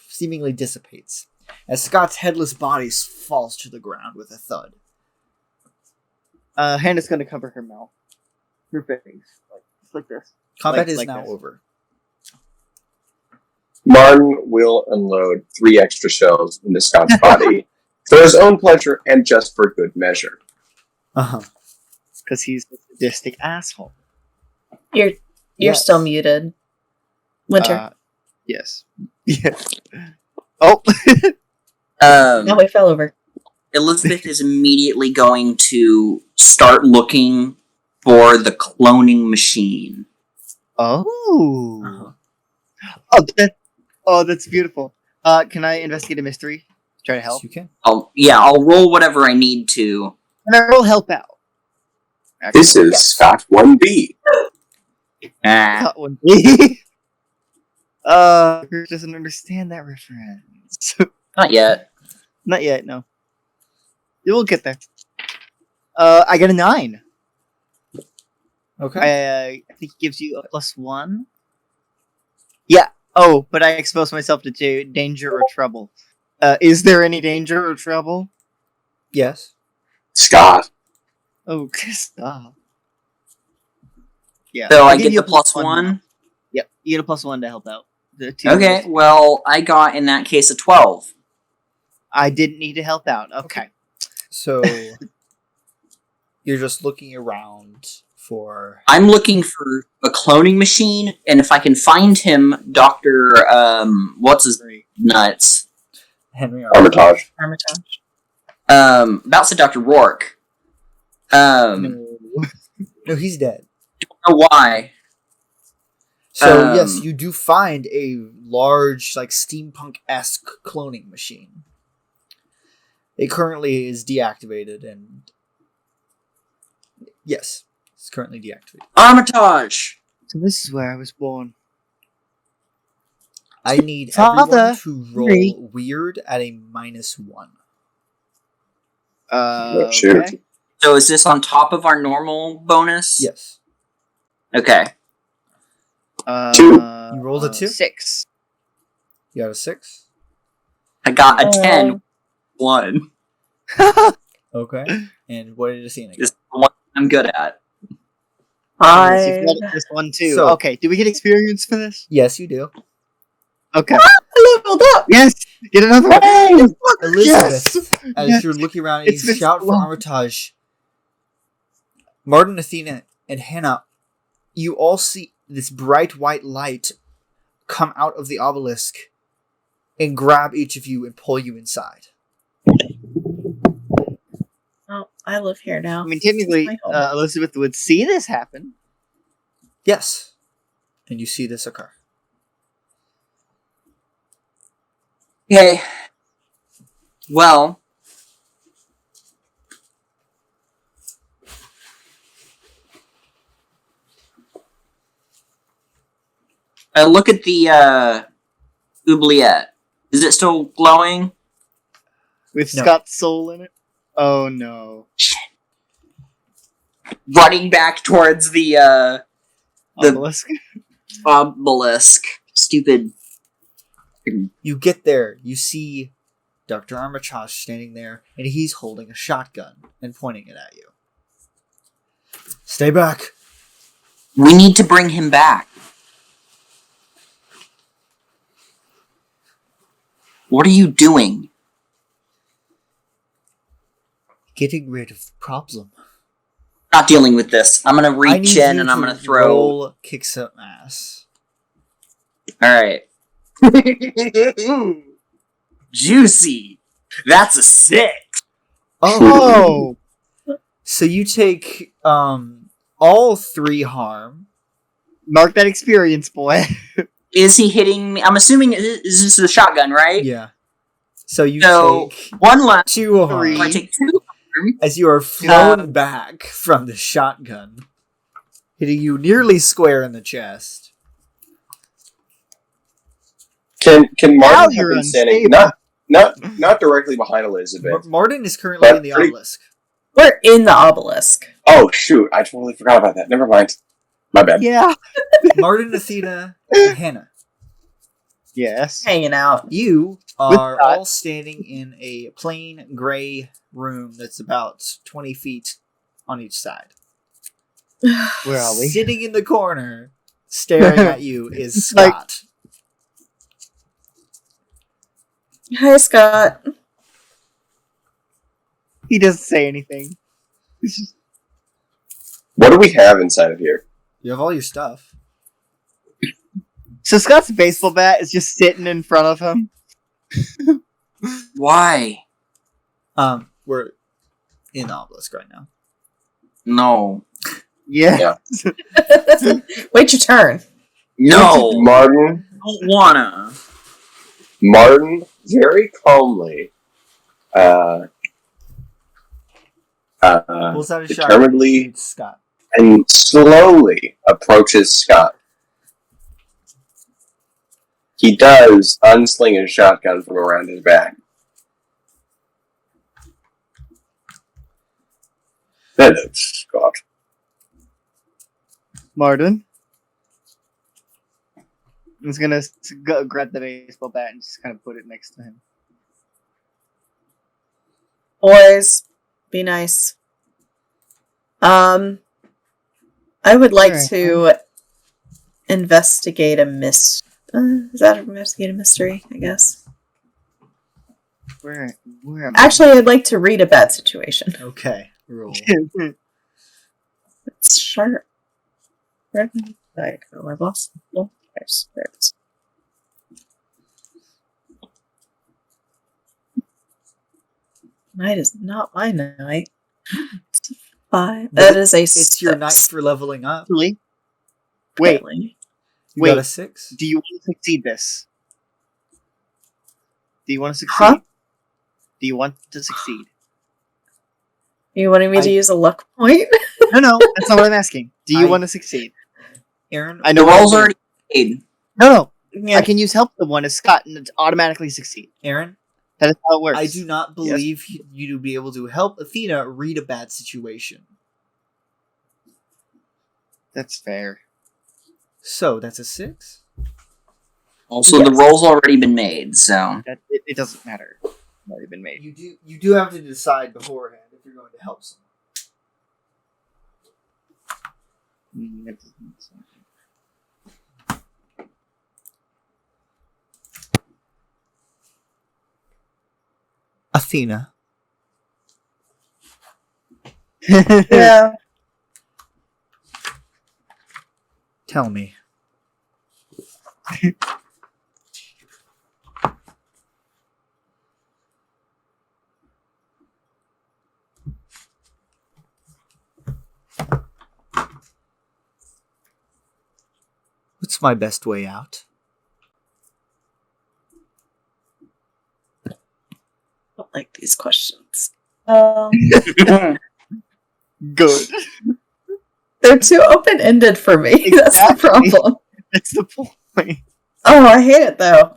seemingly dissipates, as Scott's headless body falls to the ground with a thud. Hannah's gonna cover her mouth, her face, like this. Combat Like- is like now this. over. Martin will unload 3 extra shells into Scott's body for his own pleasure and just for good measure. Uh-huh. Because he's a sadistic asshole. You're Yes. still muted. Winter. Yes. Yes. Oh. No, we fell over. Elizabeth is immediately going to start looking for the cloning machine. Oh. Uh-huh. That's beautiful. Can I investigate a mystery? Try to help. Yes, you can. I'll roll whatever I need to. And I will help out. This is Scott 1B. Ah, Cut one. Chris doesn't understand that reference. not yet. Not yet, no. You will get there. I got a 9. Okay. I think it gives you a +1. Yeah. Oh, but I exposed myself to danger or trouble. Is there any danger or trouble? Yes. Scott. Oh, stop. Yeah. So I give get you the a +1. Yep, you get a +1 to help out. The 2 Okay, well, I got in that case a 12. I didn't need to help out. Okay. So you're just looking around for. I'm looking for a cloning machine, and if I can find him, Dr. What's his nuts? Henry Armitage. Armitage. About to Dr. Rourke. No, he's dead. Don't know why. So yes, you do find a large, like steampunk-esque cloning machine. It currently is deactivated, and yes, it's currently deactivated. Armitage! So this is where I was born. I need Father, everyone to roll Henry. weird at a -1. Shoot. Okay. So is this on top of our normal bonus? Yes. Okay. 2. You rolled a 2? 6. You got a 6. I got a 10. 1. Okay. And what did Athena get? This is the one I'm good at. I This one too. So- Okay, do we get experience for this? Yes, you do. Okay. leveled up. Yes! Get another one! Elizabeth, as Yes! you're looking around and It's you been shout so for long. Armitage, Martin, Athena, and Hannah, you all see this bright white light come out of the obelisk and grab each of you and pull you inside. Oh, I live here now. I mean, technically, It's my home. Elizabeth would see this happen. Yes. And you see this occur. Okay. Well. Look at the oubliette. Is it still glowing? With No. Scott's soul in it. Oh no. Running back towards the Obelisk. obelisk. Stupid. You get there, you see Dr. Armitage standing there, and he's holding a shotgun and pointing it at you. Stay back. We need to bring him back. What are you doing? Getting rid of the problem. Not dealing with this. I'm gonna I reach need in you and I'm to gonna throw. roll kick some ass. Alright. Juicy. That's a 6. Oh, Oh! so you take all 3 harm. Mark that experience, boy. Is he hitting me? I'm assuming is this a shotgun, right? Yeah. So you So take one left. 2 harm Three. If I take 2, as you are flown back from the shotgun, hitting you nearly square in the chest. Can Now Martin have you're been standing unstable. not directly behind Elizabeth? Martin is currently But in the pretty- obelisk. We're in the obelisk. Oh shoot! I totally forgot about that. Never mind. My bad. Yeah. Martin, Athena, and Hannah. Yes. Hanging out. You are Scott. all standing in a plain gray room that's about 20 feet on each side. Where are we? Sitting in the corner, staring at you, is Like- Scott. Hi, Scott. He doesn't say anything. He's just, What do we have inside of here? You have all your stuff. so Scott's baseball bat is just sitting in front of him. Why? We're in the obelisk right now. No. Yeah. Wait your turn. No. Martin. Don't wanna. Martin very calmly, Pulls out a shot. determinedly Shoots Scott. and slowly approaches Scott. He does unsling his shotgun from around his back. Hello, Scott. Martin. He's gonna go grab the baseball bat and just kind of put it next to him. Boys, be nice. I would like Alright. to investigate a is that investigate a mystery, I guess? Where am I? Actually, I'd like to read a bad situation. Okay, roll. It's sharp. Where did I go? I lost it. Oh, there it is. Night is not my night. It's a 5. That is a It's your night 6. for leveling up. Actually, wait. Apparently. You Wait. got a 6? Do you want to succeed this? Do you want to succeed? Huh? Do you want to succeed? You wanting me to use a luck point? No, that's not what I'm asking. Do you I- want to succeed? Aaron, I The know what roll's I'm already made. No, Yeah. I can use help the one as Scott and automatically succeed. Aaron, That is how it works. I do not believe you to be able to help Athena read a bad situation. That's fair. So that's a 6. Also, Yes. the roll's already been made, so. That it doesn't matter. It's already been made. You do have to decide beforehand if you're going to help someone. That doesn't make sense. Athena, Yeah. tell me. What's my best way out? I don't like these questions. Good. They're too open-ended for me. That's the Exactly. problem. That's the point. Oh, I hate it though.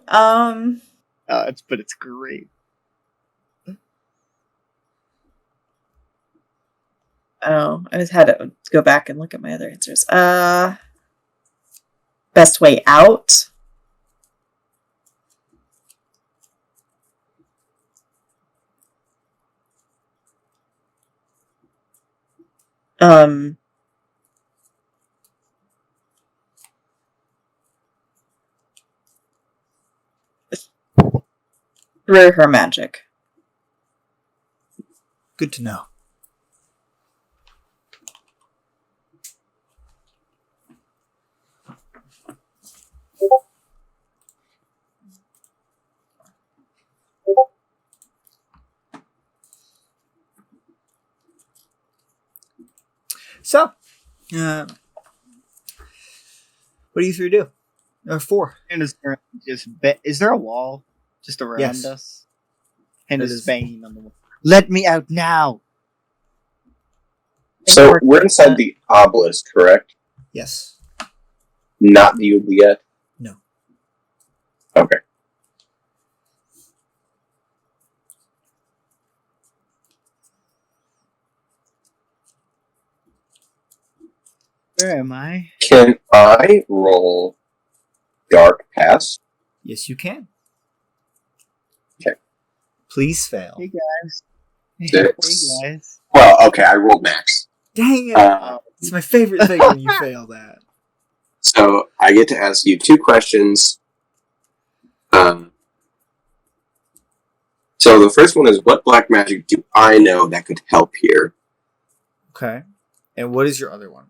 But it's great. Oh, I just had to go back and look at my other answers. Best way out. Um, through her magic. Good to know. So, what do you three do? Or 4. And is there a wall just around Yes. us? And That is is- banging on the wall. Let me out now. So we're inside the obelisk, correct? Yes. Not the oubliette? No. Okay. Where am I? Can I roll Dark Pass? Yes, you can. Okay. Please fail. Hey guys. Six. Hey guys. Well, okay, I rolled max. Dang it! Uh, It's my favorite thing when you fail that. so I get to ask you 2 questions. So the first one is, what black magic do I know that could help here? Okay. And what is your other one?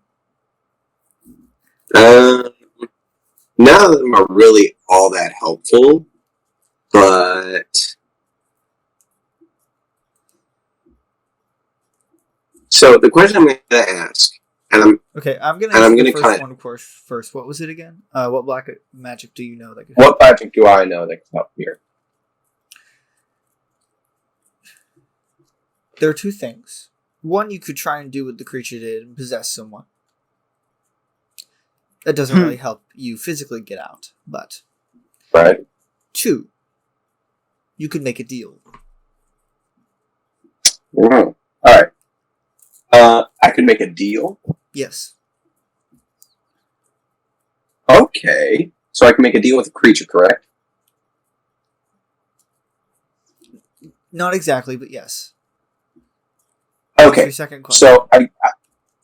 None of them are really all that helpful, but so the question I'm going to ask, and Okay, I'm gonna And I'm ask the gonna first kinda- one first. What was it again? What black magic do you know that could what magic do I know that can help here? There are 2 things. One, you could try and do what the creature did and possess someone. That doesn't really help you physically get out. But Right? 2, you could make a deal. All right. I could make a deal. Yes. Okay, so I can make a deal with a creature, correct? Not exactly, but yes. What's Okay, your second question? so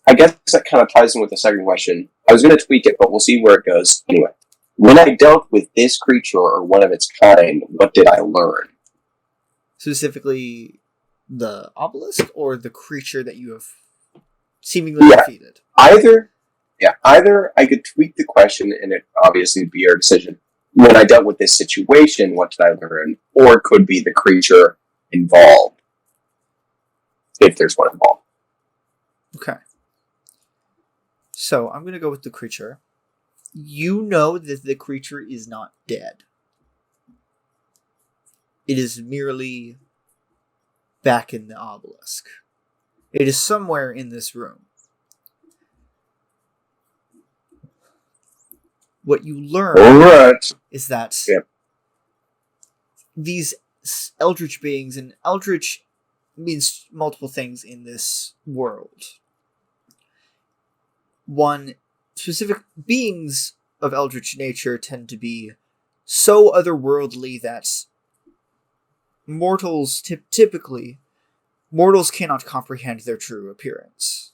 I guess that kind of ties in with the second question. I was going to tweak it, but we'll see where it goes. Anyway, when I dealt with this creature or one of its kind, what did I learn? Specifically, the obelisk or the creature that you have seemingly Yeah. defeated? Either I could tweak the question and it obviously be your decision. When I dealt with this situation, what did I learn? Or it could be the creature involved, if there's one involved. Okay. So, I'm going to go with the creature. You know that the creature is not dead. It is merely back in the obelisk. It is somewhere in this room. What you learn Alright. is that Yep. these eldritch beings, and eldritch means multiple things in this world. One, specific beings of eldritch nature tend to be so otherworldly that mortals typically cannot comprehend their true appearance.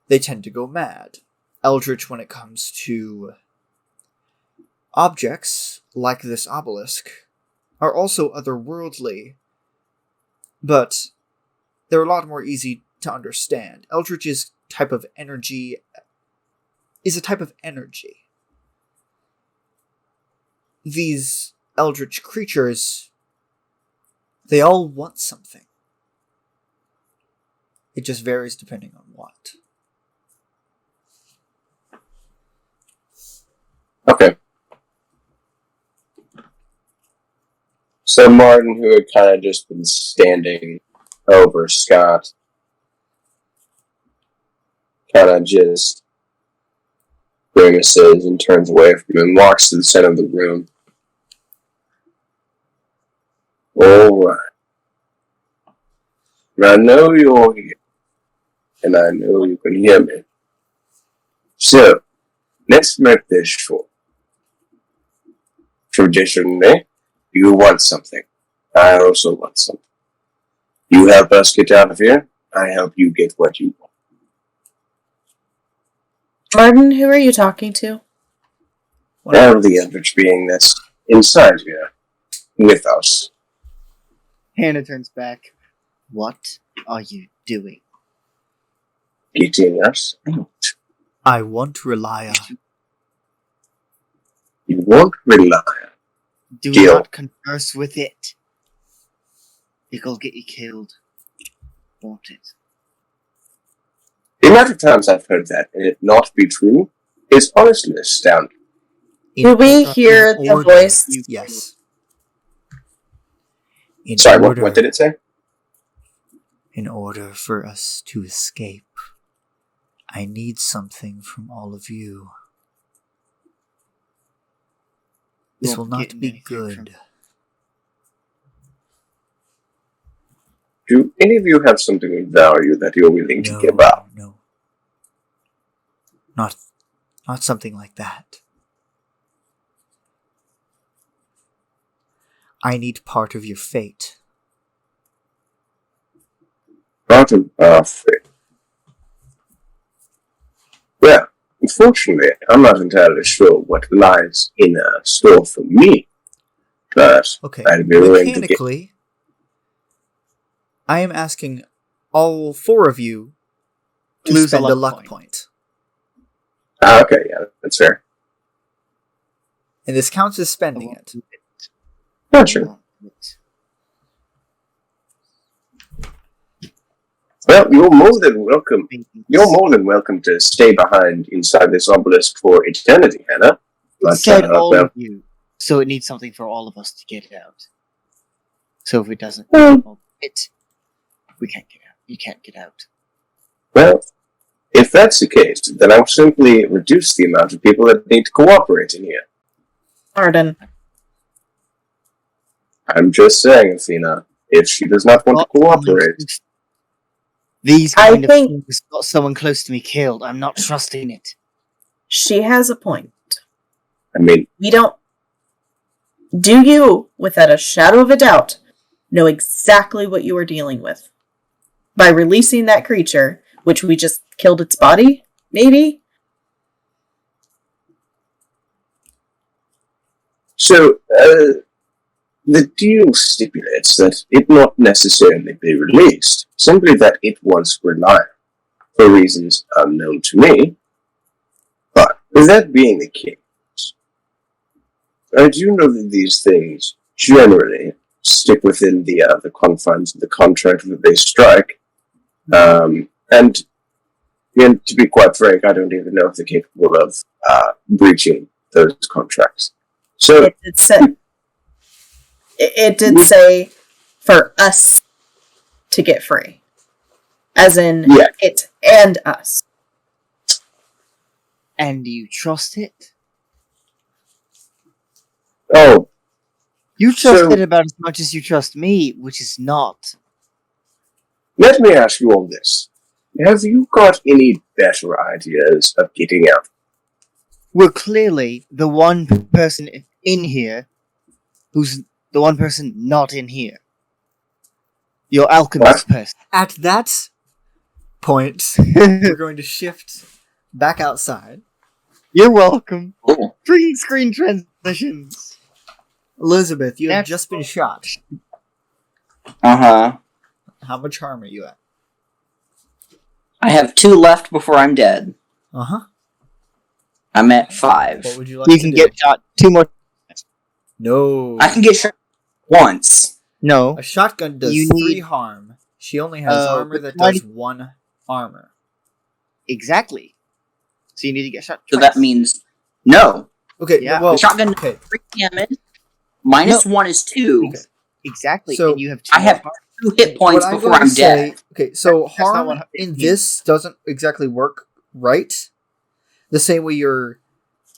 They tend to go mad. Eldritch, when it comes to objects like this obelisk, are also otherworldly, but they're a lot more easy to understand. Eldritch's type of energy is a type of energy. These eldritch creatures, they all want something. It just varies depending on what. Okay. So Martin, who had kind of just been standing over Scott, kind of just grimaces and turns away from him and walks to the center of the room. Alright. I know you're here, and I know you can hear me. So, let's make this short. Traditionally, you want something. I also want something. You help us get out of here, I help you get what you want. Martin, who are you talking to? I'm the eldritch being that's inside here, with us. Hannah turns back. What are you doing? Getting us out. I want Relia. You won't rely. Do Deal. not converse with it. It'll get you killed. Won't it? The amount of times I've heard that and it not be true is honestly astounding. Do we hear in the order- voice? Yes. In Sorry, order, what did it say? In order for us to escape, I need something from all of you. This will Won't not get be anything from- good. Do any of you have something of value that you're willing to give up? No. Not something like that. I need part of your fate. Part of our fate. Well, unfortunately, I'm not entirely sure what lies in store for me. But Okay, I'd be willing to get... mechanically, I am asking all 4 of you to Lose a spend a luck luck point. Okay, yeah, that's fair. And this counts as spending it. Gotcha. Well, you're more than welcome. You're more than welcome to stay behind inside this obelisk for eternity, Hannah. It said all of you, so it needs something for all of us to get out. So if it doesn't, we can't get out. You can't get out. Well, if that's the case, then I'll simply reduce the amount of people that need to cooperate in here. Arden. I'm just saying, Athena, if she does not want to cooperate... These kind of things got someone close to me killed. I'm not trusting it. She has a point. I mean... We don't... Do you, without a shadow of a doubt, know exactly what you are dealing with? By releasing that creature, which we just killed its body, maybe? So, the deal stipulates that it not necessarily be released, simply that it was reliable, for reasons unknown to me. But, with that being the case, I do know that these things generally stick within the confines of the contract that they strike. And to be quite frank, I don't even know if they're capable of breaching those contracts. So it did say for us to get free. As in, it and us. And do you trust it? Oh. You trust it about as much as you trust me, which is not. Let me ask you all this. Have you got any better ideas of getting out? We're clearly the one person in here who's the one person not in here. Your alchemist person. At that point, we're going to shift back outside. You're welcome. Cool. Green screen transitions. Elizabeth, you have just been shot. Uh-huh. How much harm are you at? I have 2 left before I'm dead. Uh-huh. I'm at 5. What would you like You to can do? get shot 2 more. No. I can get shot once. No. A shotgun does You 3 need- harm. She only has armor that why does 1 armor. Exactly. So you need to get shot So twice. that means no. Okay, Yeah. well, The shotgun okay. does 3 damage. Minus 1 is 2. Okay. Exactly. So, and you have 2 I have 2 hit points What I'm before going to I'm say, dead. okay, so That's not harm what in it this doesn't exactly work right. The same way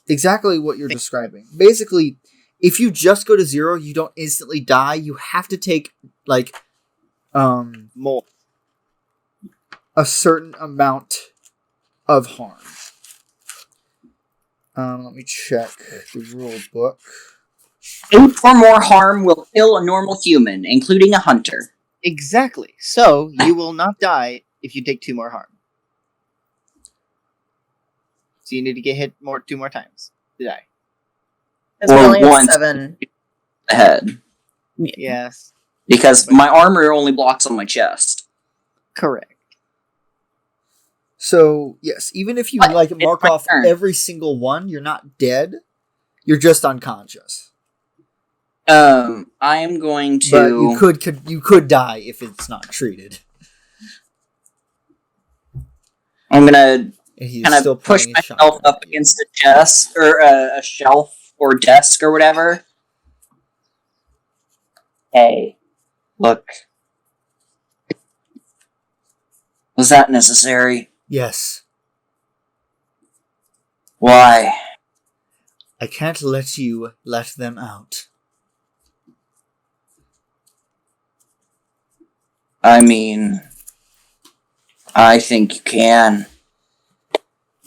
exactly what you're describing. Basically, if you just go to 0, you don't instantly die. You have to take, like, more. a certain amount of harm. Let me check the rule book. 8 or more harm will kill a normal human, including a hunter. Exactly. So you will not die if you take 2 more harm. So you need to get hit 2 more times to die. It's Or only once. 7. Ahead. Yes. Because my armor only blocks on my chest. Correct. So, yes, even if you, But like, it's mark my off turn. every single one, you're not dead. You're just unconscious. I am going to. But you could die if it's not treated. I'm gonna And he's kind still of push pointing his myself shotgun up at you. against a chest or a shelf or desk or whatever. Hey, look. Was that necessary? Yes. Why? I can't let you let them out. I mean, I think you can.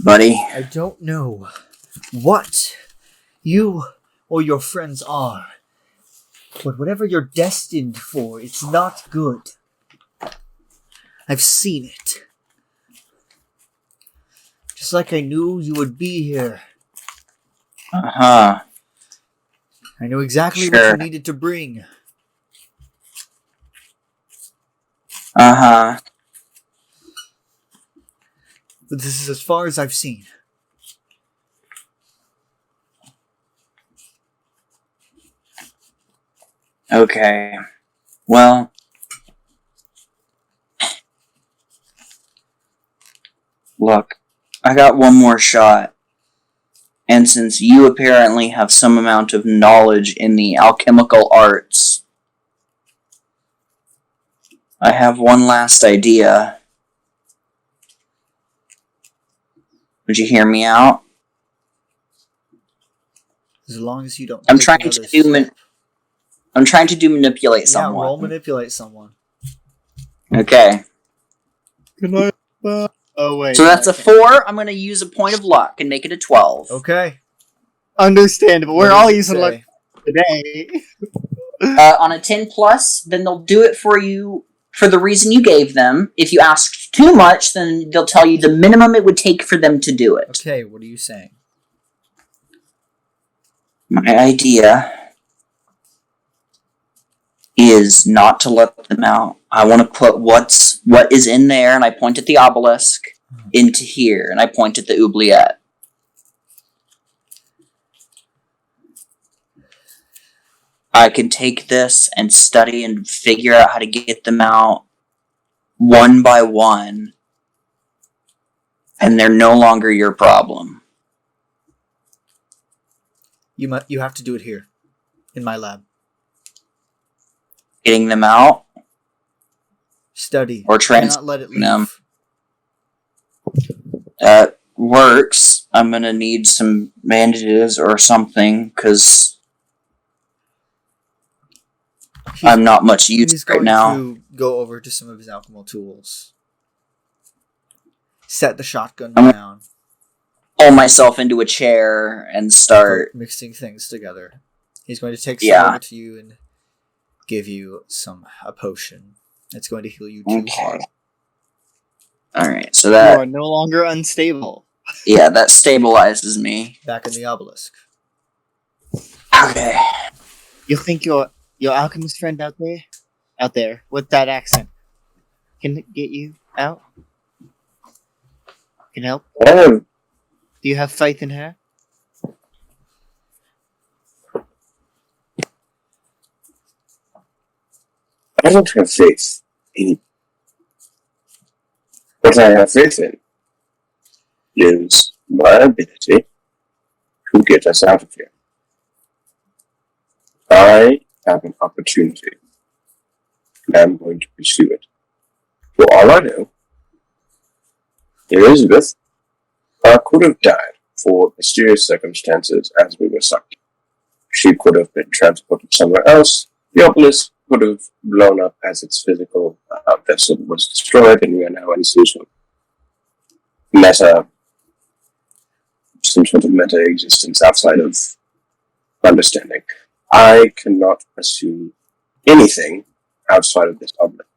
buddy. I don't know what you or your friends are, but whatever you're destined for, it's not good. I've seen it. Just like I knew you would be here. Uh-huh. I know exactly what you needed to bring. Uh-huh. But this is as far as I've seen. Okay. Well, look, I got one more shot. And since you apparently have some amount of knowledge in the alchemical arts, I have one last idea. Would you hear me out? As long as you don't. I'm take trying another to do step. I'm trying to manipulate Yeah, someone. roll manipulate someone. Okay. Can I? Oh wait. So that's no, a 4. I'm going to use a point of luck and make it a 12. Okay. Understandable. What We're does all it using luck say? today. On a 10 plus, then they'll do it for you for the reason you gave them. If you ask too much, then they'll tell you the minimum it would take for them to do it. Okay, what are you saying? My idea is not to let them out. I want to put what is in there, and I point at the obelisk, into here, and I point at the oubliette. I can take this and study and figure out how to get them out one by one, and they're no longer your problem. You have to do it here, in my lab. Getting them out Study. or Do trans not let it leave. them works. I'm gonna need some bandages or something because I'm not much use He's right going now. to go over to some of his alchemical tools. Set the shotgun I'm- down. Pull myself into a chair and start. Start mixing things together. He's going to take some Yeah. over to you and give you a potion. It's going to heal you 2 Okay. hard. All right, so You that are no longer unstable. that stabilizes me. Back in the obelisk. Okay. You think your alchemist friend out there with that accent can get you out? Can help? Oh, Do you have faith in her? I don't have faith in what I have faith in is my ability to get us out of here. I have an opportunity, and I'm going to pursue it. For all I know, Elizabeth could have died for mysterious circumstances as we were sucked. She could have been transported somewhere else. The obelisk could have blown up as its physical vessel was destroyed, and we are now in some sort of meta existence outside of understanding. I cannot pursue anything outside of this obelisk.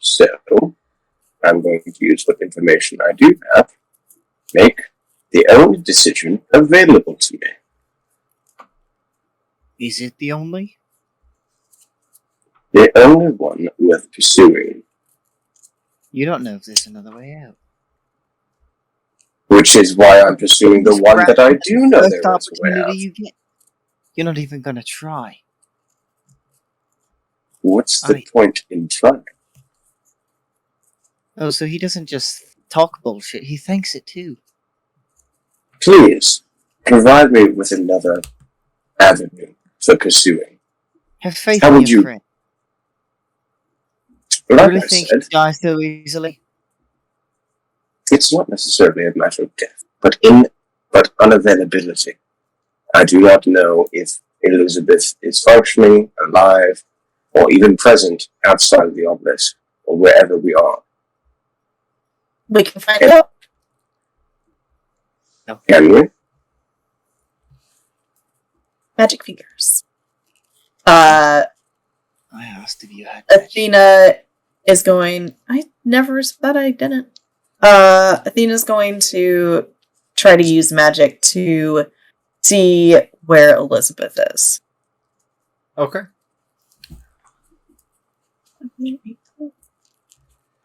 So, I'm going to use what information I do have, make the only decision available to me. Is it the only? The only one worth pursuing, You don't know if there's another way out. which is why I'm pursuing the one that I do know First there is a way opportunity out. you get. You're not even gonna try. What's the I- point in trying? Oh, so he doesn't just talk bullshit, he thinks it too. Please, provide me with another avenue for pursuing. Have faith How in would your you- friend. Like really I think said, you die so easily? it's not necessarily a matter of death, but unavailability. I do not know if Elizabeth is functioning, alive, or even present outside of the obelisk, or wherever we are. We can find out. Henry? Magic fingers. I asked if you had. Athena is going. I never said I didn't. Athena's going to try to use magic to see where Elizabeth is. Okay.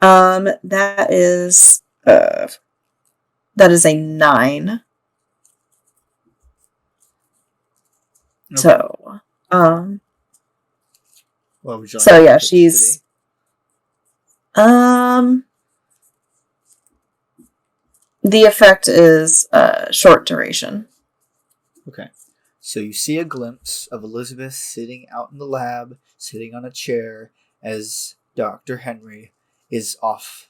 That is a 9. Okay. So, What would you like so yeah, it to she's the effect is short duration. be? Okay. So you see a glimpse of Elizabeth sitting out in the lab, sitting on a chair, as Dr. Henry is off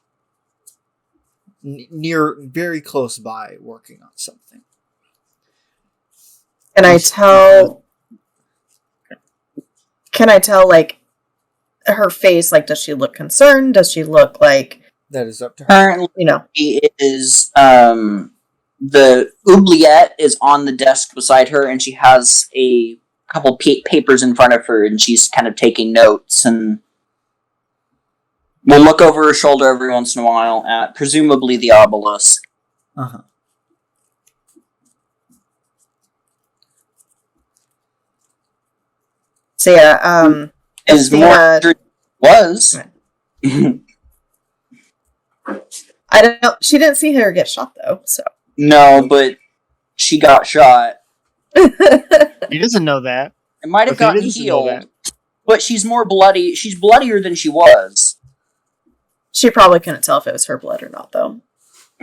near, very close by, working on something. Can I tell, like, her face? Like, does she look concerned? Does she look like, That is up to her. Currently, you know? is the oubliette is on the desk beside her, and she has a couple papers in front of her, and she's kind of taking notes, and will look over her shoulder every once in a while at presumably the obelisk. Uh-huh. So yeah, Is Athena- more sure was. I don't know. She didn't see her get shot though, so. No, but she got shot. He doesn't know that. It might have Athena gotten doesn't know healed, that. but she's more bloody. She's bloodier than she was. She probably couldn't tell if it was her blood or not, though,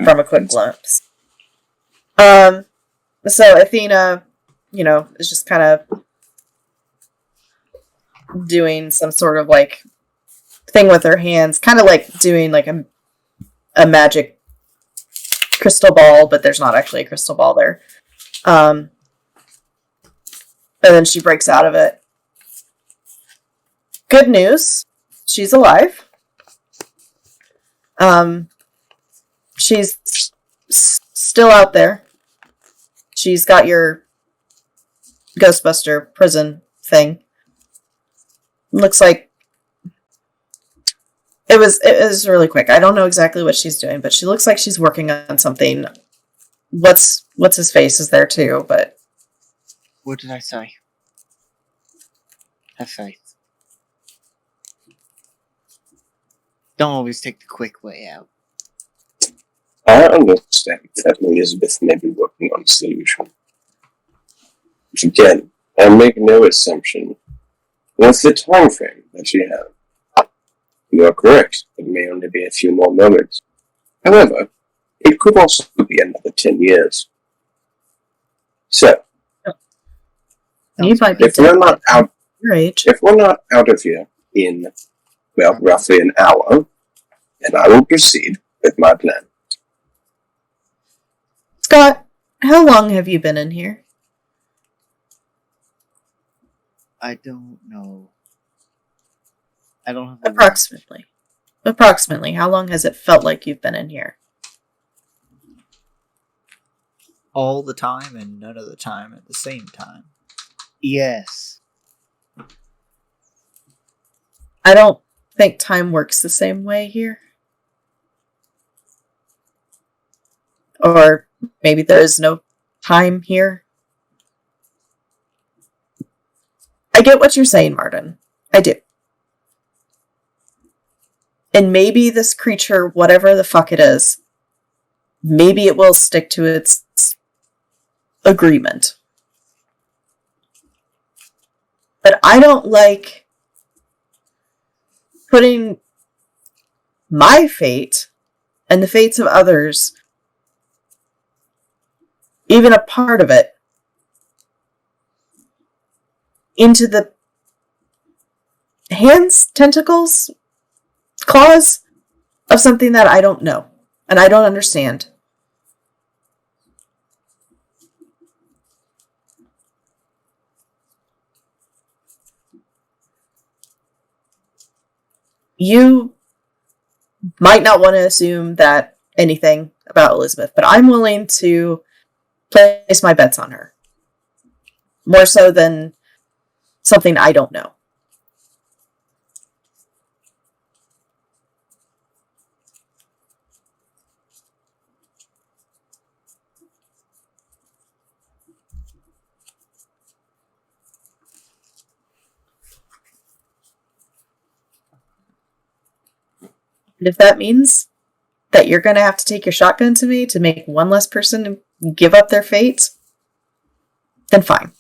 from a quick glimpse. So Athena, is just kind of doing some sort of, like, thing with her hands, kind of like doing, like, a magic crystal ball, but there's not actually a crystal ball there. And then she breaks out of it. Good news. She's alive. She's still out there. She's got your Ghostbuster prison thing. Looks like it was really quick. I don't know exactly what she's doing, but she looks like she's working on something. What's his face is there too, but What did I say? Have faith. Don't always take the quick way out. I understand that Elizabeth may be working on a solution. But again, I make no assumption with the time frame that you have. You are correct. It may only be a few more moments. However, it could also be another 10 years. So, you might be if we're not out, your age. if we're not out of here in, well, roughly an hour, then I will proceed with my plan. Scott, how long have you been in here? I don't know. I don't have a Approximately. Approximately. How long has it felt like you've been in here? All the time and none of the time at the same time. Yes. I don't think time works the same way here. Or maybe there is no time here. I get what you're saying, Martin. I do. And maybe this creature, whatever the fuck it is, maybe it will stick to its agreement. But I don't like putting my fate and the fates of others, even a part of it, into the hands, tentacles, claws of something that I don't know and I don't understand. You might not want to assume that anything about Elizabeth, but I'm willing to place my bets on her. More so than something I don't know. And if that means that you're going to have to take your shotgun to me to make one less person give up their fate, then fine.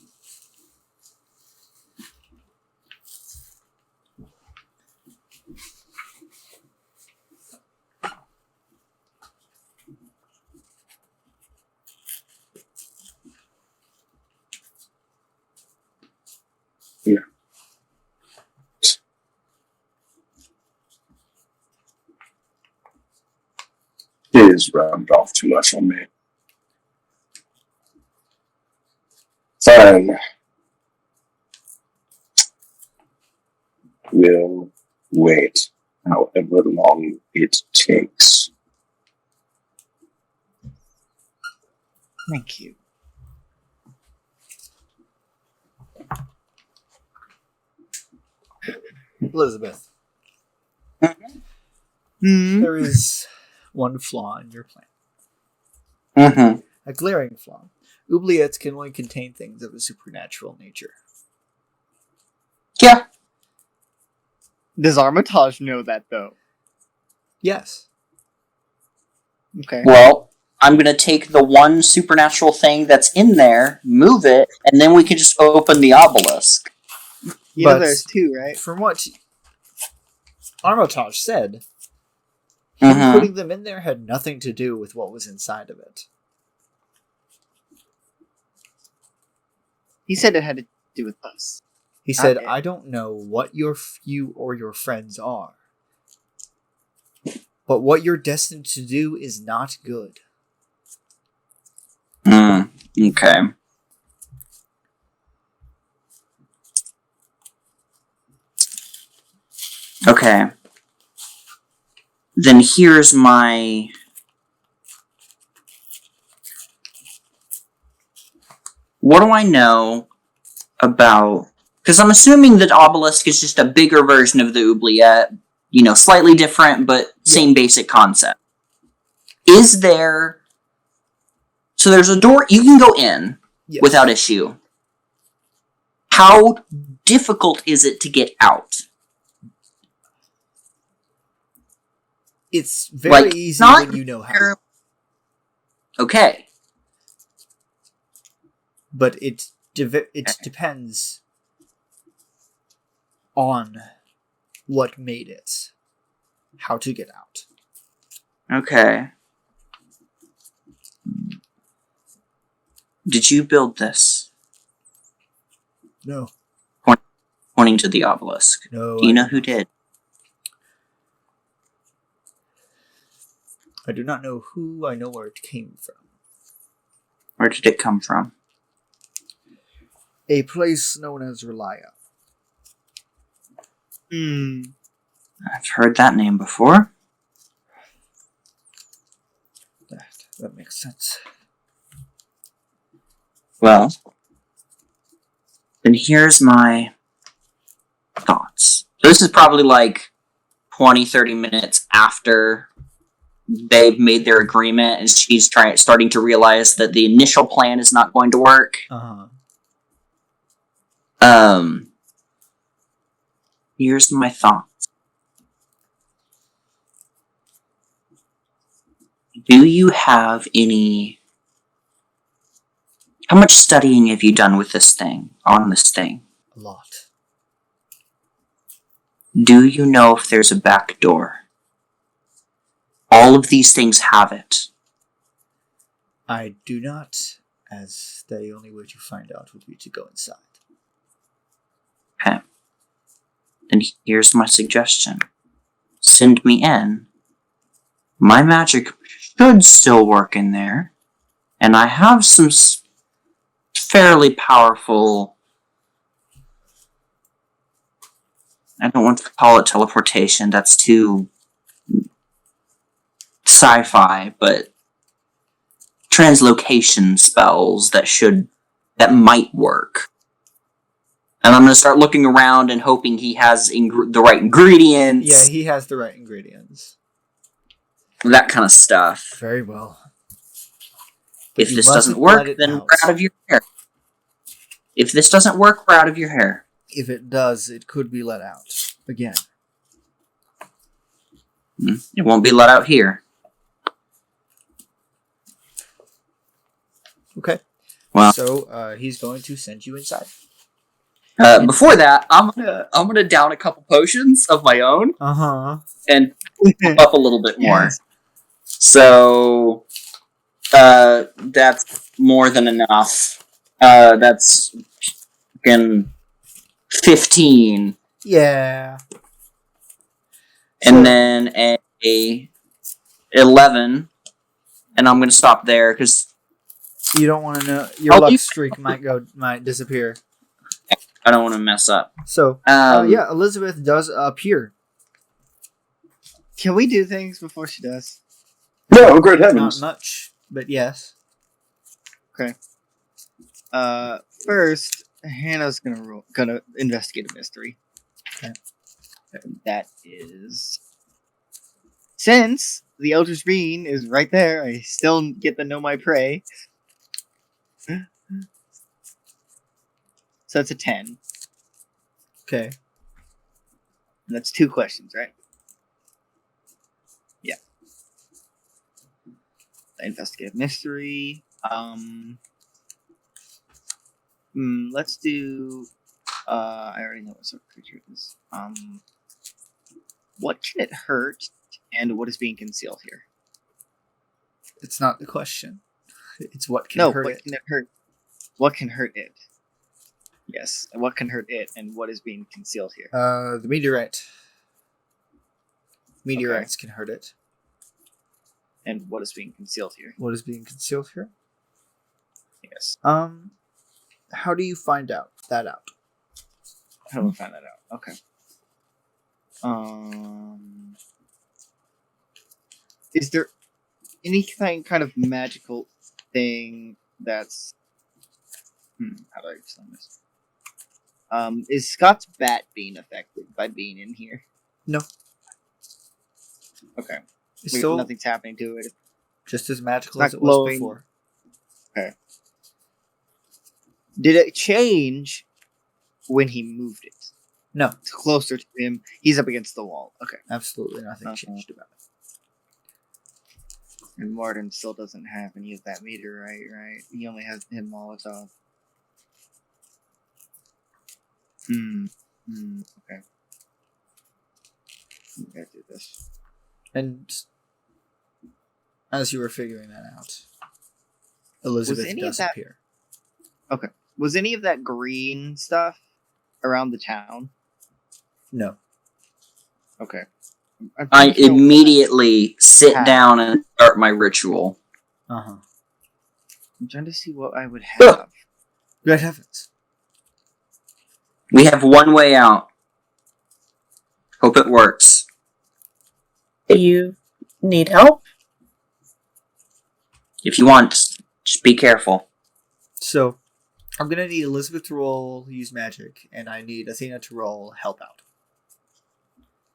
Yeah. It is rubbed off too much on me. Fine. We'll wait however long it takes. Thank you. Elizabeth, Hmm. there is one flaw in your plan. Mm-hmm. A glaring flaw. Oubliettes can only contain things of a supernatural nature. Yeah. Does Armitage know that though? Yes. Okay. Well, I'm gonna take the one supernatural thing that's in there, move it, and then we can just open the obelisk. You know But- there's two, right? From what Armitage said, him Mm-hmm. putting them in there had nothing to do with what was inside of it. He said it had to do with us. He said, Okay. I don't know what you or your friends are, but what you're destined to do is not good. Okay. Okay. Then here's my... What do I know about... Because I'm assuming that obelisk is just a bigger version of the oubliette. You know, slightly different, but same basic concept. Is there... So there's a door... You can go in Yes. without issue. How difficult is it to get out? It's very Like, easy not when you know how. very- Okay. But it depends on what made it. How to get out. Okay. Did you build this? No. Pointing to the obelisk. No. Do you I know do who not. did? I do not know who. I know where it came from. Where did it come from? A place known as Relia. Hmm. I've heard that name before. That makes sense. Well, then here's my thoughts. So this is probably like 20, 30 minutes after they've made their agreement and she's starting to realize that the initial plan is not going to work. Here's my thoughts. Do you have any... How much studying have you done with this thing, on this thing? A lot. Do you know if there's a back door? All of these things have it. I do not, as the only way to find out would be to go inside. Okay. Then here's my suggestion. Send me in. My magic should still work in there. And I have some fairly powerful... I don't want to call it teleportation. That's too sci-fi, but translocation spells that might work. And I'm going to start looking around and hoping he has the right ingredients. Yeah, he has the right ingredients. That kind of stuff. Very well. But If you this mustn't doesn't work, let it then out. we're out of your hair. If this doesn't work, we're out of your hair. If it does, it could be let out again. It won't be let out here. Okay. Well, So he's going to send you inside. before that, I'm gonna down a couple potions of my own and pump up a little bit more. Yes. So that's more than enough. That's fucking 15. Yeah. And then a 11, and I'm gonna stop there because You don't want to know. Your luck streak might disappear. I don't want to mess up. So yeah, Elizabeth does appear. Can we do things before she does? No, great Not heavens. much, but yes. First, Hannah's gonna investigate a mystery. Okay. And that is, since the Elder's Bean is right there, I still get the Know My Prey. So that's a 10. Okay. And that's 2 questions, right? Yeah. Investigative mystery. Let's do. I already know what sort of creature it is. What can it hurt, and what is being concealed here? It's not the question. It's what can No, hurt what it. can it hurt? What can hurt it? Yes, and what can hurt it, and what is being concealed here? The meteorite. Meteorites can hurt it. And what is being concealed here? What is being concealed here? Yes. How do you find that out? How do I find that out? Okay. Is there anything kind of magical thing that's how do I explain this? Is Scott's bat being affected by being in here? No. Okay. It's still Nothing's happening to it. just as magical It's as not it was glowing. before. Did it change when he moved it? No, It's closer to him. He's up against the wall. Okay. absolutely nothing Uh-huh. changed about it. And Martin still doesn't have any of that meteorite, right? He only has him Molotov. Okay. We gotta do this. And as you were figuring that out, Elizabeth any of does that- appear. Was any of that green stuff around the town? No. Okay. I immediately sit How? down and start my ritual. Uh-huh. I'm trying to see what I would have. Great heavens. We have one way out. Hope it works. Do you need help? If you want, just be careful. So, I'm going to need Elizabeth to roll use magic, and I need Athena to roll help out.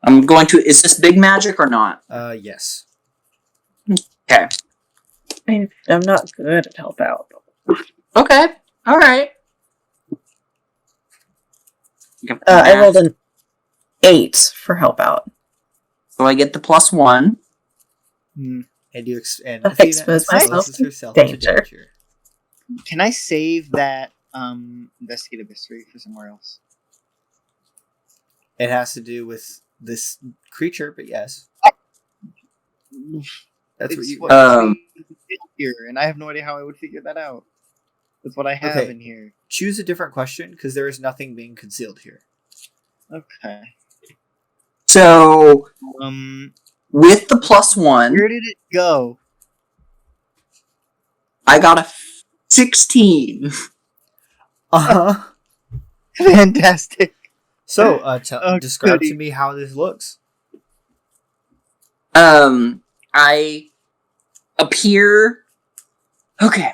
I'm going to. Is this big magic or not? Yes. Okay. I'm not good at help out. Okay. All right. I rolled an 8 for help out. So I get the +1. And you and I Athena expose exposes myself to herself to danger. danger. Can I save that investigative mystery for somewhere else? It has to do with this creature, but yes. That's what you... Here, and I have no idea how I would figure that out. With what I have Okay. in here. Choose a different question, because there is nothing being concealed here. Okay. So with the +1, Where did it go? I got a 16. Uh-huh. Fantastic. So, Oh, describe goody. to me how this looks. I appear Okay.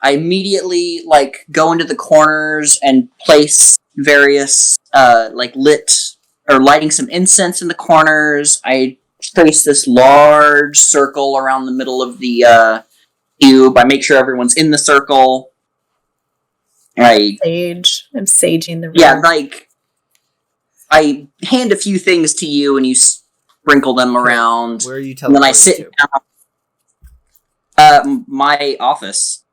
I immediately go into the corners and place various lighting some incense in the corners. I trace this large circle around the middle of the cube. I make sure everyone's in the circle. I'm saging the room. Yeah, I hand a few things to you and you sprinkle them around. Where are you And then I teleporting sit to? down. My office.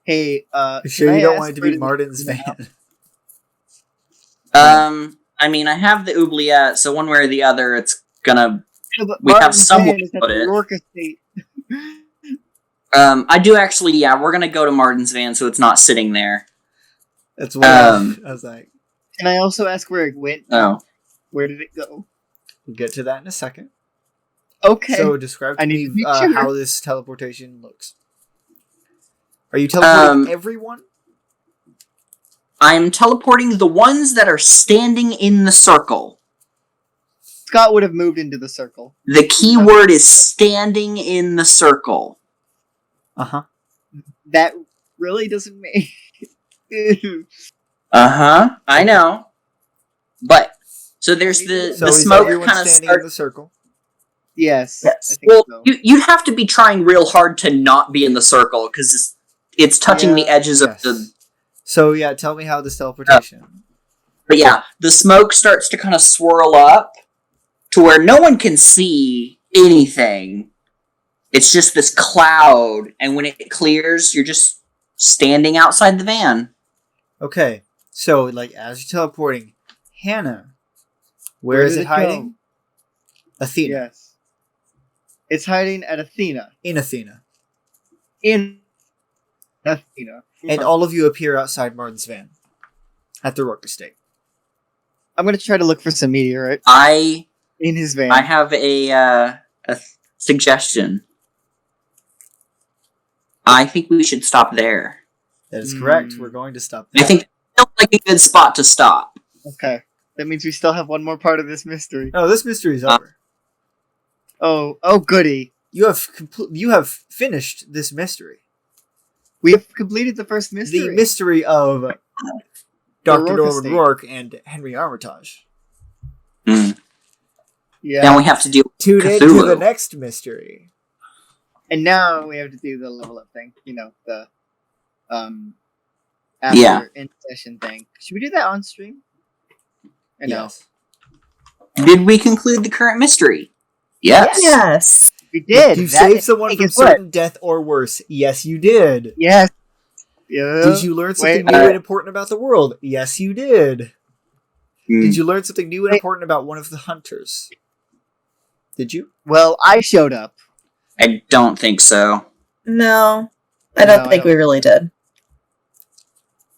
Hey, You sure can you I don't ask want it to where be did Martin's this van? I mean, I have the oubliette, so one way or the other, it's gonna. No, but We have Martin's somewhere van to is at put the it. Rourke estate. I do actually. Yeah, we're gonna go to Martin's van, so it's not sitting there. That's what I was like. Can I also ask where it went? Oh, Where did it go? We'll get to that in a second. Okay. So describe I to need me to make sure. how this teleportation looks. Are you teleporting everyone? I'm teleporting the ones that are standing in the circle. Scott would have moved into the circle. The key word is standing in the circle. Uh-huh. That really doesn't make. I know. But so there's the So the is smoke everyone kind of standing in the circle? Yes. Yes. I think Well, so. you'd have to be trying real hard to not be in the circle because it's touching the Yeah. edges Yes. of the. So yeah, tell me how this teleportation. But yeah, the smoke starts to kind of swirl up to where no one can see anything. It's just this cloud, and when it clears, you're just standing outside the van. Okay, so as you're teleporting, Hannah, where is did it hiding? go? Athena. Yes. It's hiding at Athena. In Athena. In Athena. And all of you appear outside Martin's van. At the Rourke estate. I'm gonna try to look for some meteorite I in his van. have a suggestion. I think we should stop there. That is correct. Hmm. We're going to stop I there. think that feels like a good spot to stop. Okay. That means we still have one more part of this mystery. Oh, this mystery is over. Oh, goody. You have finished this mystery. We have completed the first mystery. The mystery of Dr. Rourke Norman estate. Rourke and Henry Armitage. Mm. Yeah. Then we have to deal with Tune in to Cthulhu. the next mystery. And now we have to do the level up thing. You know, the after Yeah. in session thing. Should we do that on stream? I know. Yes. Did we conclude the current mystery? Yes. Yes. We did. You That- saved someone hey, from guess what? certain death or worse. Yes, you did. Yes. Yeah. Did you learn something Wait, new and important about the world? Yes, you did. Mm. Did you learn something new and Wait. important about one of the hunters? Did you? Well, I showed up. I don't think so. No, I don't No, I think we really did.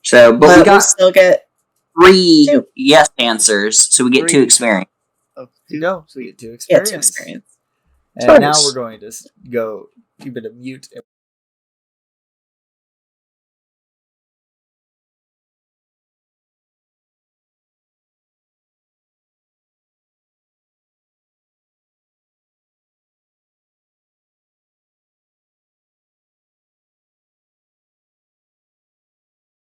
So, but we But we got still get 3 two. yes answers, so we get 2 Three. experience. Oh, You go. So you get to yeah, experience. to experience. And now Nice. we're going to go keep it a mute.